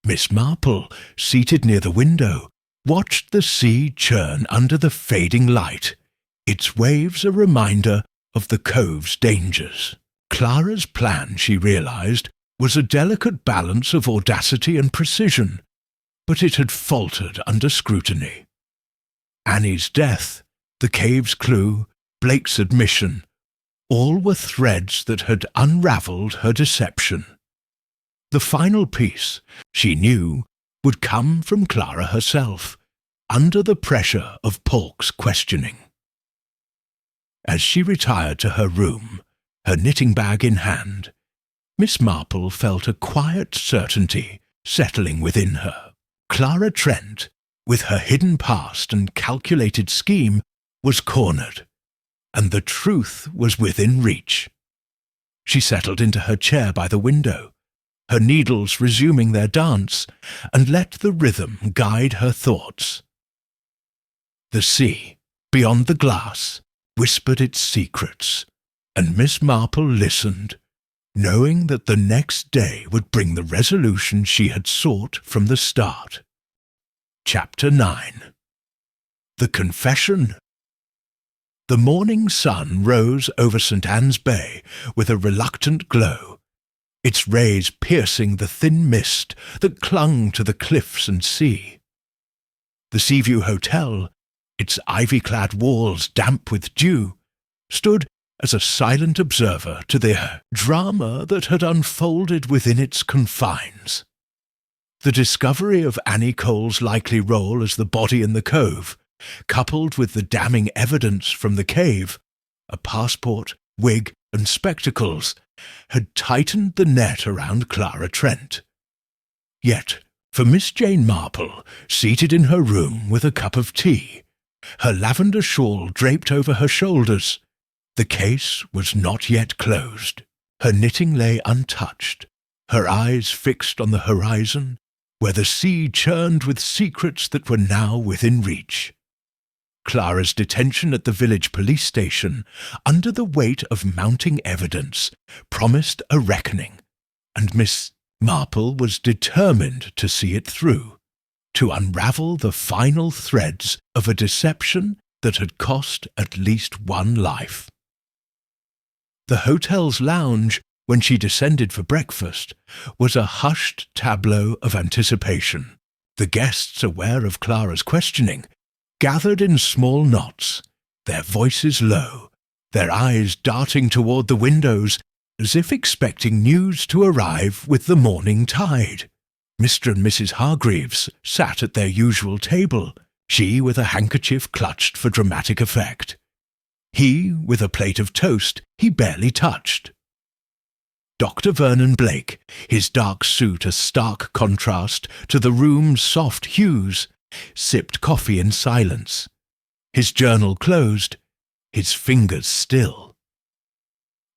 Miss Marple, seated near the window, watched the sea churn under the fading light, its waves a reminder of the cove's dangers. Clara's plan, she realized, was a delicate balance of audacity and precision, but it had faltered under scrutiny. Annie's death, The cave's clue, Blake's admission, all were threads that had unravelled her deception. The final piece, she knew, would come from Clara herself, under the pressure of Polk's questioning. As she retired to her room, her knitting bag in hand, Miss Marple felt a quiet certainty settling within her. Clara Trent, with her hidden past and calculated scheme, was cornered, and the truth was within reach. She settled into her chair by the window, her needles resuming their dance, and let the rhythm guide her thoughts. The sea, beyond the glass, whispered its secrets, and Miss Marple listened, knowing that the next day would bring the resolution she had sought from the start. Chapter 9. The Confession. The morning sun rose over St. Anne's Bay with a reluctant glow, its rays piercing the thin mist that clung to the cliffs and sea. The Seaview Hotel, its ivy-clad walls damp with dew, stood as a silent observer to the drama that had unfolded within its confines. The discovery of Annie Cole's likely role as the body in the cove, coupled with the damning evidence from the cave, a passport, wig, and spectacles, had tightened the net around Clara Trent. Yet, for Miss Jane Marple, seated in her room with a cup of tea, her lavender shawl draped over her shoulders, the case was not yet closed. Her knitting lay untouched, her eyes fixed on the horizon, where the sea churned with secrets that were now within reach. Clara's detention at the village police station, under the weight of mounting evidence, promised a reckoning, and Miss Marple was determined to see it through, to unravel the final threads of a deception that had cost at least one life. The hotel's lounge, when she descended for breakfast, was a hushed tableau of anticipation. The guests, aware of Clara's questioning, gathered in small knots, their voices low, their eyes darting toward the windows, as if expecting news to arrive with the morning tide. Mr. and Mrs. Hargreaves sat at their usual table, she with a handkerchief clutched for dramatic effect. He with a plate of toast he barely touched. Dr. Vernon Blake, his dark suit a stark contrast to the room's soft hues, sipped coffee in silence, his journal closed, his fingers still.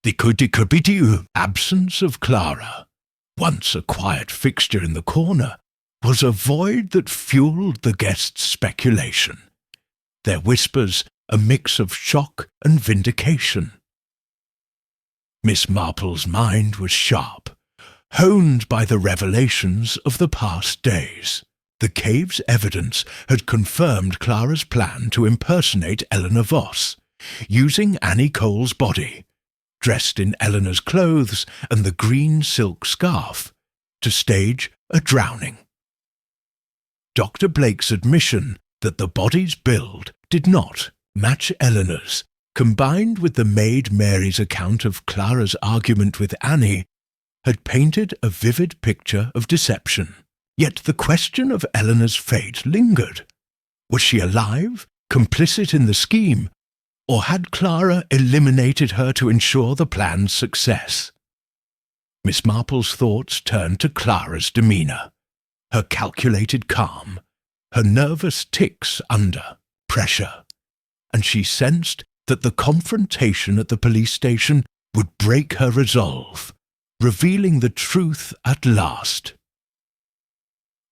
The absence of Clara, once a quiet fixture in the corner, was a void that fueled the guests' speculation, their whispers a mix of shock and vindication. Miss Marple's mind was sharp, honed by the revelations of the past days. The cave's evidence had confirmed Clara's plan to impersonate Eleanor Voss, using Annie Cole's body, dressed in Eleanor's clothes and the green silk scarf, to stage a drowning. Dr. Blake's admission that the body's build did not match Eleanor's, combined with the maid Mary's account of Clara's argument with Annie, had painted a vivid picture of deception. Yet the question of Eleanor's fate lingered. Was she alive, complicit in the scheme, or had Clara eliminated her to ensure the plan's success? Miss Marple's thoughts turned to Clara's demeanour, her calculated calm, her nervous tics under pressure, and she sensed that the confrontation at the police station would break her resolve, revealing the truth at last.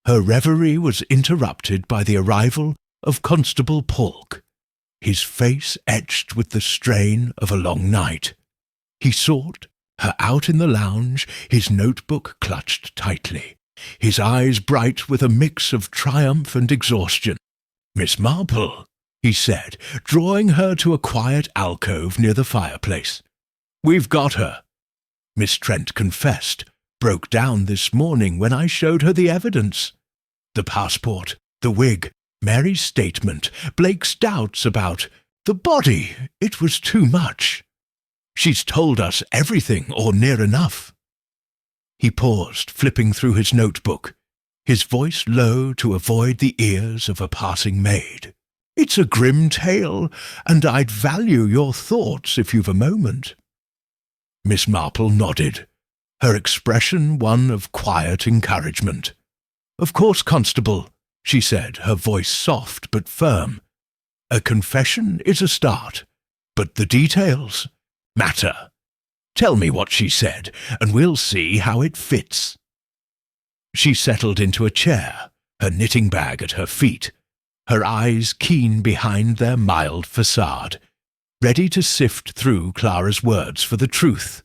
Her reverie was interrupted by the arrival of Constable Polk, his face etched with the strain of a long night. He sought her out in the lounge, his notebook clutched tightly, his eyes bright with a mix of triumph and exhaustion. "Miss Marple," he said, drawing her to a quiet alcove near the fireplace. "We've got her. Miss Trent confessed, broke down this morning when I showed her the evidence. The passport, the wig, Mary's statement, Blake's doubts about The body, it was too much. She's told us everything, or near enough." He paused, flipping through his notebook, his voice low to avoid the ears of a passing maid. "It's a grim tale, and I'd value your thoughts if you've a moment." Miss Marple nodded, her expression one of quiet encouragement. "Of course, Constable," she said, her voice soft but firm. "A confession is a start, but the details matter. Tell me what she said, and we'll see how it fits." She settled into a chair, her knitting bag at her feet, her eyes keen behind their mild facade, ready to sift through Clara's words for the truth,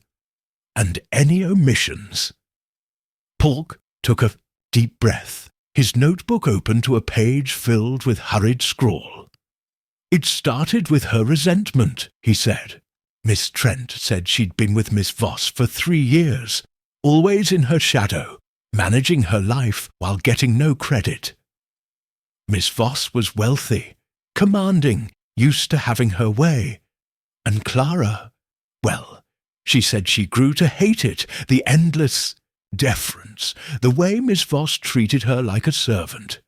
and any omissions. Polk took a deep breath, his notebook open to a page filled with hurried scrawl. "It started with her resentment," he said. "Miss Trent said she'd been with Miss Voss for 3 years, always in her shadow, managing her life while getting no credit. Miss Voss was wealthy, commanding, used to having her way. And Clara, well, she said she grew to hate it, the endless deference, the way Miss Voss treated her like a servant.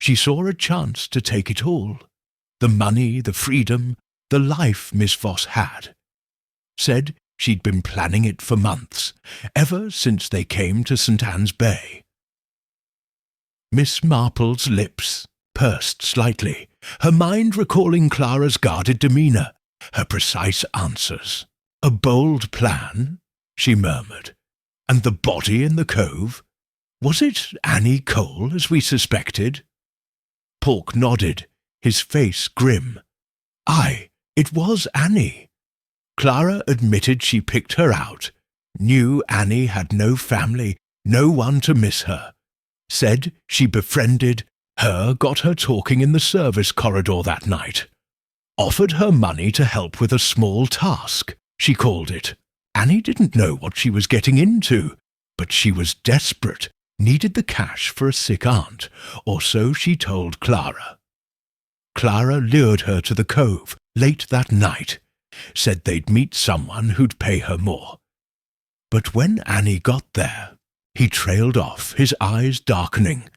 She saw a chance to take it all, the money, the freedom, the life Miss Voss had. Said she'd been planning it for months, ever since they came to St. Anne's Bay." Miss Marple's lips pursed slightly, her mind recalling Clara's guarded demeanour, her precise answers. "A bold plan," she murmured. "And the body in the cove? Was it Annie Cole, as we suspected?" Polk nodded, his face grim. "Aye, it was Annie. Clara admitted she picked her out, knew Annie had no family, no one to miss her. Said she befriended her, got her talking in the service corridor that night. Offered her money to help with a small task, she called it. Annie didn't know what she was getting into, but she was desperate, needed the cash for a sick aunt, or so she told Clara. Clara lured her to the cove late that night, said they'd meet someone who'd pay her more. But when Annie got there, he trailed off, his eyes darkening.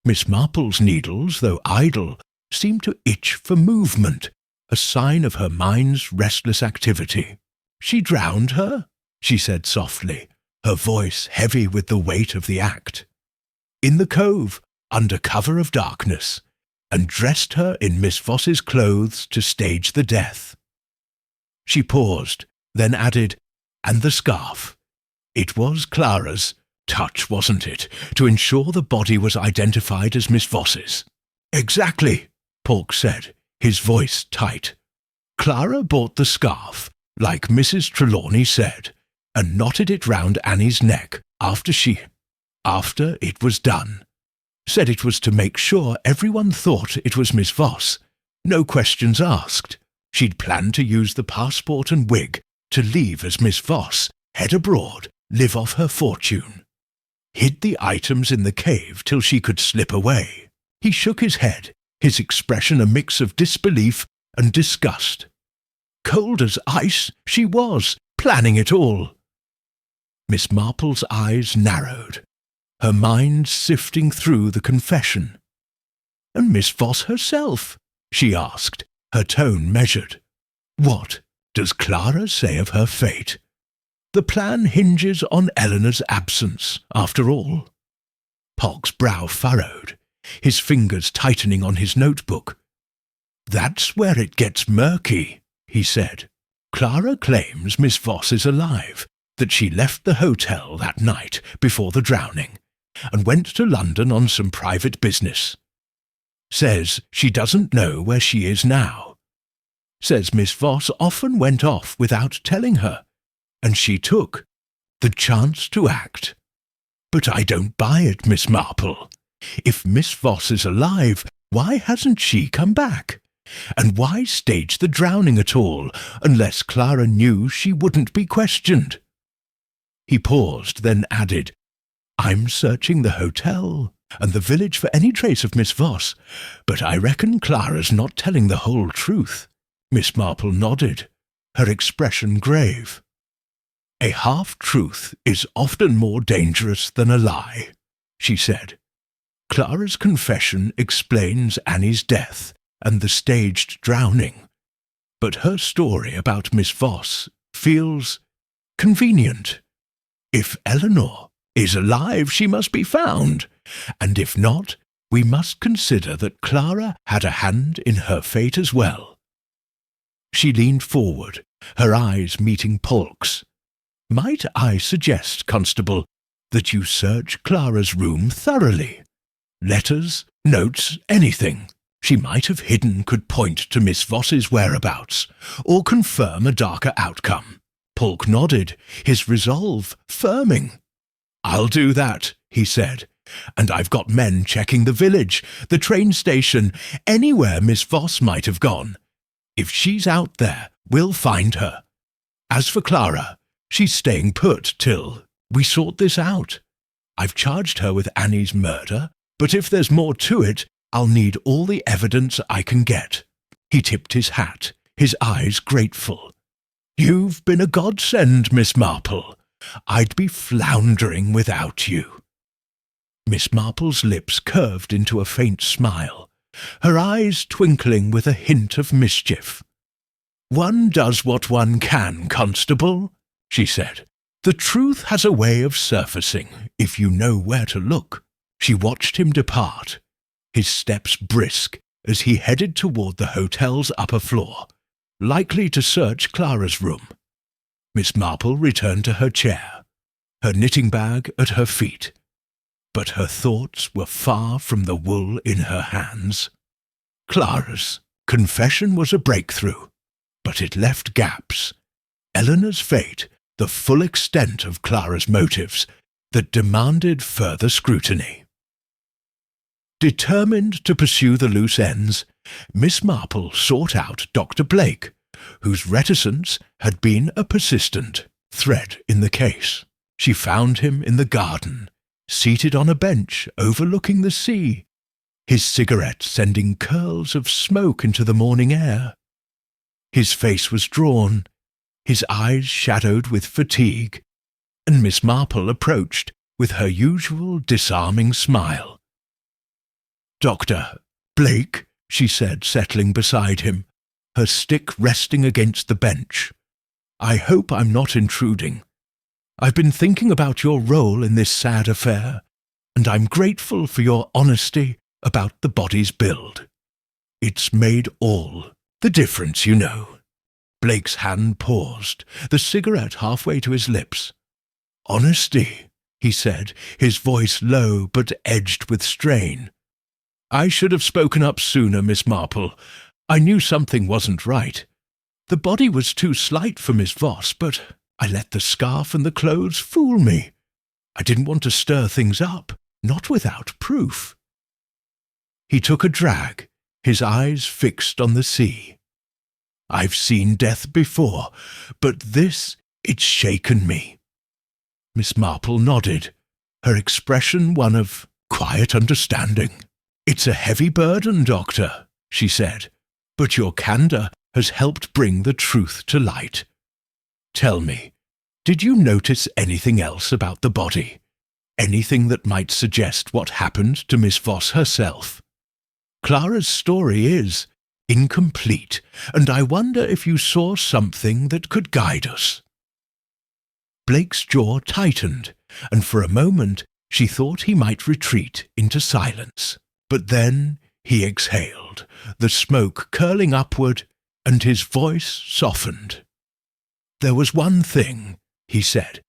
Miss Marple's needles, though idle, seemed to itch for movement, a sign of her mind's restless activity. "She drowned her," she said softly, her voice heavy with the weight of the act. "In the cove, under cover of darkness, and dressed her in Miss Voss's clothes to stage the death." She paused, then added, "And the scarf. It was Clara's touch, wasn't it, to ensure the body was identified as Miss Voss's?" "Exactly," Polk said, his voice tight. "Clara bought the scarf, like Mrs. Trelawney said, and knotted it round Annie's neck after it was done. Said it was to make sure everyone thought it was Miss Voss. No questions asked. She'd planned to use the passport and wig to leave as Miss Voss, head abroad, live off her fortune. Hid the items in the cave till she could slip away." He shook his head, his expression a mix of disbelief and disgust. "Cold as ice, she was, planning it all." Miss Marple's eyes narrowed, her mind sifting through the confession. "And Miss Voss herself?" she asked, her tone measured. "What does Clara say of her fate? The plan hinges on Eleanor's absence, after all." Polk's brow furrowed, his fingers tightening on his notebook. "That's where it gets murky," he said. "Clara claims Miss Voss is alive, that she left the hotel that night before the drowning, and went to London on some private business. Says she doesn't know where she is now. Says Miss Voss often went off without telling her, and she took the chance to act. But I don't buy it, Miss Marple. If Miss Voss is alive, why hasn't she come back? And why stage the drowning at all, unless Clara knew she wouldn't be questioned?" He paused, then added, "I'm searching the hotel, and the village for any trace of Miss Voss, but I reckon Clara's not telling the whole truth." Miss Marple nodded, her expression grave. "A half-truth is often more dangerous than a lie," she said. "Clara's confession explains Annie's death and the staged drowning, but her story about Miss Voss feels convenient. If Eleanor is alive, she must be found, and if not, we must consider that Clara had a hand in her fate as well." She leaned forward, her eyes meeting Polk's. "Might I suggest, Constable, that you search Clara's room thoroughly? Letters, notes, anything she might have hidden could point to Miss Voss's whereabouts, or confirm a darker outcome." Polk nodded, his resolve firming. "I'll do that," he said, "and I've got men checking the village, the train station, anywhere Miss Voss might have gone. If she's out there, we'll find her. As for Clara, she's staying put till we sort this out. I've charged her with Annie's murder, but if there's more to it, I'll need all the evidence I can get." He tipped his hat, his eyes grateful. "You've been a godsend, Miss Marple. I'd be floundering without you." Miss Marple's lips curved into a faint smile, her eyes twinkling with a hint of mischief. "One does what one can, Constable," she said. "The truth has a way of surfacing, if you know where to look." She watched him depart, his steps brisk as he headed toward the hotel's upper floor, likely to search Clara's room. Miss Marple returned to her chair, her knitting bag at her feet, but her thoughts were far from the wool in her hands. Clara's confession was a breakthrough, but it left gaps. Eleanor's fate, the full extent of Clara's motives, that demanded further scrutiny. Determined to pursue the loose ends, Miss Marple sought out Dr. Blake, whose reticence had been a persistent thread in the case. She found him in the garden, seated on a bench overlooking the sea, his cigarette sending curls of smoke into the morning air. His face was drawn, his eyes shadowed with fatigue, and Miss Marple approached with her usual disarming smile. "Dr. Blake," she said, settling beside him, her stick resting against the bench, "I hope I'm not intruding. I've been thinking about your role in this sad affair, and I'm grateful for your honesty about the body's build. It's made all the difference, you know." Blake's hand paused, the cigarette halfway to his lips. "Honesty," he said, his voice low but edged with strain. "I should have spoken up sooner, Miss Marple. I knew something wasn't right. The body was too slight for Miss Voss, but I let the scarf and the clothes fool me. I didn't want to stir things up, not without proof." He took a drag, his eyes fixed on the sea. "I've seen death before, but this, it's shaken me." Miss Marple nodded, her expression one of quiet understanding. "It's a heavy burden, Doctor," she said, "but your candour has helped bring the truth to light. Tell me, did you notice anything else about the body? Anything that might suggest what happened to Miss Voss herself? Clara's story is incomplete, and I wonder if you saw something that could guide us." Blake's jaw tightened, and for a moment she thought he might retreat into silence. But then he exhaled, the smoke curling upward, and his voice softened. "There was one thing," he said.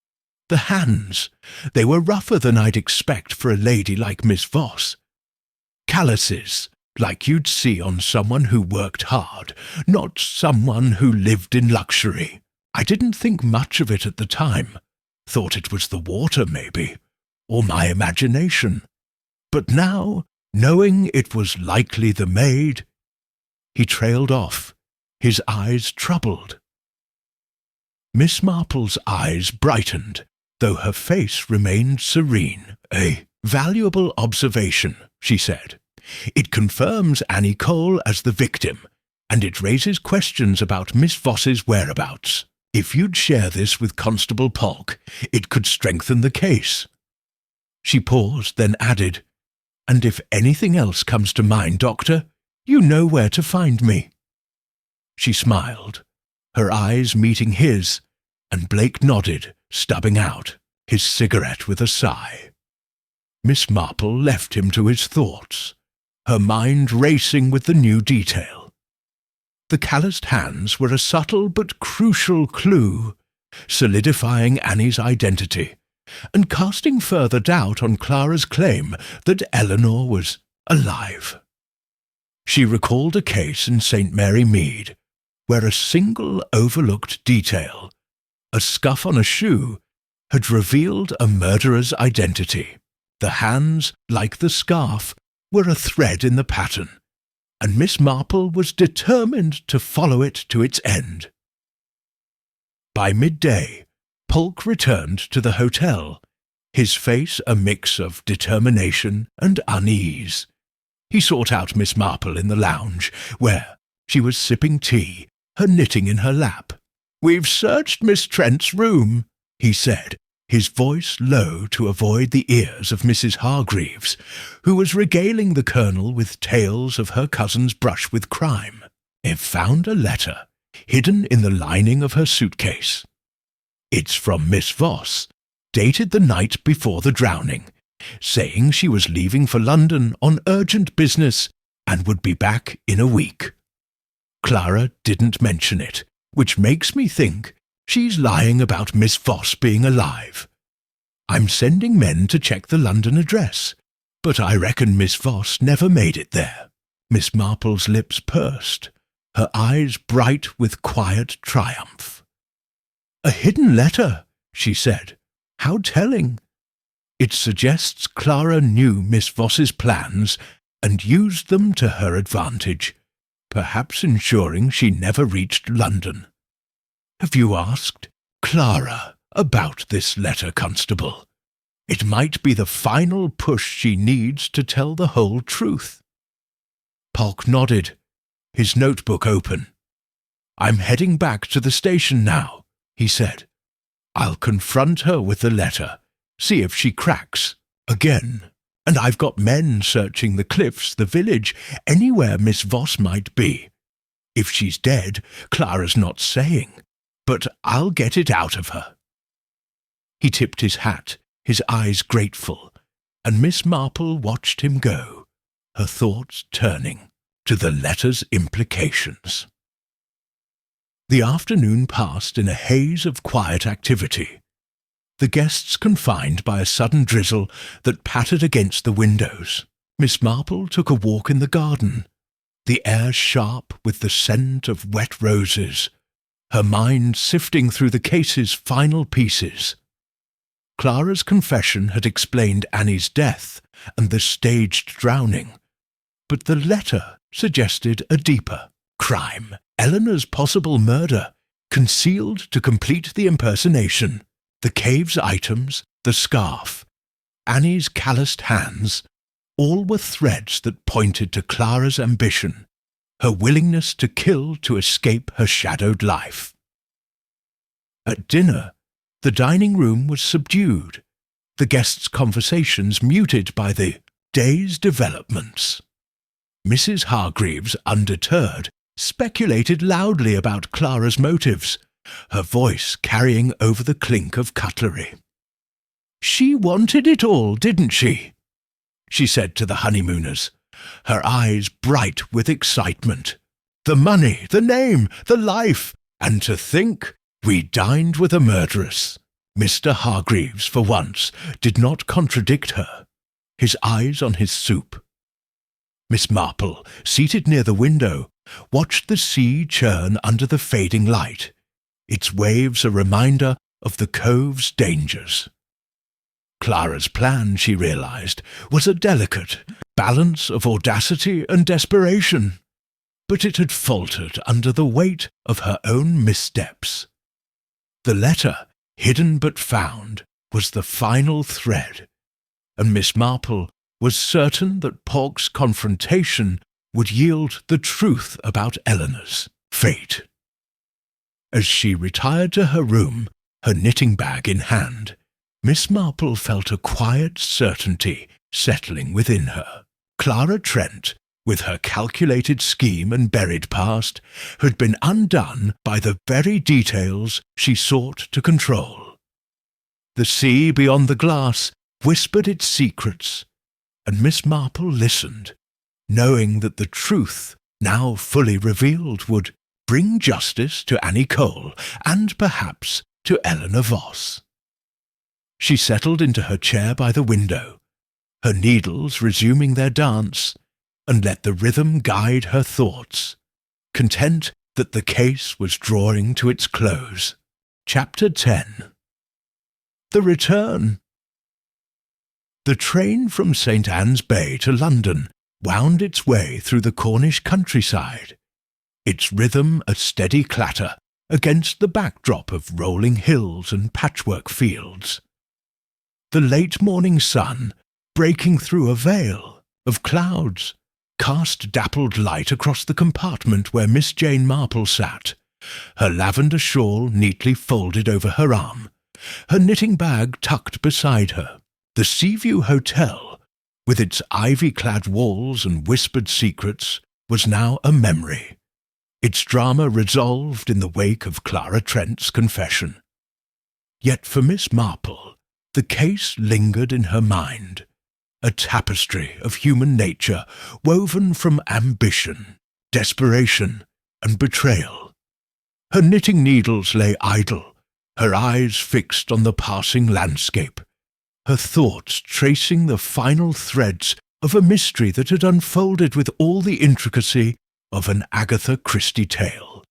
"The hands. They were rougher than I'd expect for a lady like Miss Voss. Calluses, like you'd see on someone who worked hard, not someone who lived in luxury. I didn't think much of it at the time. Thought it was the water, maybe, or my imagination. But now, knowing it was likely the maid—" He trailed off, his eyes troubled. Miss Marple's eyes brightened, though her face remained serene. "A "Valuable observation," she said. "It confirms Annie Cole as the victim, and it raises questions about Miss Voss's whereabouts. If you'd share this with Constable Polk, it could strengthen the case." She paused, then added, "And if anything else comes to mind, Doctor, you know where to find me." She smiled, her eyes meeting his, and Blake nodded, stubbing out his cigarette with a sigh. Miss Marple left him to his thoughts, her mind racing with the new detail. The calloused hands were a subtle but crucial clue, solidifying Annie's identity and casting further doubt on Clara's claim that Eleanor was alive. She recalled a case in St. Mary Mead where a single overlooked detail, a scuff on a shoe, had revealed a murderer's identity. The hands, like the scarf, were a thread in the pattern, and Miss Marple was determined to follow it to its end. By midday, Polk returned to the hotel, his face a mix of determination and unease. He sought out Miss Marple in the lounge, where she was sipping tea, her knitting in her lap. "We've searched Miss Trent's room," he said, his voice low to avoid the ears of Mrs. Hargreaves, who was regaling the Colonel with tales of her cousin's brush with crime. "They've found a letter, hidden in the lining of her suitcase. It's from Miss Voss, dated the night before the drowning, saying she was leaving for London on urgent business and would be back in a week. Clara didn't mention it, which makes me think she's lying about Miss Voss being alive. I'm sending men to check the London address, but I reckon Miss Voss never made it there." Miss Marple's lips pursed, her eyes bright with quiet triumph. "A hidden letter," she said. "How telling. It suggests Clara knew Miss Voss's plans and used them to her advantage, perhaps ensuring she never reached London. Have you asked Clara about this letter, Constable? It might be the final push she needs to tell the whole truth." Polk nodded, his notebook open. "I'm heading back to the station now," he said. "I'll confront her with the letter, see if she cracks again. And I've got men searching the cliffs, the village, anywhere Miss Voss might be. If she's dead, Clara's not saying, but I'll get it out of her." He tipped his hat, his eyes grateful, and Miss Marple watched him go, her thoughts turning to the letter's implications. The afternoon passed in a haze of quiet activity, the guests confined by a sudden drizzle that pattered against the windows. Miss Marple took a walk in the garden, the air sharp with the scent of wet roses, her mind sifting through the case's final pieces. Clara's confession had explained Annie's death and the staged drowning, but the letter suggested a deeper crime, Eleanor's possible murder, concealed to complete the impersonation. The cave's items, the scarf, Annie's calloused hands, all were threads that pointed to Clara's ambition, her willingness to kill to escape her shadowed life. At dinner, the dining room was subdued, the guests' conversations muted by the day's developments. Mrs. Hargreaves, undeterred, speculated loudly about Clara's motives, her voice carrying over the clink of cutlery. "She wanted it all, didn't she?" she said to the honeymooners, her eyes bright with excitement. "The money, the name, the life, and to think we dined with a murderess." Mr. Hargreaves, for once, did not contradict her, his eyes on his soup. Miss Marple, seated near the window, watched the sea churn under the fading light, its waves a reminder of the cove's dangers. Clara's plan, she realized, was a delicate balance of audacity and desperation, but it had faltered under the weight of her own missteps. The letter, hidden but found, was the final thread, and Miss Marple was certain that Polk's confrontation would yield the truth about Eleanor's fate. As she retired to her room, her knitting bag in hand, Miss Marple felt a quiet certainty settling within her. Clara Trent, with her calculated scheme and buried past, had been undone by the very details she sought to control. The sea beyond the glass whispered its secrets, and Miss Marple listened, knowing that the truth, now fully revealed, would bring justice to Annie Cole and perhaps to Eleanor Voss. She settled into her chair by the window, her needles resuming their dance, and let the rhythm guide her thoughts, content that the case was drawing to its close. Chapter 10. The Return. The train from St. Anne's Bay to London wound its way through the Cornish countryside, its rhythm a steady clatter against the backdrop of rolling hills and patchwork fields. The late morning sun, breaking through a veil of clouds, cast dappled light across the compartment where Miss Jane Marple sat, her lavender shawl neatly folded over her arm, her knitting bag tucked beside her. The Seaview Hotel, with its ivy-clad walls and whispered secrets, was now a memory, its drama resolved in the wake of Clara Trent's confession. Yet for Miss Marple, the case lingered in her mind, a tapestry of human nature woven from ambition, desperation, and betrayal. Her knitting needles lay idle, her eyes fixed on the passing landscape, her thoughts tracing the final threads of a mystery that had unfolded with all the intricacy of an Agatha Christie tale.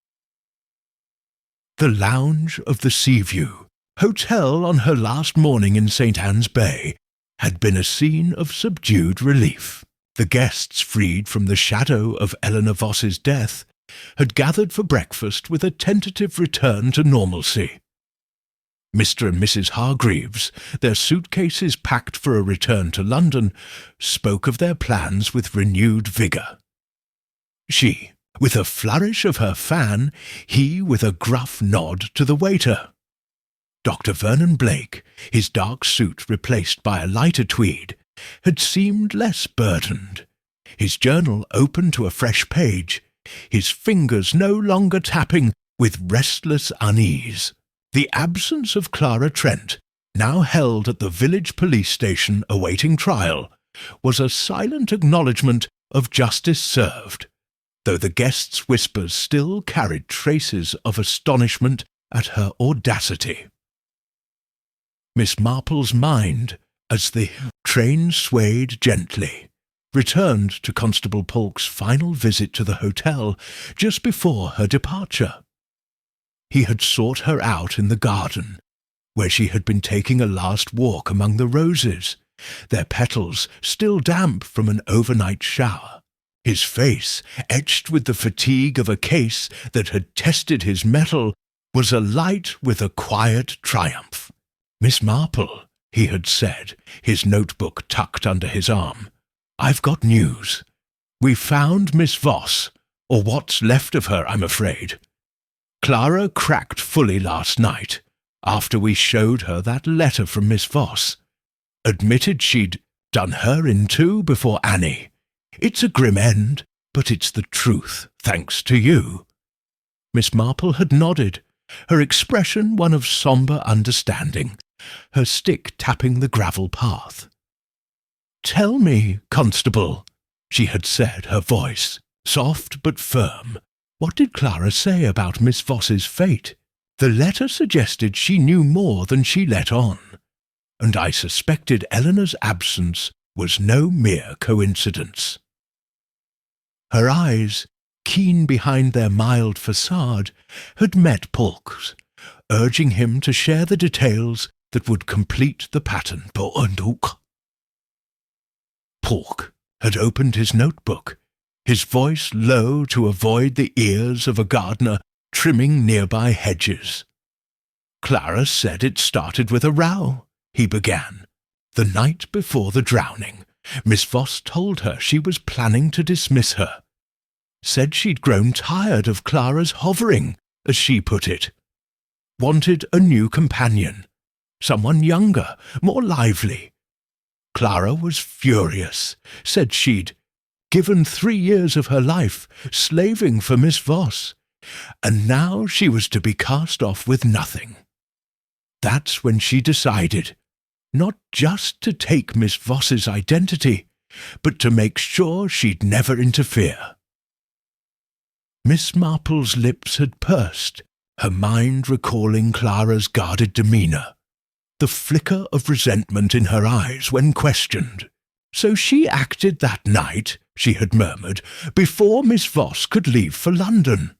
The lounge of the Seaview Hotel on her last morning in St. Anne's Bay had been a scene of subdued relief. The guests, freed from the shadow of Eleanor Voss's death, had gathered for breakfast with a tentative return to normalcy. Mr. and Mrs. Hargreaves, their suitcases packed for a return to London, spoke of their plans with renewed vigour. She, with a flourish of her fan, he with a gruff nod to the waiter. Dr. Vernon Blake, his dark suit replaced by a lighter tweed, had seemed less burdened, his journal open to a fresh page, his fingers no longer tapping with restless unease. The absence of Clara Trent, now held at the village police station awaiting trial, was a silent acknowledgment of justice served, though the guests' whispers still carried traces of astonishment at her audacity. Miss Marple's mind, as the train swayed gently, returned to Constable Polk's final visit to the hotel just before her departure. He had sought her out in the garden, where she had been taking a last walk among the roses, their petals still damp from an overnight shower. His face, etched with the fatigue of a case that had tested his mettle, was alight with a quiet triumph. "Miss Marple," he had said, his notebook tucked under his arm, "I've got news. We found Miss Voss, or what's left of her, I'm afraid. Clara cracked fully last night, after we showed her that letter from Miss Voss. Admitted she'd done her in too before Annie. It's a grim end, but it's the truth, thanks to you." Miss Marple had nodded, her expression one of sombre understanding, her stick tapping the gravel path. "Tell me, Constable," she had said, her voice soft but firm. "What did Clara say about Miss Voss's fate? The letter suggested she knew more than she let on, and I suspected Eleanor's absence was no mere coincidence." Her eyes, keen behind their mild facade, had met Polk's, urging him to share the details that would complete the pattern. Polk had opened his notebook, his voice low to avoid the ears of a gardener trimming nearby hedges. "Clara said it started with a row," he began. The night before the drowning, Miss Voss told her she was planning to dismiss her. Said she'd grown tired of Clara's hovering, as she put it. Wanted a new companion, someone younger, more lively. Clara was furious, said she'd given 3 years of her life slaving for Miss Voss, and now she was to be cast off with nothing. That's when she decided not just to take Miss Voss's identity, but to make sure she'd never interfere. Miss Marple's lips had pursed, her mind recalling Clara's guarded demeanour, the flicker of resentment in her eyes when questioned. So she acted that night, she had murmured, before Miss Voss could leave for London.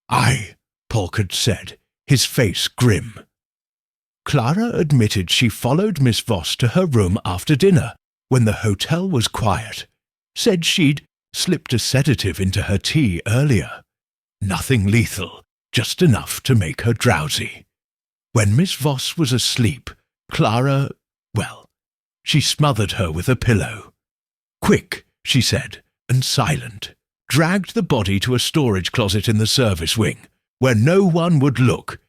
Aye, Polk had said, his face grim. Clara admitted she followed Miss Voss to her room after dinner, when the hotel was quiet. Said she'd slipped a sedative into her tea earlier. Nothing lethal, just enough to make her drowsy. When Miss Voss was asleep, Clara, well, she smothered her with a pillow. Quick, she said, and silent, dragged the body to a storage closet in the service wing, where no one would look,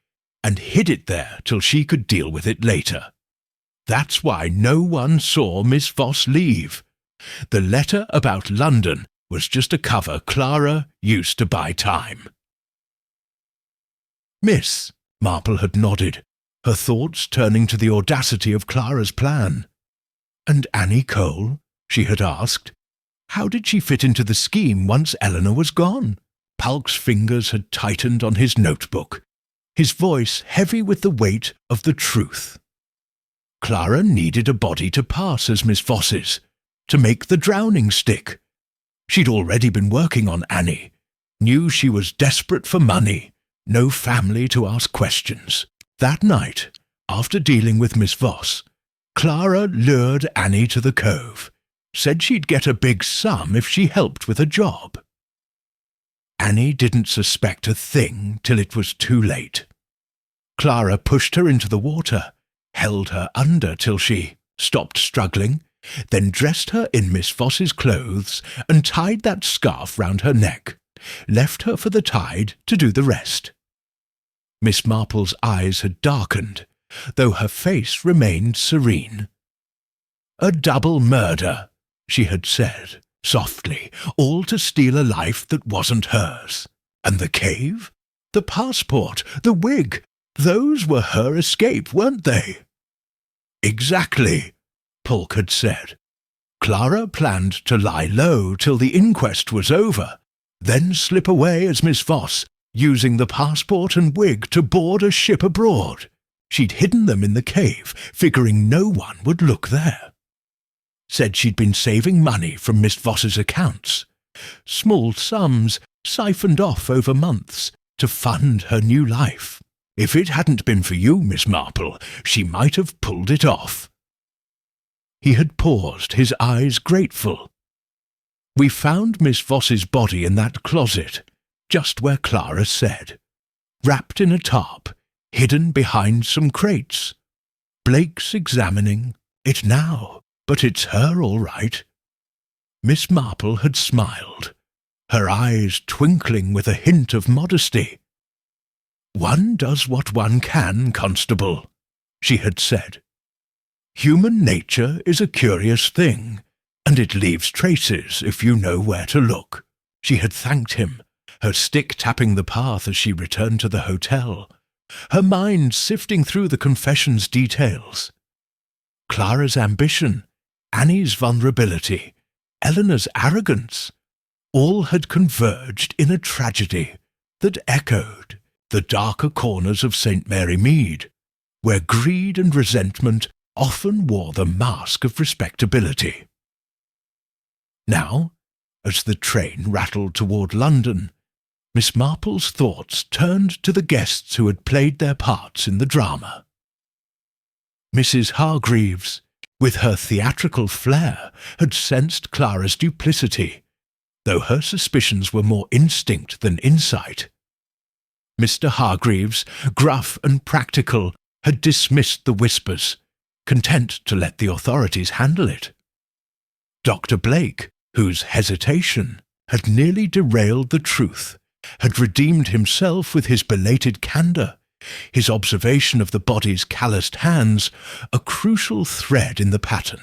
and hid it there till she could deal with it later. That's why no one saw Miss Voss leave. The letter about London was just a cover Clara used to buy time. Miss Marple had nodded, her thoughts turning to the audacity of Clara's plan. And Annie Cole? She had asked. How did she fit into the scheme once Eleanor was gone? Polk's fingers had tightened on his notebook, his voice heavy with the weight of the truth. Clara needed a body to pass as Miss Voss's, to make the drowning stick. She'd already been working on Annie, knew she was desperate for money, no family to ask questions. That night, after dealing with Miss Voss, Clara lured Annie to the cove, said she'd get a big sum if she helped with a job. Annie didn't suspect a thing till it was too late. Clara pushed her into the water, held her under till she stopped struggling, then dressed her in Miss Voss's clothes and tied that scarf round her neck, left her for the tide to do the rest. Miss Marple's eyes had darkened, though her face remained serene. A double murder, she had said, softly, all to steal a life that wasn't hers. And the cave? The passport? The wig? Those were her escape, weren't they? Exactly, Polk had said. Clara planned to lie low till the inquest was over, then slip away as Miss Voss, using the passport and wig to board a ship abroad. She'd hidden them in the cave, figuring no one would look there. Said she'd been saving money from Miss Voss's accounts, small sums siphoned off over months to fund her new life. If it hadn't been for you, Miss Marple, she might have pulled it off. He had paused, his eyes grateful. We found Miss Voss's body in that closet, just where Clara said, wrapped in a tarp, hidden behind some crates. Blake's examining it now, but it's her all right. Miss Marple had smiled, her eyes twinkling with a hint of modesty. One does what one can, Constable, she had said. Human nature is a curious thing, and it leaves traces if you know where to look. She had thanked him, her stick tapping the path as she returned to the hotel, her mind sifting through the confession's details. Clara's ambition, Annie's vulnerability, Eleanor's arrogance, all had converged in a tragedy that echoed the darker corners of St. Mary Mead, where greed and resentment often wore the mask of respectability. Now, as the train rattled toward London, Miss Marple's thoughts turned to the guests who had played their parts in the drama. Mrs. Hargreaves, with her theatrical flair, had sensed Clara's duplicity, though her suspicions were more instinct than insight. Mr. Hargreaves, gruff and practical, had dismissed the whispers, content to let the authorities handle it. Dr. Blake, whose hesitation had nearly derailed the truth, had redeemed himself with his belated candour, his observation of the body's calloused hands, a crucial thread in the pattern.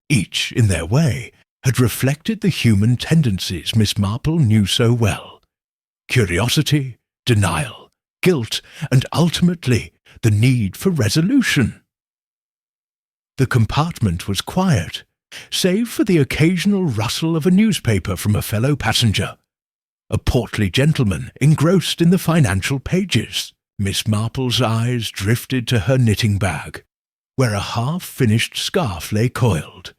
Each, in their way, had reflected the human tendencies Miss Marple knew so well. Curiosity, denial, guilt, and ultimately the need for resolution. The compartment was quiet, save for the occasional rustle of a newspaper from a fellow passenger. A portly gentleman engrossed in the financial pages. Miss Marple's eyes drifted to her knitting bag, where a half-finished scarf lay coiled,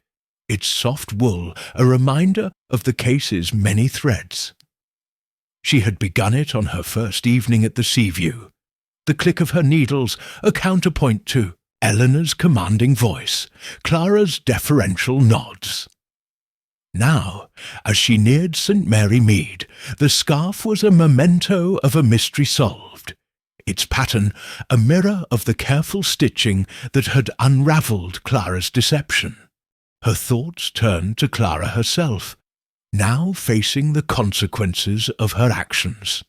its soft wool a reminder of the case's many threads. She had begun it on her first evening at the Seaview, the click of her needles a counterpoint to Eleanor's commanding voice, Clara's deferential nods. Now, as she neared St. Mary Mead, the scarf was a memento of a mystery solved, its pattern a mirror of the careful stitching that had unravelled Clara's deception. Her thoughts turned to Clara herself, now facing the consequences of her actions.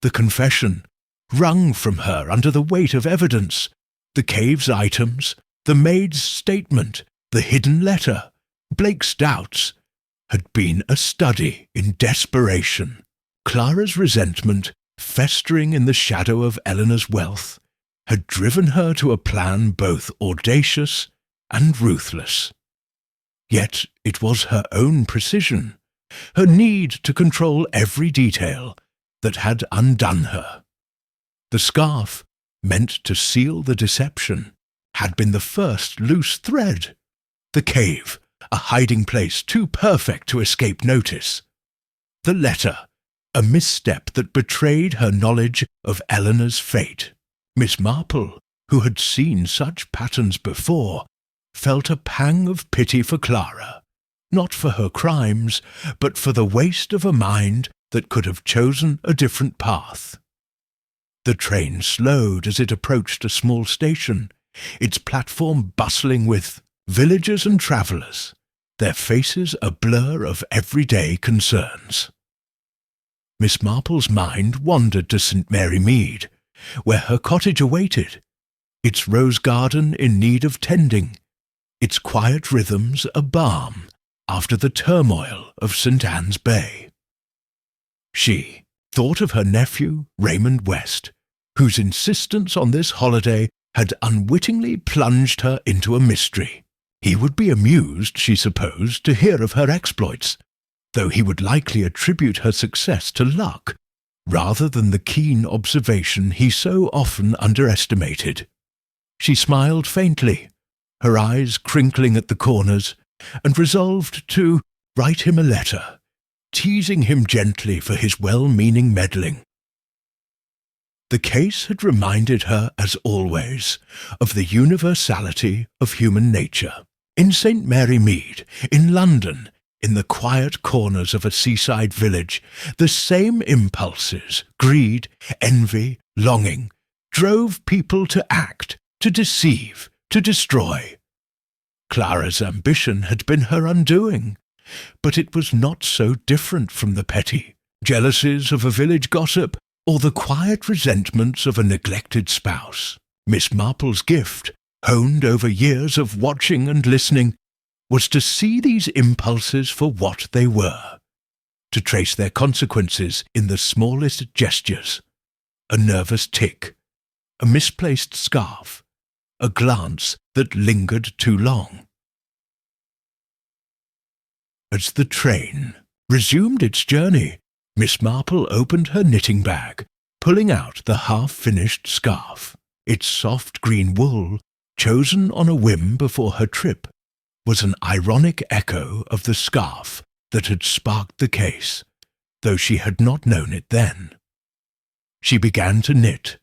The confession, wrung from her under the weight of evidence, the cave's items, the maid's statement, the hidden letter, Blake's doubts, had been a study in desperation. Clara's resentment, festering in the shadow of Eleanor's wealth, had driven her to a plan both audacious and ruthless. Yet it was her own precision, her need to control every detail, that had undone her. The scarf, meant to seal the deception, had been the first loose thread. The cave, a hiding place too perfect to escape notice. The letter, a misstep that betrayed her knowledge of Eleanor's fate. Miss Marple, who had seen such patterns before, felt a pang of pity for Clara, not for her crimes, but for the waste of a mind that could have chosen a different path. The train slowed as it approached a small station, its platform bustling with villagers and travellers, their faces a blur of everyday concerns. Miss Marple's mind wandered to St. Mary Mead, where her cottage awaited, its rose garden in need of tending, its quiet rhythms a balm after the turmoil of St. Anne's Bay. She thought of her nephew, Raymond West, whose insistence on this holiday had unwittingly plunged her into a mystery. He would be amused, she supposed, to hear of her exploits, though he would likely attribute her success to luck, rather than the keen observation he so often underestimated. She smiled faintly, her eyes crinkling at the corners, and resolved to write him a letter, teasing him gently for his well-meaning meddling. The case had reminded her, as always, of the universality of human nature. In St. Mary Mead, in London, in the quiet corners of a seaside village, the same impulses, greed, envy, longing, drove people to act, to deceive, to destroy. Clara's ambition had been her undoing, but it was not so different from the petty jealousies of a village gossip or the quiet resentments of a neglected spouse. Miss Marple's gift, honed over years of watching and listening, was to see these impulses for what they were, to trace their consequences in the smallest gestures, a nervous tick, a misplaced scarf, a glance that lingered too long. As the train resumed its journey, Miss Marple opened her knitting bag, pulling out the half-finished scarf. Its soft green wool, chosen on a whim before her trip, was an ironic echo of the scarf that had sparked the case, though she had not known it then. She began to knit,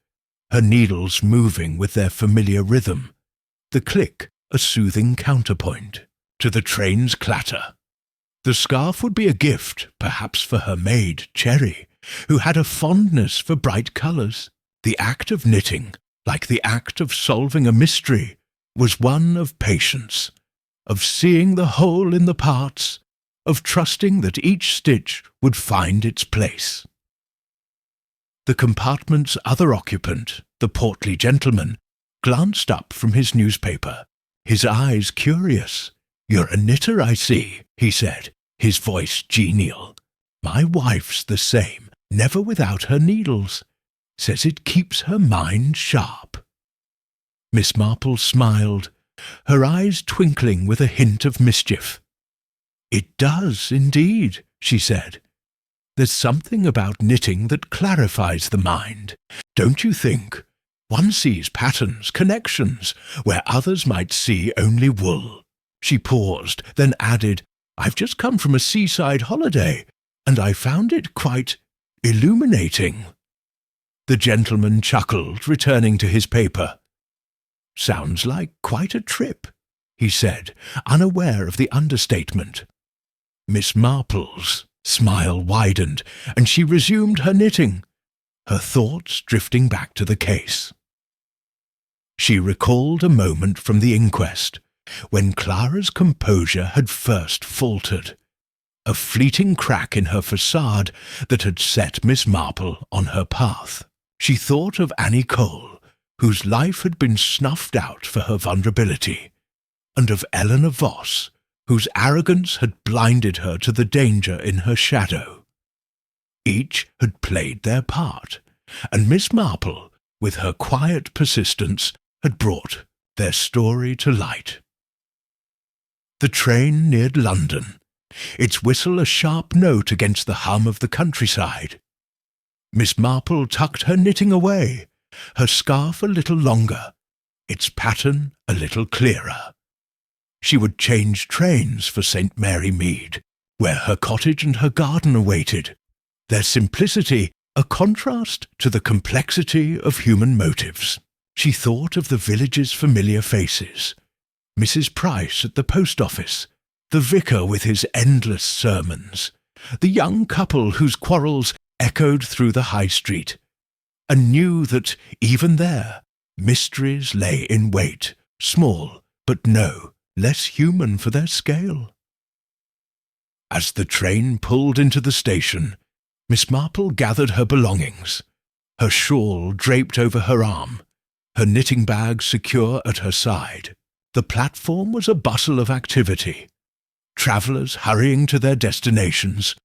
her needles moving with their familiar rhythm, the click a soothing counterpoint to the train's clatter. The scarf would be a gift, perhaps for her maid, Cherry, who had a fondness for bright colours. The act of knitting, like the act of solving a mystery, was one of patience, of seeing the whole in the parts, of trusting that each stitch would find its place. The compartment's other occupant, the portly gentleman, glanced up from his newspaper, his eyes curious. "You're a knitter, I see," he said, his voice genial. "My wife's the same, never without her needles. Says it keeps her mind sharp." Miss Marple smiled, her eyes twinkling with a hint of mischief. "It does, indeed," she said. "There's something about knitting that clarifies the mind, don't you think? One sees patterns, connections, where others might see only wool." She paused, then added, "I've just come from a seaside holiday, and I found it quite illuminating." The gentleman chuckled, returning to his paper. "Sounds like quite a trip," he said, unaware of the understatement. Miss Marple's smile widened, and she resumed her knitting, her thoughts drifting back to the case. She recalled a moment from the inquest, when Clara's composure had first faltered, a fleeting crack in her facade that had set Miss Marple on her path. She thought of Annie Cole, whose life had been snuffed out for her vulnerability, and of Eleanor Voss, whose arrogance had blinded her to the danger in her shadow. Each had played their part, and Miss Marple, with her quiet persistence, had brought their story to light. The train neared London, its whistle a sharp note against the hum of the countryside. Miss Marple tucked her knitting away, her scarf a little longer, its pattern a little clearer. She would change trains for St. Mary Mead, where her cottage and her garden awaited, their simplicity a contrast to the complexity of human motives. She thought of the village's familiar faces, Mrs. Price at the post office, the vicar with his endless sermons, the young couple whose quarrels echoed through the high street, and knew that, even there, mysteries lay in wait, small, but no, less human for their scale. As the train pulled into the station, Miss Marple gathered her belongings, her shawl draped over her arm, her knitting bag secure at her side. The platform was a bustle of activity, travellers hurrying to their destinations,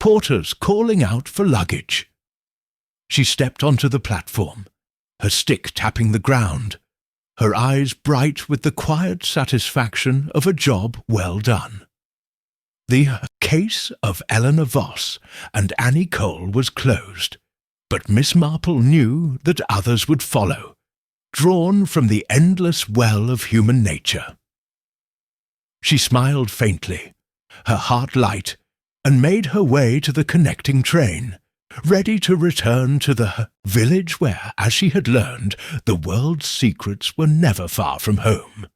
porters calling out for luggage. She stepped onto the platform, her stick tapping the ground, her eyes bright with the quiet satisfaction of a job well done. The case of Eleanor Voss and Annie Cole was closed, but Miss Marple knew that others would follow, drawn from the endless well of human nature. She smiled faintly, her heart light, and made her way to the connecting train, ready to return to the village where, as she had learned, the world's secrets were never far from home.